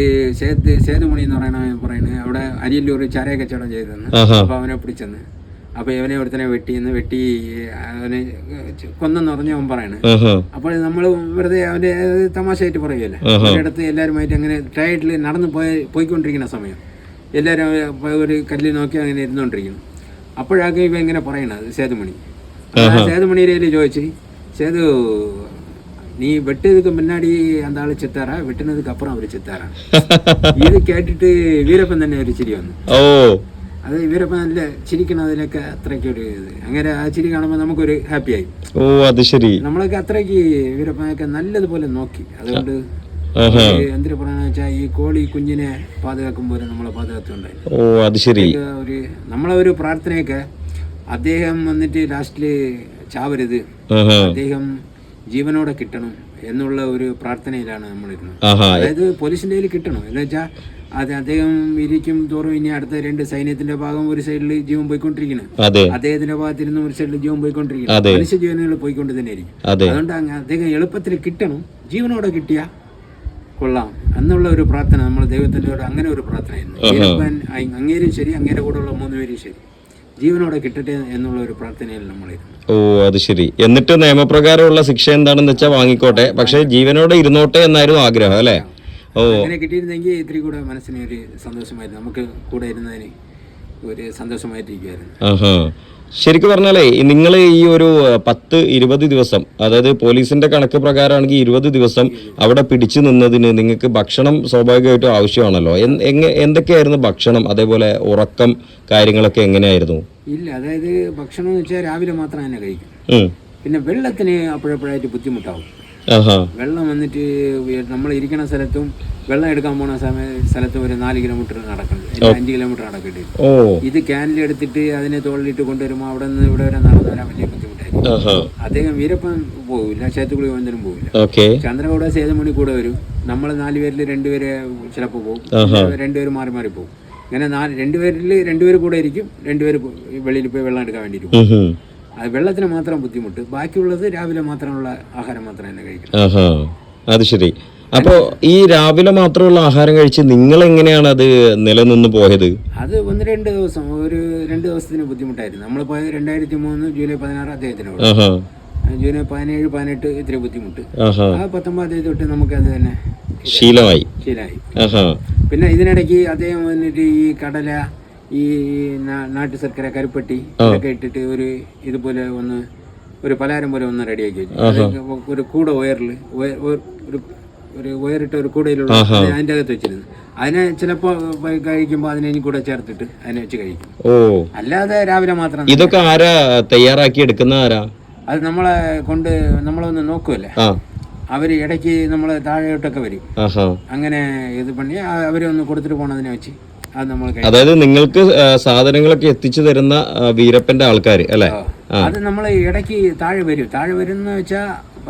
സേതുമണി എന്ന് പറയുന്നത് അവിടെ അരിയല്ലൂർ ചാരയ കച്ചവടം ചെയ്തെന്ന്. അപ്പോൾ അവനെ പിടിച്ചെന്ന്. അപ്പോൾ ഇവനെ ഒരുത്തനെ വെട്ടി അവനെ കൊന്നെന്ന് പറഞ്ഞ് അവൻ പറയണ്. അപ്പോൾ നമ്മൾ വെറുതെ അവൻ്റെ തമാശയായിട്ട് പറയുമല്ലേ, അവരുടെ എല്ലാവരുമായിട്ട് അങ്ങനെ ട്രയറ്റിൽ നടന്ന് പോയിക്കൊണ്ടിരിക്കുന്ന സമയം എല്ലാവരും ഒരു കല്ലിൽ നോക്കി അങ്ങനെ ഇരുന്നുകൊണ്ടിരിക്കുന്നു. അപ്പോഴാക്കും ഇവ ഇങ്ങനെ പറയണത് സേതുമണി. സേതുമണിയിലെ ചോദിച്ച്, സേതു நீ வெட்டதுக்கு முன்னாடி அந்த ஆளு செத்தாரா, வெட்டினதுக்கு அப்புறம் அவரு செத்தாரா? ഇത് കേട്ടിട്ട് വീരപ്പൻ തന്നെ ഒരു ചിരി വന്നു. അത് വീരപ്പൻ നല്ല ചിരിക്കണതിലൊക്കെ അത്രയ്ക്ക് ഒരു ഇത്. അങ്ങനെ ആ ചിരി കാണുമ്പോൾ നമുക്കൊരു ഹാപ്പി ആയി. നമ്മളൊക്കെ അത്രയ്ക്ക് വീരപ്പനൊക്കെ നല്ലതുപോലെ നോക്കി. അതുകൊണ്ട് എന്തിനു പറയാന്ന് വെച്ചാൽ ഈ കോഴി കുഞ്ഞിനെ പാതുകാക്കും പോലെ നമ്മളെ പാതുകാത്തുണ്ടായി. നമ്മളെ ഒരു പ്രാർത്ഥനയൊക്കെ അദ്ദേഹം വന്നിട്ട് ലാസ്റ്റില് ചാവരുത്, അദ്ദേഹം ജീവനോടെ കിട്ടണം എന്നുള്ള ഒരു പ്രാർത്ഥനയിലാണ് നമ്മളിരുന്നത്. അതായത് പോലീസിന്റെ കയ്യിൽ കിട്ടണം എന്ന് വെച്ചാൽ അത് അദ്ദേഹം ഇരിക്കും തോറും ഇനി അടുത്ത 2 സൈന്യത്തിന്റെ ഭാഗം ഒരു സൈഡിൽ ജീവൻ പോയിക്കൊണ്ടിരിക്കുന്നു, അദ്ദേഹത്തിന്റെ ഭാഗത്തിരുന്ന് ഒരു സൈഡിൽ ജീവൻ പോയിക്കൊണ്ടിരിക്കുന്നു, മനുഷ്യ ജീവനുകൾ പോയിക്കൊണ്ട് തന്നെ ആയിരിക്കും. അതുകൊണ്ട് അദ്ദേഹം എളുപ്പത്തിൽ കിട്ടണം, ജീവനോടെ കിട്ടിയ കൊള്ളാം എന്നുള്ള ഒരു പ്രാർത്ഥന നമ്മൾ ദൈവത്തിൻ്റെ അങ്ങനെ ഒരു പ്രാർത്ഥനയായിരുന്നു. വീരപ്പൻ അങ്ങേരും ശരി, അങ്ങേരെ കൂടെയുള്ള 3 പേരും ശരി, ജീവനോടെ കിട്ടട്ടെ എന്നുള്ള ഒരു പ്രാർത്ഥനയിൽ നമ്മളിരുന്നു. ഓ, അത് ശരി. എന്നിട്ട് നിയമപ്രകാരമുള്ള ശിക്ഷ എന്താണെന്ന് വെച്ചാൽ വാങ്ങിക്കോട്ടെ, പക്ഷെ ജീവനോടെ ഇരുന്നോട്ടെ എന്നായിരുന്നു ആഗ്രഹം അല്ലേ? ഓ, അങ്ങനെ കിട്ടിയിരുന്നെങ്കിൽ ഇത്തിരി കൂടെ മനസ്സിന് ഒരു സന്തോഷമായിരുന്നു, നമുക്ക് കൂടെ ഇരുന്നതിന് ഒരു സന്തോഷമായിട്ടിരിക്കുമായിരുന്നു. ശരിക്കും പറഞ്ഞാലേ നിങ്ങൾ ഈ ഒരു 10-20 ദിവസം, അതായത് പോലീസിന്റെ കണക്ക് പ്രകാരമാണെങ്കിൽ 20 ദിവസം അവിടെ പിടിച്ചു നിന്നതിന് നിങ്ങൾക്ക് ഭക്ഷണം സ്വാഭാവികമായിട്ടും ആവശ്യമാണല്ലോ. എന്തൊക്കെയായിരുന്നു ഭക്ഷണം, അതേപോലെ ഉറക്കം കാര്യങ്ങളൊക്കെ എങ്ങനെയായിരുന്നു? ഇല്ല, അതായത് ഭക്ഷണം എന്ന് വെച്ചാൽ രാവിലെ മാത്രം തന്നെ കഴിക്കും. പിന്നെ വെള്ളത്തിന് അപ്പോഴപ്പോഴായിട്ട് ബുദ്ധിമുട്ടാവും. വെള്ളം വന്നിട്ട് നമ്മൾ ഇരിക്കുന്ന സ്ഥലത്തും വെള്ളം എടുക്കാൻ പോണ സ്ഥലത്തും ഒരു 4 കിലോമീറ്റർ നടക്കണം, 5 കിലോമീറ്റർ നടക്കേണ്ടി വരും. ഇത് ക്യാനിൽ എടുത്തിട്ട് അതിനെ തോളിലിട്ട് കൊണ്ടുവരുമ്പോൾ അവിടെ നിന്ന് ഇവിടെ വരെ നടന്നു വരാൻ വലിയ ബുദ്ധിമുട്ടായിരിക്കും. അദ്ദേഹം വീരപ്പൻ പോവില്ല, ചേത്തുകുളി ഒന്നിനും പോവില്ല. ചന്ദ്രകൂട സേതുമണി കൂടെ വരും. നമ്മൾ 4 പേരിൽ 2 പേര് ചിലപ്പോൾ പോകും, 2 പേര് മാറി മാറി പോകും. ഇങ്ങനെ 2 പേരിൽ 2 പേര് കൂടെ ഇരിക്കും, 2 പേര് വെളിയിൽ പോയി വെള്ളം എടുക്കാൻ വേണ്ടിയിട്ട് പോകും. അത് വെള്ളത്തിന് മാത്രം ബുദ്ധിമുട്ട്, ബാക്കിയുള്ളത് രാവിലെ മാത്രമുള്ള ആഹാരം മാത്രം തന്നെ കഴിക്കണം. അത് ശരി. അപ്പോ ഈ രാവിലെ മാത്രമുള്ള ആഹാരം കഴിച്ച് നിങ്ങൾ എങ്ങനെയാണ് അത് നിലനിന്ന് പോയത്? അത് 1-2 ദിവസം, ഒരു 2 ദിവസത്തിന് ബുദ്ധിമുട്ടായിരുന്നു. നമ്മൾ പോയത് 2003 ജൂലൈ 16 അദ്ദേഹത്തിനോട്, ജൂലൈ 17, 18 ഇത്തിരി ബുദ്ധിമുട്ട്. 19 തൊട്ട് നമുക്ക് അത് തന്നെ ശീലമായി. പിന്നെ ഇതിനിടയ്ക്ക് അദ്ദേഹം വന്നിട്ട് ഈ കടല, ഈ നാട്ടു ശർക്കര, കരിപ്പട്ടി ഇതൊക്കെ ഇട്ടിട്ട് ഒരു ഇതുപോലെ ഒരു പലഹാരം പോലെ റെഡിയാക്കി വെച്ചു. ഒരു കൂടെ ഒരു ഉയറിട്ട ഒരു കൂടയിലുള്ള അതിൻ്റെ അകത്ത് വെച്ചിരുന്നു. അതിനെ ചിലപ്പോൾ കഴിക്കുമ്പോൾ അതിനെ കൂടെ ചേർത്തിട്ട് അതിനെ വെച്ച് കഴിക്കും. അല്ലാതെ രാവിലെ മാത്രം. ഇതൊക്കെ ആരാ തയ്യാറാക്കി എടുക്കുന്ന ആരാ? അത് നമ്മളൊന്ന് നോക്കുമല്ലേ, അവര് ഇടയ്ക്ക് നമ്മളെ താഴെയോട്ടൊക്കെ വരും. അങ്ങനെ ഇത് പണി അവരൊന്ന് കൊടുത്തിട്ട് പോണതിനെ വെച്ച് അത് നമ്മൾ, അതായത് നിങ്ങൾക്ക് സാധനങ്ങളൊക്കെ എത്തിച്ചു തരുന്ന വീരപ്പന്റെ ആൾക്കാർ അല്ലേ? അത് നമ്മൾ ഇടയ്ക്ക് താഴെ വരുന്ന വെച്ചാൽ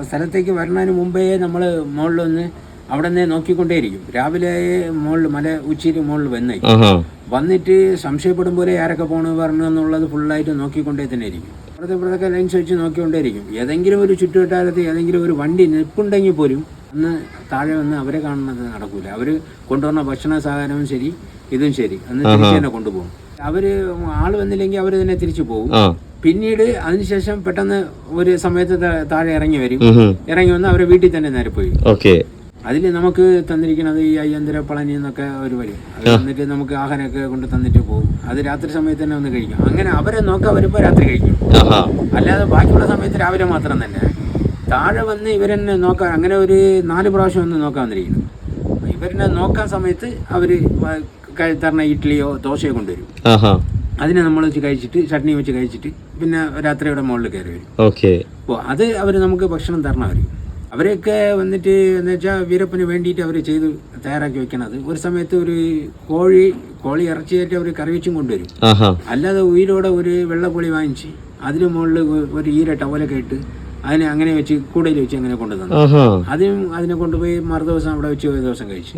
സ്ഥലത്തേക്ക് വരുന്നതിന് മുമ്പേ നമ്മൾ മുകളിലൊന്ന് അവിടെ നിന്ന് നോക്കിക്കൊണ്ടേയിരിക്കും. രാവിലെ മുകളിൽ ഉച്ചിയിൽ മുകളിൽ വന്നിട്ട് സംശയപ്പെടും പോലെ ആരൊക്കെ പറഞ്ഞു എന്നുള്ളത് ഫുള്ളായിട്ട് നോക്കിക്കൊണ്ടേ തന്നെ ഇരിക്കും. ഇവിടത്തെ ലൈൻസ് വെച്ച് നോക്കിക്കൊണ്ടേയിരിക്കും. ഏതെങ്കിലും ഒരു ചുറ്റുവട്ടാരത്ത് ഏതെങ്കിലും ഒരു വണ്ടി നിൽപ്പുണ്ടെങ്കിൽ പോലും അന്ന് താഴെ വന്ന് അവരെ കാണുന്നത് നടക്കൂല. അവർ കൊണ്ടുവന്ന ഭക്ഷണ സാധനവും ശരി, ഇതും ശരി, അന്ന് തിരിച്ചു തന്നെ കൊണ്ടുപോകും. അവര് ആള് വന്നില്ലെങ്കിൽ അവർ തന്നെ തിരിച്ചു പോകും. പിന്നീട് അതിനുശേഷം പെട്ടെന്ന് ഒരു സമയത്ത് താഴെ ഇറങ്ങി വന്ന് അവരെ വീട്ടിൽ തന്നെ നേരെ പോയി. അതിൽ നമുക്ക് തന്നിരിക്കുന്നത് ഈ അയ്യന്തര പളനി എന്നൊക്കെ ഒരു വഴി, അത് വന്നിട്ട് നമുക്ക് ആഹാരമൊക്കെ കൊണ്ട് തന്നിട്ട് പോകും. അത് രാത്രി സമയത്ത് തന്നെ ഒന്ന് കഴിക്കും. അങ്ങനെ അവരെ നോക്കാൻ വരുമ്പോൾ രാത്രി കഴിക്കും. അല്ലാതെ ബാക്കിയുള്ള സമയത്ത് രാവിലെ മാത്രം തന്നെ താഴെ വന്ന് ഇവരെന്നെ നോക്കാൻ, അങ്ങനെ ഒരു 4 പ്രാവശ്യം ഒന്ന് നോക്കാൻ വന്നിരിക്കുന്നു. ഇവരെന്നെ നോക്കാൻ സമയത്ത് അവര് തരണ ഇഡ്ഡലിയോ ദോശയോ കൊണ്ടുവരും. അതിനെ നമ്മൾ വെച്ച് കഴിച്ചിട്ട് ചട്നി വെച്ച് കഴിച്ചിട്ട് പിന്നെ രാത്രിയുടെ മുകളിൽ കയറി വരും. അപ്പോൾ അത് അവർ നമുക്ക് ഭക്ഷണം തരണം. അവരെയൊക്കെ വന്നിട്ട് എന്ന് വെച്ചാൽ വീരപ്പന് വേണ്ടിയിട്ട് അവർ ചെയ്ത് തയ്യാറാക്കി വെക്കണത്. ഒരു സമയത്ത് ഒരു കോഴി ഇറച്ചിയായിട്ട് അവർ കറി വെച്ചും കൊണ്ടുവരും. അല്ലാതെ ഉയിരോടെ ഒരു വെള്ളക്കോഴി വാങ്ങിച്ച് അതിന് മുകളിൽ ഒരു ഈര ടവലൊക്കെ ഇട്ട് അതിനെ അങ്ങനെ വെച്ച് കൂടയിൽ വെച്ച് അങ്ങനെ കൊണ്ടുതന്നു. അതിനെ കൊണ്ടുപോയി മറുദിവസം അവിടെ വെച്ച് ഒരു ദിവസം കഴിച്ചു.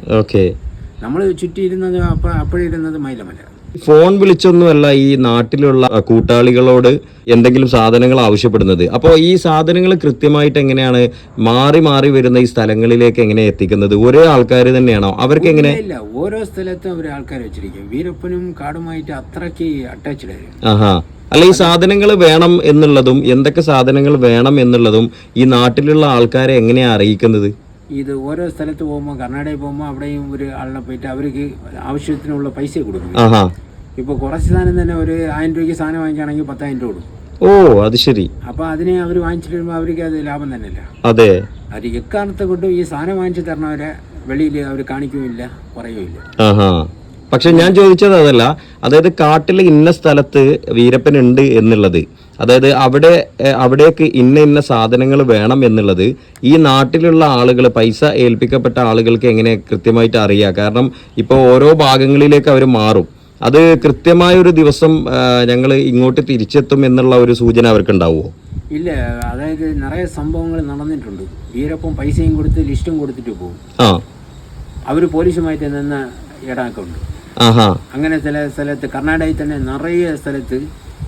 നമ്മൾ ചുറ്റിയിരുന്നത് അപ്പോഴിരുന്നത് മൈലമല. ഫോൺ വിളിച്ചൊന്നുമല്ല ഈ നാട്ടിലുള്ള കൂട്ടാളികളോട് എന്തെങ്കിലും സാധനങ്ങൾ ആവശ്യപ്പെടുന്നത്. അപ്പോൾ ഈ സാധനങ്ങൾ കൃത്യമായിട്ട് എങ്ങനെയാണ് മാറി മാറി വരുന്ന ഈ സ്ഥലങ്ങളിലേക്ക് എങ്ങനെ എത്തിക്കുന്നത്? ഒരേ ആൾക്കാർ തന്നെയാണോ? അവർക്ക് എങ്ങനെ? ഇല്ല, ഓരോ സ്ഥലത്തും അവർ ആൾക്കാർ വെച്ചിരിക്കും. വീരപ്പനും കാടുമായിട്ട് അത്രയ്ക്ക് അറ്റാച്ച്ഡ് ആയിരുന്നു. അല്ല, ഈ സാധനങ്ങൾ വേണം എന്നുള്ളതും എന്തൊക്കെ സാധനങ്ങൾ വേണം എന്നുള്ളതും ഈ നാട്ടിലുള്ള ആൾക്കാരെ എങ്ങനെയാ അറിയിക്കുന്നത്? ഇത് ഓരോ സ്ഥലത്ത് പോകുമ്പോൾ, കർണാടകയിൽ പോകുമ്പോൾ അവിടെയും ഒരു ആളിനെ പോയിട്ട് അവർക്ക് ആവശ്യത്തിനുള്ള പൈസ കൊടുക്കും. ഇപ്പോൾ കുറച്ച് സാധനം തന്നെ ഒരു 1000 രൂപയ്ക്ക് സാധനം വാങ്ങിക്കുകയാണെങ്കിൽ 10,000 രൂപ കൊടുക്കും. അത് ശരി. അപ്പൊ അതിനെ അവർ വാങ്ങിച്ചിട്ട് വരുമ്പോൾ അവർക്ക് അത് ലാഭം തന്നെയല്ല. അതെ, അവർ എക്കാലത്തെ കൊണ്ട് ഈ സാധനം വാങ്ങിച്ചു തരണവരെ വെളിയിൽ അവർ കാണിക്കുകയില്ല, പറയുകയില്ല. പക്ഷെ ഞാൻ ചോദിച്ചത് അതല്ല, അതായത് കാട്ടിൽ ഇന്ന സ്ഥലത്ത് വീരപ്പൻ ഉണ്ട് എന്നുള്ളത്, അതായത് അവിടേക്ക് ഇന്ന സാധനങ്ങൾ വേണം എന്നുള്ളത് ഈ നാട്ടിലുള്ള ആളുകൾ, പൈസ ഏൽപ്പിക്കപ്പെട്ട ആളുകൾക്ക് എങ്ങനെ കൃത്യമായിട്ട് അറിയാം? കാരണം ഇപ്പോൾ ഓരോ ഭാഗങ്ങളിലേക്ക് അവർ മാറും. അത് കൃത്യമായ ഒരു ദിവസം ഞങ്ങൾ ഇങ്ങോട്ട് തിരിച്ചെത്തും എന്നുള്ള ഒരു സൂചന അവർക്ക് ഉണ്ടാവുമോ? ഇല്ല, അതായത് നിറയെ സംഭവങ്ങൾ നടന്നിട്ടുണ്ട്. വീരപ്പം പൈസയും കൊടുത്ത് ലിസ്റ്റും കൊടുത്തിട്ട് പോകും. അവർ പോലീസുമായിട്ട് നിന്ന ഇടമൊക്കെ ഉണ്ട്. ആഹാ. അങ്ങനെ ചില സ്ഥലത്ത് കർണാടകയിൽ തന്നെ നിറയെ സ്ഥലത്ത്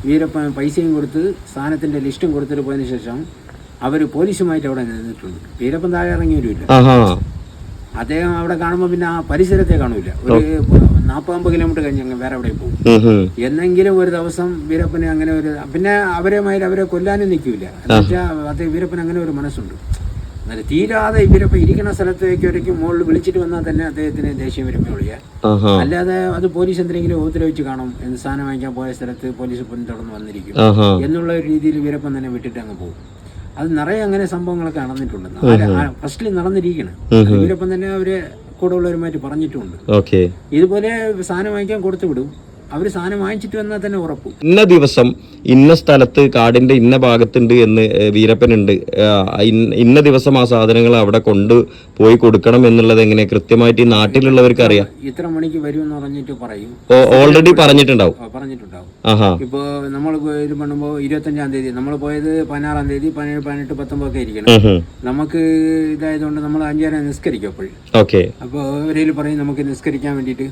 വീരപ്പൻ പൈസയും കൊടുത്ത് സാധനത്തിൻ്റെ ലിസ്റ്റും കൊടുത്തിട്ട് പോയതിനു ശേഷം അവർ പോലീസുമായിട്ട് അവിടെ നിന്നിട്ടുണ്ട്. വീരപ്പൻ താഴെ ഇറങ്ങിയൊരുമില്ല. ആഹാ. അദ്ദേഹം അവിടെ കാണുമ്പോൾ പിന്നെ ആ പരിസരത്തെ കാണൂല. ഒരു 40-50 കിലോമീറ്റർ കഴിഞ്ഞ് അങ്ങ് വേറെ എവിടെയും പോകും. എന്നെങ്കിലും ഒരു ദിവസം വീരപ്പന് അങ്ങനെ ഒരു പിന്നെ അവരെ കൊല്ലാനും നിൽക്കില്ല. എന്ന് വെച്ചാൽ അത് വീരപ്പന് അങ്ങനെ ഒരു മനസ്സുണ്ട്. എന്നാലും തീരാതെ ഇവരപ്പം ഇരിക്കുന്ന സ്ഥലത്തേക്ക് ഒരിക്കലും മുകളിൽ വിളിച്ചിട്ട് വന്നാൽ തന്നെ അദ്ദേഹത്തിന് ദേഷ്യം വരുമ്പോൾ വിളിക്കുക. അല്ലാതെ അത് പോലീസ് എന്തെങ്കിലും ഉപദ്രവിച്ച് കാണും, എന്ന് സാധനം വാങ്ങിക്കാൻ പോയ സ്ഥലത്ത് പോലീസ് പിന്തുടർന്ന് വന്നിരിക്കും എന്നുള്ള ഒരു രീതിയിൽ വീരപ്പൻ തന്നെ വിട്ടിട്ട് അങ്ങ് പോകും. അത് നിറയെ അങ്ങനെ സംഭവങ്ങളൊക്കെ നടന്നിട്ടുണ്ട്. ഫസ്റ്റിൽ നടന്നിരിക്കണം. വീരപ്പൻ തന്നെ അവരെ കൂടെ ഉള്ളവരുമായിട്ട് പറഞ്ഞിട്ടുമുണ്ട്. ഇതുപോലെ സാധനം വാങ്ങിക്കാൻ കൊടുത്തു വിടും. അവർ സാധനം വാങ്ങിച്ചിട്ട് വന്നാൽ തന്നെ ഉറപ്പ്. ഇന്ന ദിവസം ഇന്ന സ്ഥലത്ത് കാടിന്റെ ഇന്ന ഭാഗത്തുണ്ട് എന്ന് വീരപ്പനുണ്ട്, ഇന്ന ദിവസം ആ സാധനങ്ങൾ അവിടെ കൊണ്ടുപോയി കൊടുക്കണം എന്നുള്ളത് എങ്ങനെ കൃത്യമായിട്ട് ഈ നാട്ടിലുള്ളവർക്ക് അറിയാം? ഇത്ര മണിക്ക് വരുമെന്ന് പറഞ്ഞിട്ട് പറയും. ഓൾറെഡി പറഞ്ഞിട്ടുണ്ടാവും. ഇപ്പൊ നമ്മൾ പണുമ്പോ 25-ാം തീയതി നമ്മൾ പോയത് 16-ാം തീയതി 17, 18, 19 ഒക്കെ ഇരിക്കണം. നമുക്ക് ഇതായതുകൊണ്ട് നമ്മൾ 5:30 നിസ്കരിക്കും. അപ്പോഴും അപ്പോൾ അവരിൽ പറയും നമുക്ക് നിസ്കരിക്കാൻ വേണ്ടിയിട്ട്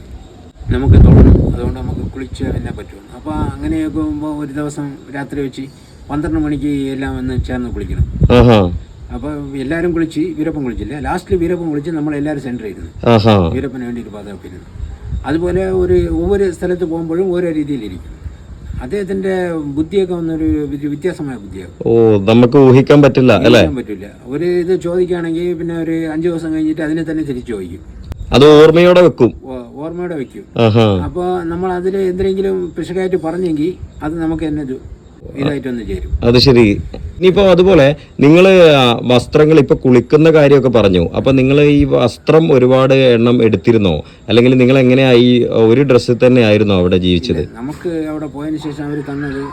നമുക്ക് തുടങ്ങും, അതുകൊണ്ട് നമുക്ക് കുളിച്ച് തന്നെ പറ്റും. അപ്പോൾ അങ്ങനെയൊക്കെ പോകുമ്പോൾ ഒരു ദിവസം രാത്രി വെച്ച് 12 മണിക്ക് എല്ലാം വന്ന് ചേർന്ന് കുളിക്കണം. അപ്പോൾ എല്ലാവരും കുളിച്ച് വീരപ്പൻ കുളിച്ചില്ല. ലാസ്റ്റിൽ വീരപ്പൻ കുളിച്ച് നമ്മളെല്ലാവരും സെൻറ്റർ ചെയ്തു വീരപ്പന് വേണ്ടിയിട്ട് പാതപ്പിരുന്നു. അതുപോലെ ഒவ்வொரு സ്ഥലത്ത് പോകുമ്പോഴും ഓരോ രീതിയിലിരിക്കും. അദ്ദേഹത്തിന്റെ ബുദ്ധിയൊക്കെ വന്നൊരു വ്യത്യാസമായ ബുദ്ധിയാണ്. നമുക്ക് ഊഹിക്കാൻ പറ്റില്ല. ഒരു ഇത് ചോദിക്കുകയാണെങ്കിൽ പിന്നെ ഒരു 5 ദിവസം കഴിഞ്ഞിട്ട് അതിനെ തന്നെ തിരിച്ചു ചോദിക്കും. അത് ഓർമ്മയോടെ വെക്കും. അപ്പോൾ നമ്മൾ അതിൽ എന്തെങ്കിലും പിശകായിട്ട് പറഞ്ഞെങ്കിൽ അത് നമുക്ക് തന്നെ ഇതായിട്ടൊന്ന് ചേരും. അത് ശരി. ഇനിയിപ്പോ അതുപോലെ നിങ്ങൾ വസ്ത്രങ്ങൾ ഇപ്പൊ കുളിക്കുന്ന കാര്യമൊക്കെ പറഞ്ഞു. അപ്പൊ നിങ്ങൾ ഈ വസ്ത്രം ഒരുപാട് എണ്ണം എടുത്തിരുന്നോ, അല്ലെങ്കിൽ നിങ്ങൾ എങ്ങനെയാ ഈ ഒരു ഡ്രസ്സിൽ തന്നെ ആയിരുന്നോ അവിടെ ജീവിച്ചത്? നമുക്ക് അവിടെ പോയതിനു ശേഷം അവർ തന്നത്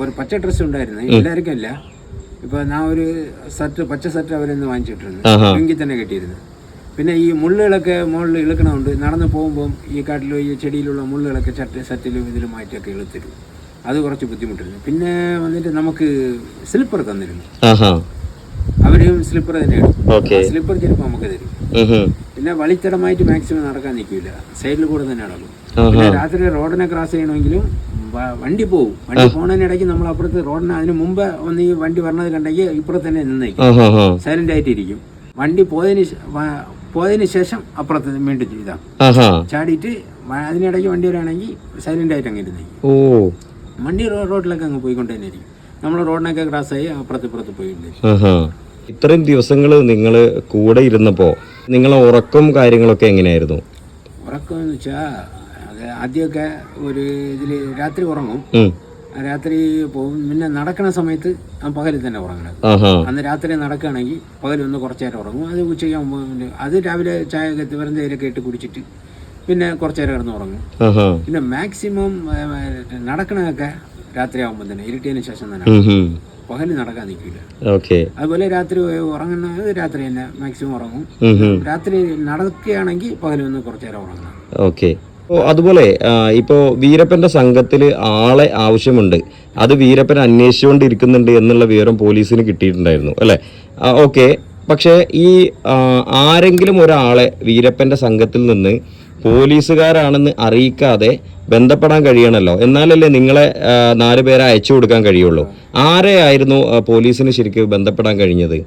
ഒരു പച്ച ഡ്രസ്സ് ഉണ്ടായിരുന്നു. എല്ലാവർക്കും അല്ല. ഇപ്പൊ ഞാൻ ഒരു പച്ച സെറ്റ് അവരെന്ന് വാങ്ങിച്ചിട്ടിരുന്നു. എങ്കിൽ തന്നെ കെട്ടിയിരുന്നു. പിന്നെ ഈ മുള്ളുകളൊക്കെ മുകളിൽ ഇളുക്കണമുണ്ട്. നടന്ന് പോകുമ്പം ഈ കാട്ടിലും ഈ ചെടിയിലുള്ള മുള്ളുകളൊക്കെ സെറ്റിലും ഇതിലും മാറ്റിയൊക്കെ ഇളുത്തരും. അത് കുറച്ച് ബുദ്ധിമുട്ടിരുന്നു. പിന്നെ വന്നിട്ട് നമുക്ക് സ്ലിപ്പർ തന്നിരുന്നു. അവരും സ്ലിപ്പർ തന്നെ ഇടും. സ്ലിപ്പർ ചെരുപ്പ് നമുക്ക് തരും. പിന്നെ വളിത്തടമായിട്ട് മാക്സിമം നടക്കാൻ നിൽക്കില്ല, സൈഡിൽ കൂടെ തന്നെ നടക്കും. പിന്നെ രാത്രി റോഡിനെ ക്രോസ് ചെയ്യണമെങ്കിലും വണ്ടി പോകും. വണ്ടി പോകുന്നതിനിടയ്ക്ക് നമ്മൾ അപ്പുറത്ത് റോഡിന് അതിന് മുമ്പ് ഒന്ന് ഈ വണ്ടി വരണത് കണ്ടെങ്കിൽ ഇപ്പുറത്ത് തന്നെ നിന്നേക്കും, സൈലന്റ് ആയിട്ടിരിക്കും. വണ്ടി പോയതിന് ശേഷം അപ്പുറത്ത് വീണ്ടും ചെയ്താൽ ചാടിയിട്ട് അതിനിടയ്ക്ക് വണ്ടി വരാണെങ്കിൽ സൈലന്റ് ആയിട്ട് അങ്ങ് ഇരുന്നേക്കും. വണ്ടി റോഡിലൊക്കെ അങ്ങ് പോയിക്കൊണ്ട് തന്നെ ഇരിക്കും. നമ്മൾ റോഡിനൊക്കെ ക്രോസ് ആയി അപ്പുറത്ത് പോയിട്ടുണ്ട്. ഇത്രയും ദിവസങ്ങൾ നിങ്ങൾ കൂടെ ഇരുന്നപ്പോൾ നിങ്ങളെ ഉറക്കം കാര്യങ്ങളൊക്കെ എങ്ങനെയായിരുന്നു? ഉറക്കം എന്ന് വെച്ചാൽ അത് ആദ്യമൊക്കെ ഒരു ഇതിൽ രാത്രി ഉറങ്ങും, രാത്രി പോകും. പിന്നെ നടക്കുന്ന സമയത്ത് പകലിൽ തന്നെ ഉറങ്ങണം. അന്ന് രാത്രി നടക്കുകയാണെങ്കിൽ പകലൊന്ന് കുറച്ചു നേരം ഉറങ്ങും. അത് ഉച്ചയ്ക്കാകുമ്പോൾ അത് രാവിലെ ചായ വെറുതെയിലൊക്കെ ഇട്ട് കുടിച്ചിട്ട് പിന്നെ കുറച്ചു നേരം കിടന്ന് ഉറങ്ങും. പിന്നെ മാക്സിമം നടക്കണതൊക്കെ രാത്രി ആകുമ്പോൾ തന്നെ ഇരുട്ടിയതിന് ശേഷം തന്നെ, പകല് നടക്കാൻ നിൽക്കില്ല. അതുപോലെ രാത്രി ഉറങ്ങുന്നത് രാത്രി തന്നെ മാക്സിമം ഉറങ്ങും. രാത്രി നടക്കുകയാണെങ്കിൽ പകലൊന്ന് കുറച്ചു നേരം ഉറങ്ങണം. അതുപോലെ ഇപ്പോ വീരപ്പന്റെ സംഘത്തില് ആളെ ആവശ്യമുണ്ട്, അത് വീരപ്പൻ അന്വേഷിച്ചുകൊണ്ടിരിക്കുന്നുണ്ട് എന്നുള്ള വിവരം പോലീസിന് കിട്ടിയിട്ടുണ്ടായിരുന്നു അല്ലെ? പക്ഷേ ഈ ആരെങ്കിലും ഒരാളെ വീരപ്പന്റെ സംഘത്തിൽ നിന്ന് പോലീസുകാരാണെന്ന് അറിയിക്കാതെ ബന്ധപ്പെടാൻ കഴിയണമല്ലോ, എന്നാലല്ലേ നിങ്ങളെ 4 പേരെ അയച്ചു കൊടുക്കാൻ കഴിയുള്ളൂ. ആരെയായിരുന്നു പോലീസിന് ശരിക്കും ബന്ധപ്പെടാൻ കഴിഞ്ഞത്?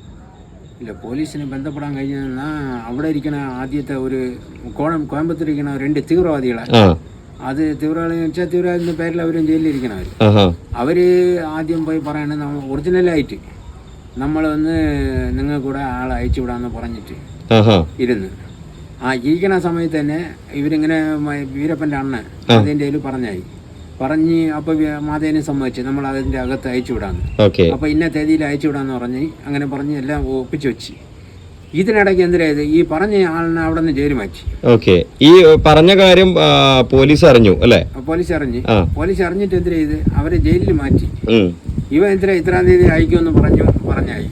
ഇല്ല, പോലീസിന് ബന്ധപ്പെടാൻ കഴിഞ്ഞാൽ അവിടെ ഇരിക്കണ ആദ്യത്തെ ഒരു കോയമ്പത്തൂർ ഇരിക്കണ 2 തീവ്രവാദികളെ, അത് തീവ്രവാദി വെച്ചാൽ തീവ്രവാദിന്റെ പേരിൽ അവരും ജയിലിലിരിക്കണവർ. അവര് ആദ്യം പോയി പറയണത് ഒറിജിനലായിട്ട് നമ്മളൊന്ന് നിങ്ങൾ കൂടെ ആളെ അയച്ചു വിടാന്ന് പറഞ്ഞിട്ട് ഇരുന്ന് ഇരിക്കണ സമയത്ത് തന്നെ ഇവരിങ്ങനെ വീരപ്പന്റെ അണ്ണൻ അതിൻ്റെ പറഞ്ഞ് അപ്പൊ മാതേനെ സമ്മതിച്ച് നമ്മൾ അതിന്റെ അകത്ത് അയച്ചു വിടാന്ന്. അപ്പൊ ഇന്ന തീയതിയിൽ അയച്ചു വിടാന്ന് പറഞ്ഞ് അങ്ങനെ പറഞ്ഞ് എല്ലാം ഒപ്പിച്ചു വെച്ച്. ഇതിനിടയ്ക്ക് എന്തിനായത് ഈ പറഞ്ഞ ആളിനെ അവിടെ നിന്ന് ജയില് മാറ്റി. ഈ പറഞ്ഞ കാര്യം പോലീസ് അറിഞ്ഞു അല്ലേ? പോലീസ് അറിഞ്ഞിട്ട് എന്തിനാ ചെയ്ത് അവരെ ജയിലിൽ മാറ്റി. ഇവ എന്തിനാ ഇത്രാം തീയതി അയക്കുമെന്ന് പറഞ്ഞായി.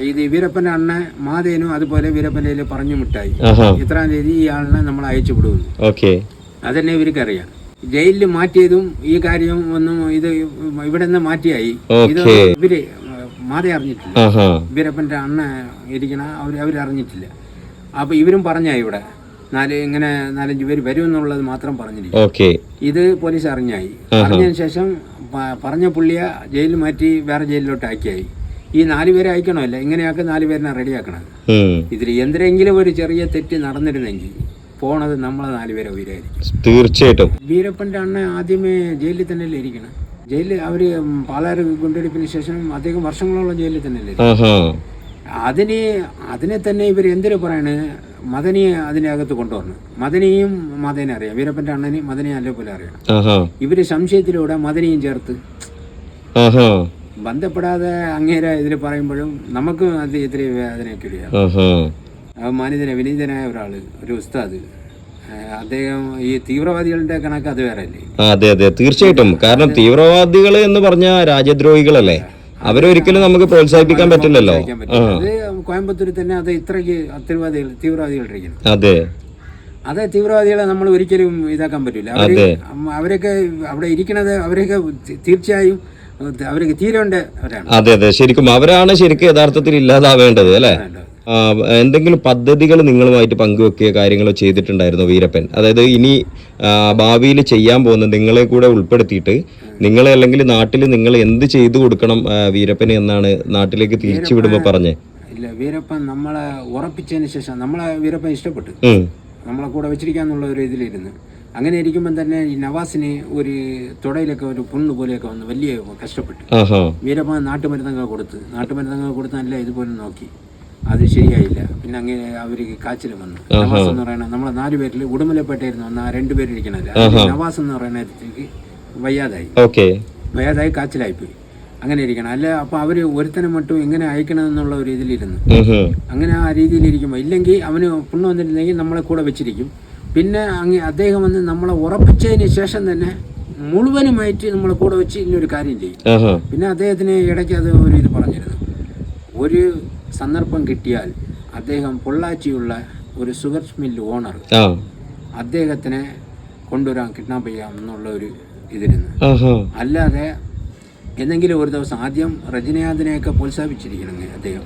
ഇത് വീരപ്പന്റെ അണ്ണൻ മാതേനും അതുപോലെ വീരപ്പന്റെ പറഞ്ഞു മിട്ടായി ഇത്രാം തീയതി ഈ ആളിനെ നമ്മൾ അയച്ചു വിടുമെന്ന്. അതന്നെ ഇവർക്കറിയാം. ജയിലിൽ മാറ്റിയതും ഈ കാര്യം ഒന്നും ഇത് ഇവിടെ നിന്ന് മാറ്റിയായി. ഇത് ഇവര് മാതേ അറിഞ്ഞിട്ടില്ല, വീരപ്പന്റെ അണ്ണ ഇരിക്കണ അവരറിഞ്ഞിട്ടില്ല. അപ്പൊ ഇവരും പറഞ്ഞായി ഇവിടെ ഇങ്ങനെ 4-5 പേര് വരുമെന്നുള്ളത് മാത്രം പറഞ്ഞിരിക്കും. ഓക്കെ. ഇത് പോലീസ് അറിഞ്ഞായി. അറിഞ്ഞതിന് ശേഷം പറഞ്ഞ പുള്ളിയെ ജയിലിൽ മാറ്റി വേറെ ജയിലിലോട്ട് ആക്കിയായി. ഈ 4 പേരെ അയക്കണമല്ല, ഇങ്ങനെയാക്കി 4 പേരിനെ റെഡിയാക്കണം. ഇതിൽ എന്തെങ്കിലും ഒരു ചെറിയ തെറ്റ് നടന്നിരുന്നെങ്കിൽ പോണത് നമ്മളെ 4 പേരെ ഉയരായിരിക്കും. തീർച്ചയായിട്ടും. വീരപ്പൻ്റെ അണ്ണൻ ആദ്യമേ ജയിലിൽ തന്നെയല്ലേ ഇരിക്കണം. ജയിലിൽ അവർ പാലാർ ഗുണ്ടെടുപ്പിന് ശേഷം അദ്ദേഹം വർഷങ്ങളോളം ജയിലിൽ തന്നെയല്ലേ. അതിനെ തന്നെ ഇവർ എന്തിനു പറയണ്, മദനിയെ അതിൻ്റെ അകത്ത് കൊണ്ടുവരണം. മദനിയും മദനെ അറിയാം, വീരപ്പൻ്റെ അണ്ണന് മദനിയെ അതേപോലെ അറിയാം. ഇവര് സംശയത്തിലൂടെ മദനിയും ചേർത്ത് ബന്ധപ്പെടാതെ അങ്ങേരെ ഇതിൽ പറയുമ്പോഴും നമുക്ക് അത് ഇത്തിരി വേദനയൊക്കെ ഇല്ല. മാനിതന വിനീതനായ ഒരാള്, ഒരു ഉസ്താദ്, അദ്ദേഹം ഈ തീവ്രവാദികളുടെ കണക്ക് അത് വേറെ അല്ലേ? അതെ അതെ, തീർച്ചയായിട്ടും. കാരണം തീവ്രവാദികൾ എന്ന് പറഞ്ഞ രാജ്യദ്രോഹികളല്ലേ, അവരൊരിക്കലും നമുക്ക് പ്രോത്സാഹിപ്പിക്കാൻ പറ്റില്ലല്ലോ. അത് കോയമ്പത്തൂരിൽ തന്നെ അത് ഇത്രയ്ക്ക് തീവ്രവാദികൾ ഇരിക്കുന്നു. അതെ, അതെ, തീവ്രവാദികളെ നമ്മൾ ഒരിക്കലും ഇതാക്കാൻ പറ്റില്ല. അവരൊക്കെ അവിടെ ഇരിക്കുന്നത് അവരൊക്കെ തീർച്ചയായും അവർക്ക് തീരേണ്ടവരാണ്. അതെ അതെ, ശരിക്കും അവരാണ് ശരിക്കും യഥാർത്ഥത്തിൽ ഇല്ലാതാവേണ്ടത് അല്ലെ. എന്തെങ്കിലും പദ്ധതികൾ നിങ്ങളുമായിട്ട് പങ്കുവെക്കുക കാര്യങ്ങളോ ചെയ്തിട്ടുണ്ടായിരുന്നു വീരപ്പൻ? അതായത് ഇനി ഭാവിയിൽ ചെയ്യാൻ പോകുന്ന നിങ്ങളെ കൂടെ ഉൾപ്പെടുത്തിയിട്ട് നിങ്ങളെ അല്ലെങ്കിൽ നാട്ടിൽ നിങ്ങൾ എന്ത് ചെയ്തു കൊടുക്കണം വീരപ്പന് എന്നാണ് നാട്ടിലേക്ക് തിരിച്ചു വിടുമ്പോൾ പറഞ്ഞേ? ഇല്ല, വീരപ്പൻ നമ്മളെ ഉറപ്പിച്ചതിന് ശേഷം നമ്മളെ വീരപ്പൻ ഇഷ്ടപ്പെട്ടു നമ്മളെ കൂടെ വെച്ചിരിക്കാന്നുള്ള ഒരു ഇതിലിരുന്ന്. അങ്ങനെ ഇരിക്കുമ്പോൾ തന്നെ ഈ നവാസിന് ഒരു തുടയിലൊക്കെ ഒരു പുണ്ണ് പോലെയൊക്കെ വന്ന് വലിയ കഷ്ടപ്പെട്ടു. വീരപ്പൻ നാട്ടുമരുന്നങ്ങൾ കൊടുത്ത് നല്ല ഇതുപോലെ നോക്കി. അത് ശരിയായില്ല. പിന്നെ അങ്ങനെ അവർക്ക് കാച്ചിൽ വന്നു. നവാസ് എന്ന് പറയുന്നത് നമ്മളെ 4 പേരിൽ ഉടുമലപ്പേട്ടായിരുന്നു വന്ന 2 പേരിരിക്കണല്ല. നവാസ് എന്ന് പറയുന്നതിലേക്ക് വയ്യാതായി കാച്ചിലായിപ്പോയി. അങ്ങനെ ഇരിക്കണം അല്ല. അപ്പൊ അവര് ഒരുത്തനെ മട്ടും എങ്ങനെ അയക്കണമെന്നുള്ള ഒരു ഇതിലിരുന്നു. അങ്ങനെ ആ രീതിയിലിരിക്കുമ്പോൾ ഇല്ലെങ്കിൽ അവന് പുണ്ണ് വന്നിരുന്നെങ്കിൽ നമ്മളെ കൂടെ വെച്ചിരിക്കും. പിന്നെ അദ്ദേഹം വന്ന് നമ്മളെ ഉറപ്പിച്ചതിന് ശേഷം തന്നെ മുഴുവനുമായിട്ട് നമ്മളെ കൂടെ വെച്ച് ഇന്നൊരു കാര്യം ചെയ്യും. പിന്നെ അദ്ദേഹത്തിന് ഇടയ്ക്ക് അത് ഒരു ഇത് പറഞ്ഞിരുന്നു, ഒരു സന്ദർഭം കിട്ടിയാൽ അദ്ദേഹം പൊള്ളാച്ചിയുള്ള ഒരു ഷുഗർ മില്ല് ഓണർ അദ്ദേഹത്തിനെ കൊണ്ടുവരാൻ കിഡ്നാപ്പ് ചെയ്യാം എന്നുള്ള ഒരു ഇതിരുന്നു. അല്ലാതെ എന്തെങ്കിലും ഒരു ദിവസം ആദ്യം രജനീകാന്തിനെയൊക്കെ പ്രോത്സാഹിപ്പിച്ചിരിക്കണം അദ്ദേഹം.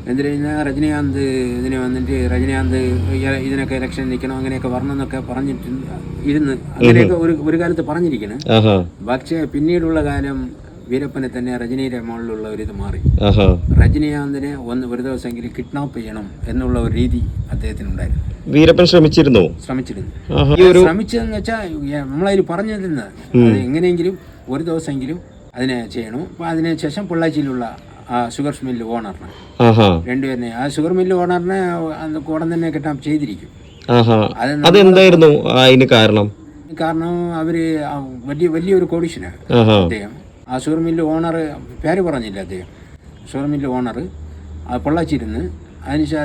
എന്തിനു കഴിഞ്ഞാൽ രജനീകാന്ത് ഇതിന് വന്നിട്ട് രജനീകാന്ത് ഇതിനൊക്കെ ഇലക്ഷൻ നിൽക്കണം അങ്ങനെയൊക്കെ വരണം എന്നൊക്കെ പറഞ്ഞിട്ട് ഇരുന്ന് അങ്ങനെയൊക്കെ ഒരു കാലത്ത് പറഞ്ഞിരിക്കണം. പക്ഷേ പിന്നീടുള്ള കാലം വീരപ്പനെ തന്നെ രജനീയുടെ മുകളിലുള്ള ഒരു ഇത് മാറി. രജനീകാന്തിനെ ഒരു ദിവസമെങ്കിലും കിഡ്നാപ്പ് ചെയ്യണം എന്നുള്ള ഒരു രീതി അദ്ദേഹത്തിനുണ്ടായിരുന്നു. വീരപ്പൻ ശ്രമിച്ചിരുന്നു. ശ്രമിച്ചതെന്ന് വെച്ചാൽ നമ്മളതിൽ പറഞ്ഞിരുന്നത് അത് എങ്ങനെയെങ്കിലും ഒരു ദിവസമെങ്കിലും അതിനെ ചെയ്യണം. അപ്പൊ അതിനുശേഷം പൊള്ളാച്ചിയിലുള്ള ആ ഷുഗർ മില്ല് ഓണറിനെ 2 പേരിനെ ആ ഷുഗർ മില്ല് ഓണറിനെ ഉടൻ തന്നെ കിഡ്നാപ്പ് ചെയ്തിരിക്കും. അതെന്തായിരുന്നു അതിന് കാരണം? അവര് വലിയൊരു കോടീശ്വരനാണ് അദ്ദേഹം. ആ ഷുഗർ മില്ല് ഓണർ പേര് പറഞ്ഞില്ല അദ്ദേഹം. ഷുഗർ മില്ല് ഓണർ പൊള്ളാച്ചിരുന്ന്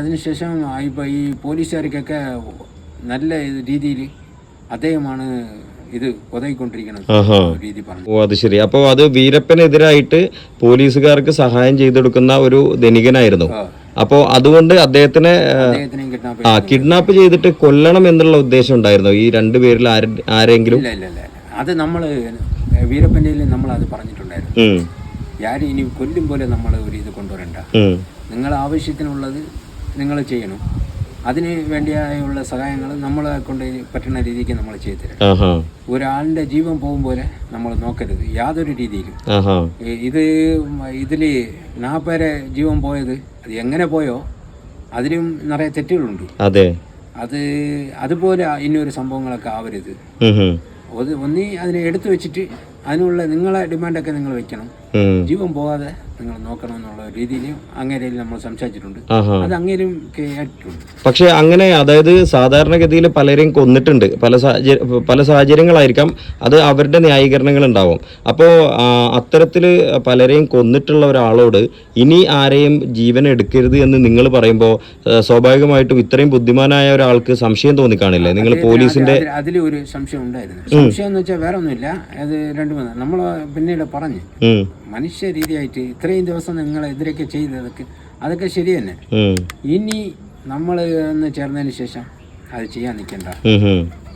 അതിനുശേഷം ഇപ്പൊ ഈ പോലീസുകാർക്കൊക്കെ നല്ല രീതിയിൽ അദ്ദേഹമാണ് ഇത് ഒതകിക്കൊണ്ടിരിക്കുന്നത് രീതി പറഞ്ഞു. ഓ, അത് ശരി. അപ്പോൾ അത് വീരപ്പനെതിരായിട്ട് പോലീസുകാർക്ക് സഹായം ചെയ്തെടുക്കുന്ന ഒരു ധനികനായിരുന്നു. അപ്പോൾ അതുകൊണ്ട് അദ്ദേഹത്തിനെ കിഡ്നാപ്പ് ചെയ്തിട്ട് കൊല്ലണം എന്നുള്ള ഉദ്ദേശം ഉണ്ടായിരുന്നു ഈ 2 പേരിൽ ആരെങ്കിലും? ഇല്ല, അത് നമ്മള് വീരപ്പൻ്റെ നമ്മൾ അത് പറഞ്ഞിട്ടുണ്ടായിരുന്നു. ആരും ഇനി കൊല്ലും പോലെ നമ്മൾ ഒരു ഇത് കൊണ്ടുവരണ്ട. നിങ്ങൾ ആവശ്യത്തിനുള്ളത് നിങ്ങൾ ചെയ്യണം. അതിന് വേണ്ടിയുള്ള സഹായങ്ങൾ നമ്മളെ കൊണ്ട് പറ്റുന്ന രീതിക്ക് നമ്മൾ ചെയ്തു തരാം. ഒരാളിന്റെ ജീവൻ പോകും പോലെ നമ്മൾ നോക്കരുത് യാതൊരു രീതിയിലും. ഇതില് 4 പേരെ ജീവൻ പോയത് അത് എങ്ങനെ പോയോ അതിലും നിറയെ തെറ്റുകളുണ്ട്. അതുപോലെ ഇനിയൊരു സംഭവങ്ങളൊക്കെ ആവരുത്. ഒന്നി അതിനെ എടുത്തു വെച്ചിട്ട് അതിനുള്ള നിങ്ങളെ ഡിമാൻഡൊക്കെ നിങ്ങൾ വെക്കണം. ജീവൻ പോകാതെ നിങ്ങൾ നോക്കണം എന്നുള്ള രീതിയിൽ അങ്ങേരയിൽ നമ്മൾ സംസാരിച്ചിട്ടുണ്ട്. അത് അങ്ങേരും കേട്ടിട്ടുണ്ട്. പക്ഷെ അങ്ങനെ അതായത് സാധാരണഗതിയിൽ പലരെയും കൊന്നിട്ടുണ്ട്. പല സാഹചര്യങ്ങളായിരിക്കാം, അത് അവരുടെ ന്യായീകരണങ്ങൾ ഉണ്ടാവും. അപ്പോൾ അത്തരത്തില് പലരെയും കൊന്നിട്ടുള്ള ഒരാളോട് ഇനി ആരെയും ജീവൻ എടുക്കരുത് എന്ന് നിങ്ങൾ പറയുമ്പോൾ സ്വാഭാവികമായിട്ടും ഇത്രയും ബുദ്ധിമാനായ ഒരാൾക്ക് സംശയം തോന്നിക്കാണില്ലേ? നിങ്ങൾ പോലീസിന്റെ അതിലൊരു സംശയം ഉണ്ടായിരുന്നു. സംശയം എന്ന് വെച്ചാൽ വേറെ ഒന്നുമില്ല. അത് 2-3 നമ്മൾ പിന്നീട് പറഞ്ഞു മനുഷ്യ രീതിയായിട്ട് ഇത്രയും ദിവസം നിങ്ങളെതിരൊക്കെ ചെയ്തതൊക്കെ അതൊക്കെ ശരി തന്നെ. ഇനി നമ്മൾ ഒന്ന് ചേർന്നതിന് ശേഷം അത് ചെയ്യാൻ നിൽക്കണ്ട.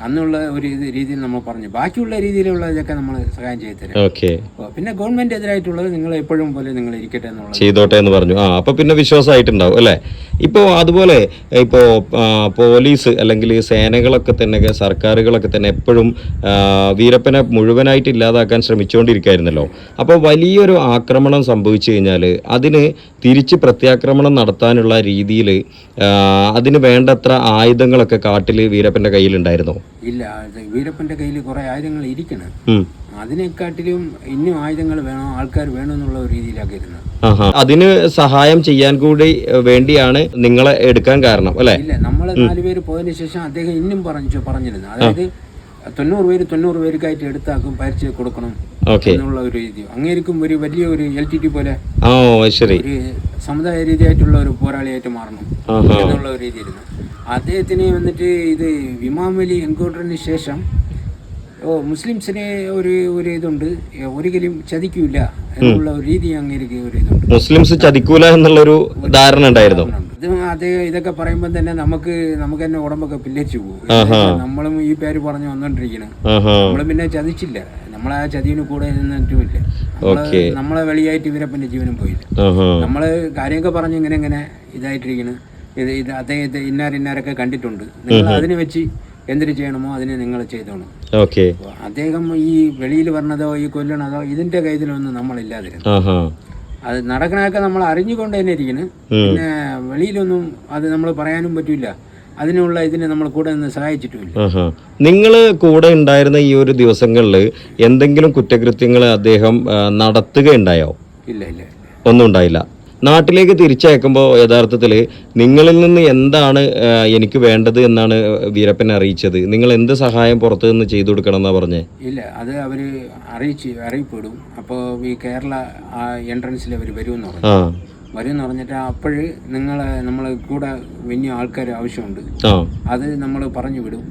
അന്നുള്ള ഒരു രീതിയിൽ നമ്മൾ പറഞ്ഞു. ബാക്കിയുള്ള രീതിയിലുള്ള ഇതൊക്കെ നമ്മൾ സഹായം ചെയ്തു തരാം. ഓക്കെ. പിന്നെ ഗവൺമെന്റ് എതിരായിട്ടുള്ളത് നിങ്ങൾ എപ്പോഴും പോലെ നിങ്ങൾ ഇരിക്കട്ടെ എന്നുള്ളത് ചെയ്തോട്ടെ എന്ന് പറഞ്ഞു. അപ്പൊ പിന്നെ വിശ്വാസമായിട്ടുണ്ടാവും അല്ലേ? ഇപ്പോൾ അതുപോലെ ഇപ്പോൾ പോലീസ് അല്ലെങ്കിൽ സേനകളൊക്കെ തന്നെ സർക്കാരുകളൊക്കെ തന്നെ എപ്പോഴും വീരപ്പനെ മുഴുവനായിട്ട് ഇല്ലാതാക്കാൻ ശ്രമിച്ചുകൊണ്ടിരിക്കുകയായിരുന്നല്ലോ. അപ്പോൾ വലിയൊരു ആക്രമണം സംഭവിച്ചു കഴിഞ്ഞാൽ അതിന് തിരിച്ച് പ്രത്യാക്രമണം നടത്താനുള്ള രീതിയിൽ അതിന് വേണ്ടത്ര ആയുധങ്ങളൊക്കെ കാട്ടിൽ വീരപ്പന്റെ കയ്യിലുണ്ടായിരുന്നോ? ഇല്ല, വീരപ്പന്റെ കയ്യിൽ കുറെ ആയുധങ്ങൾ ഇരിക്കണം. അതിനെക്കാട്ടിലും ഇനിയും ആയുധങ്ങൾ വേണം, ആൾക്കാർ വേണം എന്നുള്ള ഒരു രീതിയിലൊക്കെ ഇരുന്നത്. അതിന് സഹായം ചെയ്യാൻ കൂടി വേണ്ടിയാണ് നിങ്ങളെ എടുക്കാൻ കാരണം അല്ലെ? ഇല്ല, നമ്മൾ 4 പേര് പോയതിനു ശേഷം അദ്ദേഹം ഇന്നും പറഞ്ഞിരുന്നു. അതായത് 90 പേർക്കായിട്ട് എടുത്താക്കും, പരിചയ കൊടുക്കണം എന്നുള്ള ഒരു രീതി. അങ്ങേർക്കും ഒരു വലിയ ഒരു LTT പോലെ ഒരു സമുദായ രീതിയായിട്ടുള്ള ഒരു പോരാളിയായിട്ട് മാറണം എന്നുള്ള ഒരു രീതിയായിരുന്നു അദ്ദേഹത്തിന്. വന്നിട്ട് ഇത് ഇമാം അലി എൻകൗണ്ടറിന് ശേഷം മുസ്ലിംസിനെ ഒരു ഇതുണ്ട്, ഒരിക്കലും ചതിക്കൂല എന്നുള്ള ഒരു രീതി അങ്ങേക്ക് ഒരു ഇതുണ്ട്. മുസ്ലിംസ് ചതിക്കൂല എന്നുള്ളൊരു ധാരണ ഉണ്ടായിരുന്നു. ഇതൊക്കെ പറയുമ്പോൾ തന്നെ നമുക്ക് തന്നെ ഉടമ്പൊക്കെ പില്ലരിച്ചു പോകും. നമ്മളും ഈ പേര് പറഞ്ഞു വന്നോണ്ടിരിക്കണം. നമ്മളും പിന്നെ ചതിച്ചില്ല, നമ്മളെ ആ ചതിവിന് കൂടെ നിന്നിട്ടുമില്ല. നമ്മളെ വെളിയായിട്ട് വീരപ്പന്റെ ജീവനും പോയില്ല. നമ്മള് കാര്യമൊക്കെ പറഞ്ഞ് ഇങ്ങനെ ഇതായിട്ടിരിക്കണം. ഇത് അദ്ദേഹത്തെ ഇന്നാരൊക്കെ കണ്ടിട്ടുണ്ട്, നിങ്ങൾ അതിനെ വെച്ച് എന്തിനു ചെയ്യണമോ അതിനെ നിങ്ങൾ ചെയ്തോണം. അദ്ദേഹം ഈ വെളിയിൽ പറഞ്ഞതോ ഈ കൊല്ലണതോ ഇതിന്റെ കയ്യിലൊന്നും നമ്മളില്ലാതിരുന്നു. അത് നടക്കണൊക്കെ നമ്മൾ അറിഞ്ഞുകൊണ്ട് തന്നെ ഇരിക്കുന്നു. പിന്നെ വെളിയിലൊന്നും അത് നമ്മൾ പറയാനും പറ്റില്ല. അതിനുള്ള ഇതിനെ നമ്മൾ കൂടെ നിന്ന് സഹായിച്ചിട്ടുമില്ല. നിങ്ങൾ കൂടെ ഉണ്ടായിരുന്ന ഈ ഒരു ദിവസങ്ങളിൽ എന്തെങ്കിലും കുറ്റകൃത്യങ്ങൾ അദ്ദേഹം നടത്തുകയുണ്ടായോ? ഇല്ല, ഒന്നും ഉണ്ടായില്ല. നാട്ടിലേക്ക് തിരിച്ചയക്കുമ്പോൾ യഥാർത്ഥത്തിൽ നിങ്ങളിൽ നിന്ന് എന്താണ് എനിക്ക് വേണ്ടത് എന്നാണ് വീരപ്പനെ അറിയിച്ചത്? നിങ്ങൾ എന്ത് സഹായം പുറത്തു നിന്ന് ചെയ്തു കൊടുക്കണം എന്നാ പറഞ്ഞേ? ഇല്ല, അത് അവര് അറിയിപ്പിടും. അപ്പോൾ ഈ കേരള എൻട്രൻസിൽ അവർ വരുമെന്ന് പറഞ്ഞിട്ട് അപ്പോഴ് നമ്മളെ കൂടെ വലിയ ആൾക്കാർ ആവശ്യമുണ്ട്, അത് നമ്മൾ പറഞ്ഞു വിടും.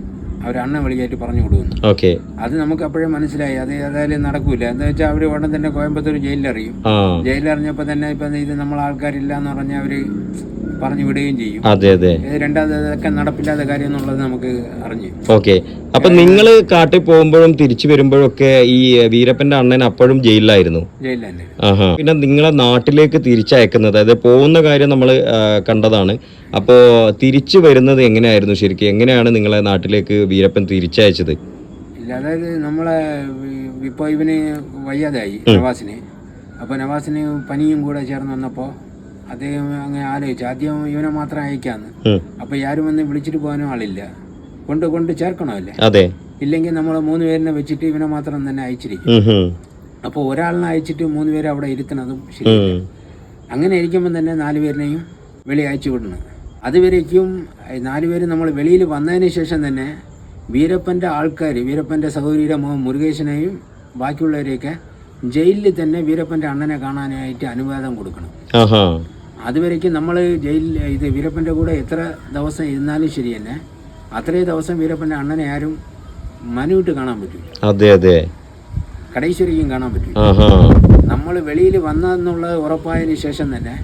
അവർ അണ്ണ വഴിയായിട്ട് പറഞ്ഞു കൊടുക്കുന്നു. അത് നമുക്ക് അപ്പോഴേ മനസ്സിലായി അത് ഏതായാലും നടക്കൂല. എന്താ വെച്ചാൽ അവര് ഉടൻ തന്നെ കോയമ്പത്തൂർ ജയിലിലറിയും. ജയിലിലറിഞ്ഞപ്പോ തന്നെ ഇപ്പൊ ഇത് നമ്മളെ ആൾക്കാരില്ല എന്ന് പറഞ്ഞാൽ അവര് പറഞ്ഞു വിടുകയും ചെയ്യും. രണ്ടാമത് അതൊക്കെ നടപ്പില്ലാത്ത കാര്യം എന്നുള്ളത് നമുക്ക് അറിഞ്ഞു. അപ്പൊ നിങ്ങൾ കാട്ടിൽ പോകുമ്പോഴും തിരിച്ചു വരുമ്പോഴും ഒക്കെ ഈ വീരപ്പന്റെ അണ്ണൻ അപ്പോഴും ജയിലിലായിരുന്നു? ജയിലിലെ. പിന്നെ നിങ്ങളെ നാട്ടിലേക്ക് തിരിച്ചയക്കുന്നത്, അതായത് പോകുന്ന കാര്യം നമ്മൾ കണ്ടതാണ്. അപ്പോ തിരിച്ചു വരുന്നത് എങ്ങനെയായിരുന്നു ശരിക്കും? എങ്ങനെയാണ് നിങ്ങളെ നാട്ടിലേക്ക് വീരപ്പൻ തിരിച്ചയച്ചത്? ഇല്ല, അതായത് നമ്മളെ ഇപ്പൊ ഇവന് വയ്യാതായി നവാസിന്. അപ്പൊ നവാസിന് പനിയും കൂടെ ചേർന്ന് വന്നപ്പോ അദ്ദേഹം അങ്ങനെ ആലോചിച്ചു, ആദ്യം ഇവനെ മാത്രം അയക്കാന്ന്. അപ്പൊ ആരും വന്ന് വിളിച്ചിട്ട് പോകാനും ആളില്ല, കൊണ്ട് ചേർക്കണമല്ലേ. ഇല്ലെങ്കിൽ നമ്മൾ 3 പേരിനെ വെച്ചിട്ട് ഇവനെ മാത്രം തന്നെ അയച്ചിരിക്കും. അപ്പൊ ഒരാളിനെ അയച്ചിട്ട് 3 പേരെ അവിടെ ഇരുത്തണതും ശരി. അങ്ങനെ ഇരിക്കുമ്പോൾ തന്നെ 4 പേരിനെയും വെളി അയച്ചു വിടണം. അതുവരേക്കും 4 പേര് നമ്മൾ വെളിയിൽ വന്നതിന് ശേഷം തന്നെ വീരപ്പന്റെ ആൾക്കാർ, വീരപ്പന്റെ സഹോദരിയുടെ മോൻ മുരുകേശനെയും ബാക്കിയുള്ളവരെയൊക്കെ ജയിലിൽ തന്നെ വീരപ്പന്റെ അണ്ണനെ കാണാനായിട്ട് അനുവാദം കൊടുക്കണം. അതുവരേക്കും നമ്മൾ ജയിലിൽ ഇത് വീരപ്പന്റെ കൂടെ എത്ര ദിവസം ഇരുന്നാലും ശരി തന്നെ അത്രയും ദിവസം വീരപ്പന്റെ അണ്ണനെ ആരും മനുവിട്ട് കാണാൻ പറ്റില്ല. കടീശ്വരിക്കും കാണാൻ പറ്റില്ല. നമ്മൾ വെളിയിൽ വന്നെന്നുള്ളത് ഉറപ്പായതിനു ശേഷം തന്നെ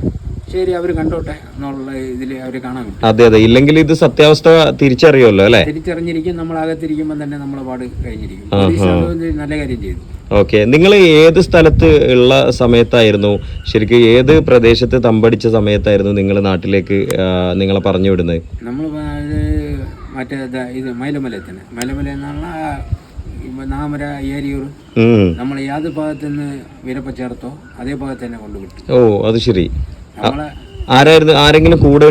ശരി അവർ കണ്ടോട്ടെ എന്നുള്ള ഇതിൽ അവർ കാണാൻ പറ്റും. ഇല്ലെങ്കിൽ ഇത് സത്യാവസ്ഥ തിരിച്ചറിയുമല്ലോ അല്ലെ? തിരിച്ചറിഞ്ഞിരിക്കും. നമ്മൾ അകത്തിരിക്കുമ്പോൾ തന്നെ നമ്മളെ പാട് കഴിഞ്ഞിരിക്കും. നല്ല കാര്യം ചെയ്തു. നിങ്ങൾ ഏത് സ്ഥലത്ത് ഉള്ള സമയത്തായിരുന്നു ശരിക്കും? ഏത് പ്രദേശത്ത് തമ്പടിച്ച സമയത്തായിരുന്നു നിങ്ങൾ നാട്ടിലേക്ക് നിങ്ങളെ പറഞ്ഞു വിടുന്നത്? നമ്മൾ മറ്റേ ഇത് മൈലമല തന്നെ. മൈലമല എന്നുള്ള നാമര ഏരിയൂർ നമ്മൾ ഏത് ഭാഗത്ത് നിന്ന് വീരപ്പ ചേർത്തോ അതേ ഭാഗത്ത് തന്നെ കൊണ്ടുവിട്ടു. അത് ശരി. ആരായിരുന്നു? ആരെങ്കിലും കൂടെ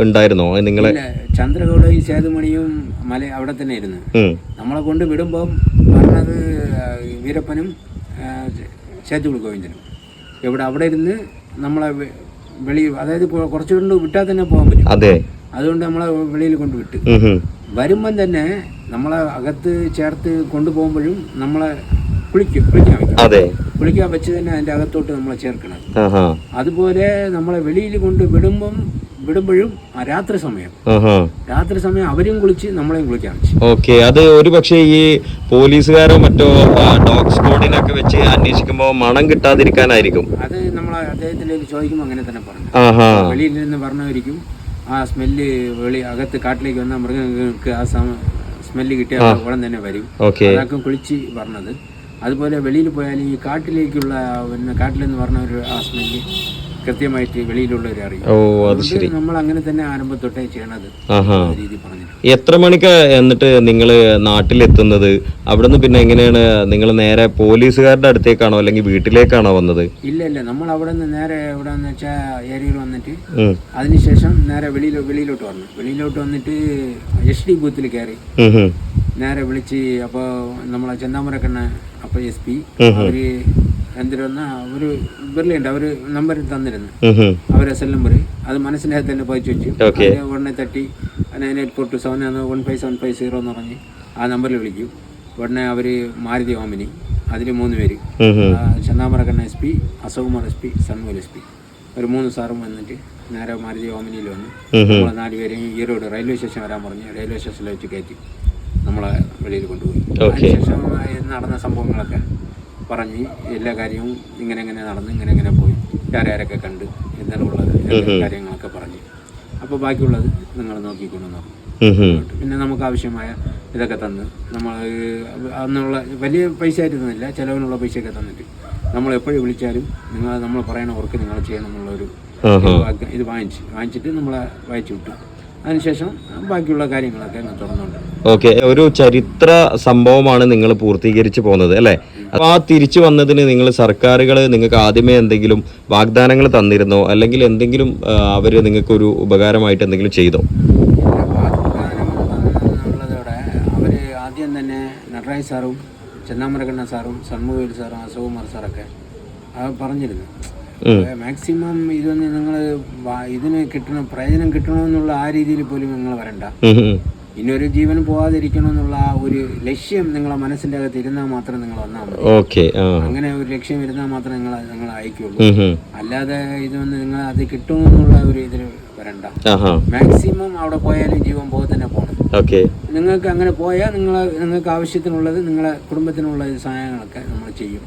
ഉണ്ടായിരുന്നോ നിങ്ങളെ? ചന്ദ്രഗൗഡയും സേതുമണിയും അവിടെ തന്നെ ഇരുന്നു. നമ്മളെ കൊണ്ട് വിടുമ്പം പറഞ്ഞത് വീരപ്പനും സേതുകുളി ഗോവിന്ദനും അവിടെ ഇരുന്ന് നമ്മളെ വെളി, അതായത് കുറച്ചു കൊണ്ട് വിട്ടാൽ തന്നെ പോകാൻ പറ്റും. അതുകൊണ്ട് നമ്മളെ വെളിയിൽ കൊണ്ടുവിട്ട് വരുമ്പം തന്നെ നമ്മളെ അകത്ത് ചേർത്ത് കൊണ്ടുപോകുമ്പോഴും നമ്മളെ കുളിക്കാൻ വെച്ച് തന്നെ അതിന്റെ അകത്തോട്ട് നമ്മളെ ചേർക്കണം. അതുപോലെ നമ്മളെ വെളിയിൽ കൊണ്ട് വിടുമ്പോഴും രാത്രി സമയം അവരും കുളിച്ച് നമ്മളെയും കുളിക്കാൻ വെച്ചു. അത് ഒരു പക്ഷേ ഈ പോലീസുകാരോ മറ്റോ ഡോഗ് സ്ക്വാഡിനൊക്കെ വെച്ച് അന്വേഷിക്കുമ്പോ മണം കിട്ടാതിരിക്കാനായിരിക്കും. അത് നമ്മളെ അദ്ദേഹത്തിലേക്ക് ചോദിക്കുമ്പോൾ അങ്ങനെ തന്നെ പറഞ്ഞു. വെളിയിൽ നിന്ന് പറഞ്ഞവരിക്കും ആ സ്മെല്ല് അകത്ത് കാട്ടിലേക്ക് വന്ന മൃഗങ്ങൾക്ക് ആ സ്മെല്ല് കിട്ടിയാൽ ഉടൻ തന്നെ വരും. അതൊക്കെ കുളിച്ച് പറഞ്ഞത്. അതുപോലെ വെളിയിൽ പോയാൽ ഈ കാട്ടിലേക്കുള്ള പിന്നെ കാട്ടിലെന്ന് പറഞ്ഞ ഒരു ആ സ്മെല്ല് കൃത്യമായിട്ട് വെളിയിലുള്ളവർ അറിയും. നമ്മൾ അങ്ങനെ തന്നെ ആരംഭം തൊട്ടേ ചെയ്യണത് രീതി പറഞ്ഞു. എത്ര മണിക്ക് എന്നിട്ട് നിങ്ങൾ നാട്ടിലെത്തുന്നത്? അവിടുന്ന് പിന്നെ എങ്ങനെയാണ് നിങ്ങൾ നേരെ പോലീസുകാരുടെ അടുത്തേക്കാണോ അല്ലെങ്കിൽ വീട്ടിലേക്കാണോ വന്നത്? ഇല്ല, നമ്മൾ അവിടെ നിന്ന് നേരെ എവിടെന്ന് വെച്ചാൽ ഏരിയയിൽ വന്നിട്ട് അതിനുശേഷം നേരെ വെളിയിലോട്ട് വന്നു. വെളിയിലോട്ട് വന്നിട്ട് SD ബൂത്തിൽ കയറി നേരെ വിളിച്ച്. അപ്പോൾ നമ്മളെ ചെന്താമരക്കണ്ണ അപ്പോൾ SP അവര് എന്തിരുന്ന ഒരു ബിർലുണ്ട്, അവർ നമ്പർ തന്നിരുന്നു. അവരെ സെൽ നമ്പർ അത് മനസ്സിനകത്ത് തന്നെ പതിച്ചു വെച്ചു. ഉടനെ തട്ടി 9842715750 എന്ന് പറഞ്ഞ് ആ നമ്പറിൽ വിളിക്കും. ഉടനെ അവർ മാരുതി ഓമിനി, അതിൽ 3 പേര്, ചെന്താമരക്കണ്ണ SP, അശോകുമാർ SP, സൺമൂൽ SP, ഒരു 3 സാറും വന്നിട്ട് നേരെ മാരുതി ഓമിനിയിൽ വന്ന് നമ്മളെ 4 പേരെയും ഈറോഡ് റെയിൽവേ സ്റ്റേഷൻ വരാൻ പറഞ്ഞ് റെയിൽവേ സ്റ്റേഷനിൽ വെച്ച് കയറ്റി നമ്മളെ വെളിയിൽ കൊണ്ടുപോയി. അതിനുശേഷം നടന്ന സംഭവങ്ങളൊക്കെ പറഞ്ഞ് എല്ലാ കാര്യവും ഇങ്ങനെ നടന്ന് ഇങ്ങനെ പോയി ആരൊക്കെ കണ്ട് എന്നുള്ള കാര്യങ്ങളൊക്കെ പറഞ്ഞ് അപ്പോൾ ബാക്കിയുള്ളത് നിങ്ങൾ നോക്കിക്കൊണ്ടു. പിന്നെ നമുക്ക് ആവശ്യമായ ഇതൊക്കെ തന്ന് നമ്മൾ അന്നുള്ള വലിയ പൈസ ആയിട്ട് തന്നില്ല, ചിലവിനുള്ള പൈസയൊക്കെ തന്നിട്ട് നമ്മൾ എപ്പോഴും വിളിച്ചാലും നമ്മൾ പറയണ വർക്ക് നിങ്ങൾ ചെയ്യണം എന്നുള്ളൊരു ഇത് വാങ്ങിച്ചിട്ട് നമ്മളെ വായിച്ചു വിട്ടു. അതിനുശേഷം ബാക്കിയുള്ള കാര്യങ്ങളൊക്കെ തുറന്നുണ്ട്. ഓക്കെ, ഒരു ചരിത്ര സംഭവമാണ് നിങ്ങൾ പൂർത്തീകരിച്ച് പോകുന്നത് അല്ലേ? അപ്പോൾ ആ തിരിച്ചു വന്നതിന് നിങ്ങൾ സർക്കാരുകൾ നിങ്ങൾക്ക് ആദ്യമേ എന്തെങ്കിലും വാഗ്ദാനങ്ങൾ തന്നിരുന്നോ, അല്ലെങ്കിൽ എന്തെങ്കിലും അവർ നിങ്ങൾക്കൊരു ഉപകാരമായിട്ട് എന്തെങ്കിലും ചെയ്തോ? വാഗ്ദാനം തന്നുള്ളതോടെ അവർ ആദ്യം തന്നെ നടരാജ് സാറും ചെന്താമരക്കണ്ണ സാറും സൺമുഖവേൽ സാറും അശോകുമാർ സാറൊക്കെ പറഞ്ഞിരുന്നു, മാക്സിമം ഇതൊന്ന് നിങ്ങൾ ഇതിന് പ്രയോജനം കിട്ടണമെന്നുള്ള ആ രീതിയിൽ പോലും നിങ്ങൾ വരണ്ട. ഇനിയൊരു ജീവൻ പോകാതിരിക്കണമെന്നുള്ള ആ ഒരു ലക്ഷ്യം നിങ്ങളെ മനസ്സിന്റെ അകത്ത് ഇരുന്നാൽ മാത്രം നിങ്ങൾ വന്നാൽ മതി. അങ്ങനെ ഒരു ലക്ഷ്യം ഇരുന്നാൽ മാത്രമേ നിങ്ങൾ അയക്കുള്ളൂ. അല്ലാതെ ഇതൊന്ന് നിങ്ങൾ അത് കിട്ടുമെന്നുള്ള ഒരു ഇതിൽ വരണ്ട. മാക്സിമം അവിടെ പോയാലും ജീവൻ പോകെ തന്നെ പോകണം. നിങ്ങൾക്ക് അങ്ങനെ പോയാൽ നിങ്ങൾക്ക് ആവശ്യത്തിനുള്ളത് നിങ്ങളെ കുടുംബത്തിനുള്ള സഹായങ്ങളൊക്കെ നമ്മൾ ചെയ്യും.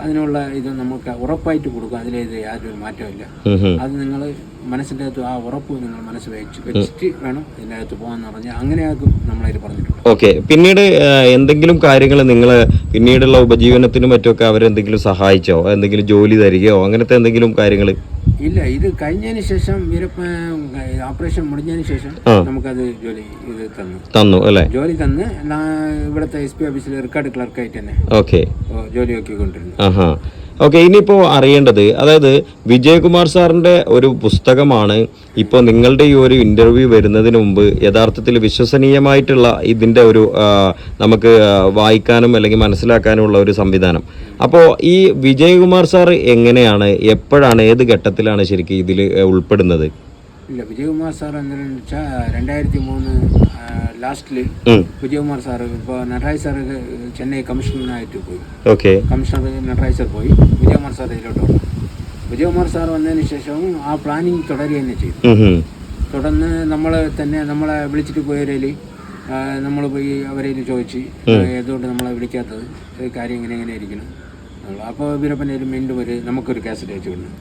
അതിനുള്ള ഇത് നമുക്ക് ഉറപ്പായിട്ട് കൊടുക്കും. അതിലേത് യാതൊരു മാറ്റമില്ല. അത് നിങ്ങൾ മനസ്സിൻ്റെ അകത്ത് ആ ഉറപ്പ് നിങ്ങൾ മനസ്സ് വെച്ചിട്ട് വേണം ഇതിൻ്റെ അകത്ത് പോകാന്ന് പറഞ്ഞാൽ അങ്ങനെയാക്കും നമ്മളതിൽ പറഞ്ഞിട്ടുണ്ട്. ഓക്കെ, പിന്നീട് എന്തെങ്കിലും കാര്യങ്ങൾ നിങ്ങൾ പിന്നീടുള്ള ഉപജീവനത്തിനും മറ്റുമൊക്കെ അവരെന്തെങ്കിലും സഹായിച്ചോ, എന്തെങ്കിലും ജോലി തരികയോ അങ്ങനത്തെ എന്തെങ്കിലും കാര്യങ്ങൾ? ഇല്ല, ഇത് കഴിഞ്ഞതിന് ശേഷം ഓപ്പറേഷൻ മുടിഞ്ഞതിന് ശേഷം നമുക്കത് ജോലി തന്നു അല്ലേ? ജോലി തന്ന് ഇവിടുത്തെ SP ഓഫീസിൽ റെക്കോർഡ് ക്ലർക്കായിട്ട് തന്നെ ജോലി നോക്കിക്കൊണ്ടിരുന്നു. ഓക്കെ, ഇനിയിപ്പോൾ അറിയേണ്ടത്, അതായത് വിജയകുമാർ സാറിൻ്റെ ഒരു പുസ്തകമാണ് ഇപ്പോൾ നിങ്ങളുടെ ഈ ഒരു ഇൻ്റർവ്യൂ വരുന്നതിന് മുമ്പ് യഥാർത്ഥത്തിൽ വിശ്വസനീയമായിട്ടുള്ള ഇതിൻ്റെ ഒരു നമുക്ക് വായിക്കാനും അല്ലെങ്കിൽ മനസ്സിലാക്കാനുമുള്ള ഒരു സംവിധാനം. അപ്പോൾ ഈ വിജയകുമാർ സാർ എങ്ങനെയാണ്, എപ്പോഴാണ്, ഏത് ഘട്ടത്തിലാണ് ശരിക്കും ഇതിൽ ഉൾപ്പെടുന്നത്? ഇല്ല, വിജയകുമാർ സാർ എന്താണെന്ന് വെച്ചാൽ 2003 ലാസ്റ്റിൽ വിജയകുമാർ സാർ ഇപ്പോൾ നടരാജ് സാർ ചെന്നൈ കമ്മീഷണറായിട്ട് പോയി. കമ്മീഷണർ നടരാജ് സാർ പോയി, വിജയകുമാർ സാർ ഇതിലോട്ട് വന്നു. വിജയകുമാർ സാർ വന്നതിന് ശേഷവും ആ പ്ലാനിങ് തുടരുക തന്നെ ചെയ്തു. തുടർന്ന് നമ്മളെ വിളിച്ചിട്ട് പോയവരിൽ നമ്മൾ പോയി അവരിൽ ചോദിച്ച് എന്തുകൊണ്ട് നമ്മളെ വിളിക്കാത്തത്, കാര്യം ഇങ്ങനെ ഇരിക്കണം. അപ്പോൾ വീരപ്പൻ്റെ വീണ്ടും നമുക്കൊരു കാസറ്റ് അയച്ചു വിടുന്നു.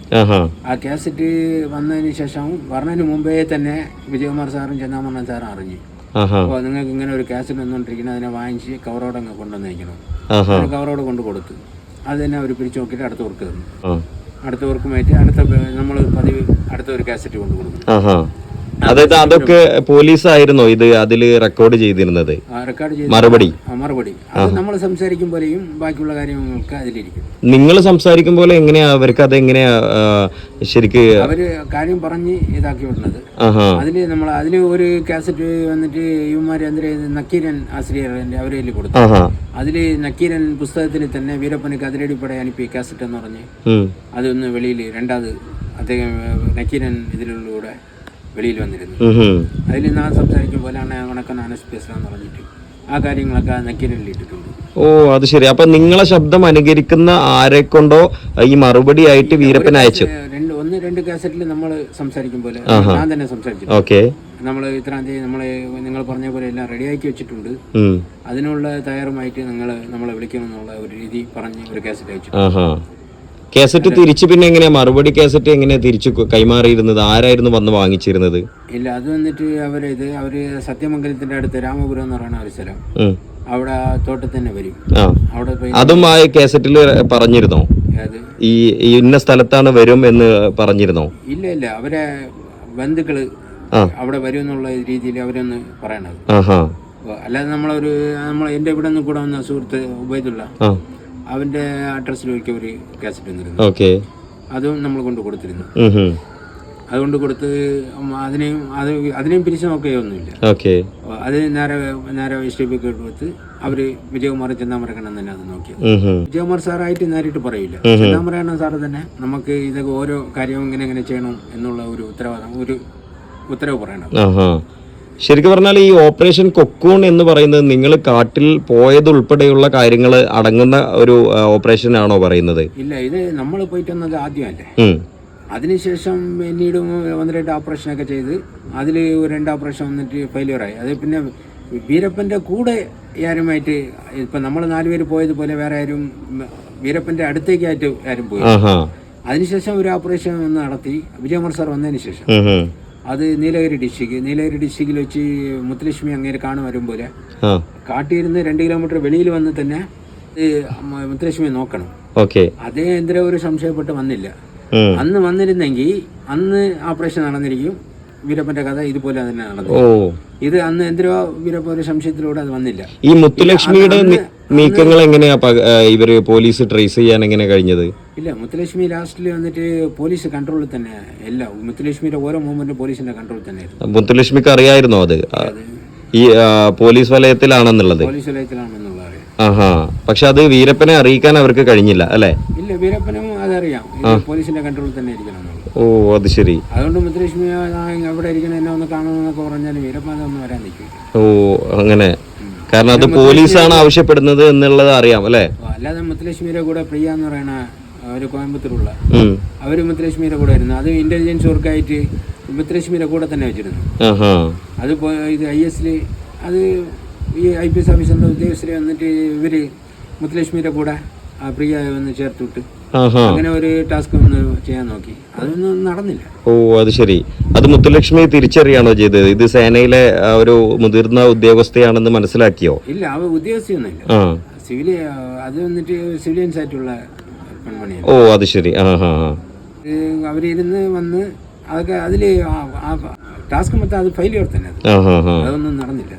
ആ കാസറ്റ് വന്നതിന് ശേഷം പറഞ്ഞതിന് മുമ്പേ തന്നെ വിജയകുമാർ സാറും ചെന്താമണ്ണൻ സാറും അറിഞ്ഞു. അപ്പോൾ നിങ്ങൾക്ക് ഇങ്ങനെ ഒരു കാസറ്റ് വന്നുകൊണ്ടിരിക്കണം, അതിനെ വാങ്ങിച്ച് കവറോടെ അങ്ങ് കൊണ്ടുവന്ന് വയ്ക്കണം. കവറോടെ കൊണ്ട് കൊടുത്തു. അത് തന്നെ അവർ പിരിച്ചു നോക്കിയിട്ട് അടുത്ത വർക്ക് തന്നു. അടുത്ത വർക്കുമായിട്ട് നമ്മൾ പതിവ് അടുത്ത ഒരു കാസറ്റ് കൊണ്ട് കൊടുക്കുന്നു. അതായത് അതൊക്കെ പോലീസായിരുന്നോ ഇത് അതിൽ റെക്കോർഡ് ചെയ്തിരുന്നത്? മറുപടി അത് നമ്മൾ സംസാരിക്കുമ്പോഴേയും ബാക്കിയുള്ള കാര്യങ്ങളൊക്കെ അതിലിരിക്കും. നിങ്ങൾ സംസാരിക്കും പോലെ എങ്ങനെയാ അവർക്ക് അതെങ്ങനെയാ ശരിക്ക് അവര് കാര്യം പറഞ്ഞ് ഇതാക്കി വിടുന്നത്? അതിന് ഒരു കാസറ്റ് വന്നിട്ട് ഇവന്മാര് നക്കീരൻ ആശ്രിയർ അവരെ കൊടുത്തു. അതില് നക്കീരൻ പുസ്തകത്തിൽ തന്നെ വീരപ്പനക്ക് അതിരടിപ്പട അനുപ്പിയ കാസറ്റ് എന്ന് പറഞ്ഞ് അതൊന്ന് വെളിയിൽ രണ്ടാമത് അദ്ദേഹം നക്കീരൻ ഇതിലൂടെ വെളിയിൽ വന്നിരുന്നു. അതിൽ ഞാൻ സംസാരിക്കും പോലെയാണ് വണക്കം നാനസ്പേസ് എന്ന് പറഞ്ഞിട്ട് ആ കാര്യങ്ങളൊക്കെ നക്കീരനിൽ ഇട്ടിട്ടുണ്ട്. ഓ, അത് ശരി. അപ്പൊ നിങ്ങളെ ശബ്ദം അനുകരിക്കുന്ന ആരെ കൊണ്ടോ ഈ മറുപടി ആയിട്ട് വീരപ്പൻ അയച്ചു? രണ്ട് കാസറ്റിൽ നമ്മൾ സംസാരിക്കും പോലെ ഞാൻ തന്നെ സംസാരിച്ചു. നമ്മൾ ഇത്രാം തീയതി നിങ്ങൾ പറഞ്ഞ പോലെ എല്ലാം റെഡിയാക്കി വെച്ചിട്ടുണ്ട്, അതിനുള്ള തയ്യാറുമായിട്ട് നമ്മളെ വിളിക്കണം എന്നുള്ള ഒരു രീതി പറഞ്ഞ് ഒരു കാസറ്റ് അയച്ചു. കാസറ്റ് തിരിച്ച് പിന്നെ എങ്ങനെയാ മറുപടി കാസറ്റ് എങ്ങനെയാ തിരിച്ചു കൈമാറിയിരുന്നത്? ആരായിരുന്നു വന്ന് വാങ്ങിച്ചിരുന്നത്? ഇല്ല, അത് വന്നിട്ട് അവര് സത്യമംഗലത്തിന്റെ അടുത്ത് രാമപുരം എന്ന് പറയുന്ന ഒരു സ്ഥലം, അവിടെ തോട്ടത്തിൽ തന്നെ വരും. അവിടെ പോയി അതും ആ കാസറ്റിൽ പറഞ്ഞിരുന്നോ ഈ ഇന്ന സ്ഥലത്താണ് വരും എന്ന് പറഞ്ഞിരുന്നോ? ഇല്ല, അവരെ ബന്ധുക്കള് അവിടെ വരും എന്നുള്ള രീതിയിൽ അവരൊന്ന് പറയണത്. അല്ലാതെ എന്റെ ഇവിടെ നിന്ന് കൂടെ വന്ന സുഹൃത്ത് ഉബൈദുള്ള, അവന്റെ അഡ്രസ്സിലേക്ക് ഒരു കാസറ്റ് വന്നിരുന്നു. അതും നമ്മൾ കൊണ്ട് കൊടുത്തിരുന്നു. അതുകൊണ്ട് കൊടുത്ത് അതിനെയും പിരിച്ചു നോക്കുകയൊന്നുമില്ല. അത് നേരെ ഇഷ്ടപ്പെട്ട് കൊടുത്ത് അവര് വിജയകുമാർ ചെന്നാമരക്കണ്ണൻ തന്നെ അത് നോക്കിയത്. വിജയകുമാർ സാറായിട്ട് നേരിട്ട് പറയില്ല, ചെന്നാമരക്കണ്ണൻ സാറ് തന്നെ നമുക്ക് ഇതൊക്കെ ഓരോ കാര്യവും ഇങ്ങനെ ചെയ്യണം എന്നുള്ള ഒരു ഉത്തരവ് പറയണം. ശരിക്കും പറഞ്ഞാൽ ഈ ഓപ്പറേഷൻ കൊക്കൂൺ എന്ന് പറയുന്നത് നിങ്ങൾ കാട്ടിൽ പോയത് ഉൾപ്പെടെയുള്ള കാര്യങ്ങൾ അടങ്ങുന്ന ഒരു ഓപ്പറേഷൻ ആണോ പറയുന്നത്? ഇല്ല, ഇത് നമ്മൾ പോയിട്ട് വന്നത് ആദ്യമല്ലേ. അതിനുശേഷം പിന്നീട് 1-2 ഓപ്പറേഷനൊക്കെ ചെയ്ത് അതിൽ 2 ഓപ്പറേഷൻ വന്നിട്ട് ഫെയിലിയറായി. അത് പിന്നെ വീരപ്പൻ്റെ കൂടെ ആരുമായിട്ട് ഇപ്പം നമ്മൾ 4 പേര് പോയതുപോലെ വേറെ ആരും വീരപ്പൻ്റെ അടുത്തേക്കായിട്ട് ആരും പോയി. അതിനുശേഷം ഒരു ഓപ്പറേഷൻ ഒന്ന് നടത്തി വിജയകുമാർ സാർ വന്നതിന് ശേഷം. അത് നീലഗിരി ഡിസ്ട്രിക്റ്റിൽ വെച്ച് മുത്തുലക്ഷ്മി അങ്ങേര് കാണും വരുമ്പോൾ കാട്ടിയിരുന്ന് 2 കിലോമീറ്റർ വെളിയിൽ വന്ന് തന്നെ മുത്തുലക്ഷ്മിയെ നോക്കണം. അതേ എന്തിനാ ഒരു സംശയപ്പെട്ട് വന്നില്ല. അന്ന് വന്നിരുന്നെങ്കിൽ അന്ന് ഓപ്പറേഷൻ നടന്നിരിക്കും. വീരപ്പന്റെ കഥ ഇതുപോലെ തന്നെ നടന്നു. ഇത് അന്ന് എന്തിനോ വീരപ്പ ഒരു സംശയത്തിലൂടെ അത് വന്നില്ല. ഈ മുത്തുലക്ഷ്മിയുടെ നീക്കങ്ങൾ എങ്ങനെയാ ഇവര് പോലീസ് ട്രേസ് ചെയ്യാൻ എങ്ങനെ കഴിഞ്ഞത്? ഇല്ല, മുത്തുലക്ഷ്മി ലാസ്റ്റിൽ വന്നിട്ട് പോലീസ് കൺട്രോളിൽ തന്നെ എല്ലാം. മുത്തുലക്ഷ്മിയുടെ ഓരോ മൂവ്മെന്റും പോലീസിന്റെ കൺട്രോളിൽ തന്നെയായിരുന്നു. മുത്തുലക്ഷ്മിക്ക് അറിയായിരുന്നോ അത് ഈ പോലീസ് വലയത്തിലാണെന്നുള്ളത്? പോലീസ് വലയത്തിലാണെന്നുള്ളത് അറിയാം. പക്ഷെ അത് വീരപ്പനെ അറിയിക്കാൻ അവർക്ക് കഴിഞ്ഞില്ല അല്ലേ? ഇല്ല, വീരപ്പനും അതറിയാം, പോലീസിന്റെ കൺട്രോളിൽ തന്നെ ഇരിക്കണം. അത് ശരി. അതുകൊണ്ട് മുത്തുലക്ഷ്മി എവിടെ ഇരിക്കണം, എന്നെ ഒന്ന് കാണണമെന്നൊക്കെ പറഞ്ഞാൽ വീരപ്പൻ ഒന്ന് വരാൻ നിൽക്കും. അങ്ങനെ, കാരണം അത് പോലീസാണ് ആവശ്യപ്പെടുന്നത് എന്നുള്ളത് അറിയാം അല്ലേ? അല്ലാതെ മുത്തുലക്ഷ്മിയുടെ കൂടെ പ്രിയ എന്ന് പറയുന്ന ഒരു കോയമ്പത്തൂരുള്ള അവര് മുത്തുലക്ഷ്മിയുടെ കൂടെ ആയിരുന്നു. അത് ഇന്റലിജൻസ് വർക്കായിട്ട് മുത്തുലക്ഷ്മിയുടെ കൂടെ തന്നെ വെച്ചിരുന്നു. അത് ഇത് IS അത് ഈ IPS ഓഫീസറിന്റെ ഉദ്യോഗസ്ഥർ വന്നിട്ട് ഇവര് മുത്തുലക്ഷ്മിയുടെ കൂടെ പ്രിയ ഒന്ന് ചേർത്ത് വിട്ട് അങ്ങനെ ഒരു ടാസ്ക് ഒന്ന് ചെയ്യാൻ നോക്കി. അതൊന്നും നടന്നില്ല. അത് ശരി. അത് മുത്തുലക്ഷ്മി തിരിച്ചറിയാണോ ചെയ്തത്? ഇത് സേനയിലെ ഒരു മുതിർന്ന ഉദ്യോഗസ്ഥയാണെന്ന് മനസ്സിലാക്കിയോ? ഇല്ല, അവ ഉദ്യോഗസ്ഥയൊന്നുമില്ല, അത് വന്നിട്ട് സിവിലിയൻസ് ആയിട്ടുള്ള പെൺമണിയാണ്. അത് ശരി. അവരിരുന്ന് വന്ന് അതൊക്കെ അതില് ടാസ്ക് മൊത്തം അത് ഫെയിലിയർ തന്നെ. അതൊന്നും നടന്നില്ല.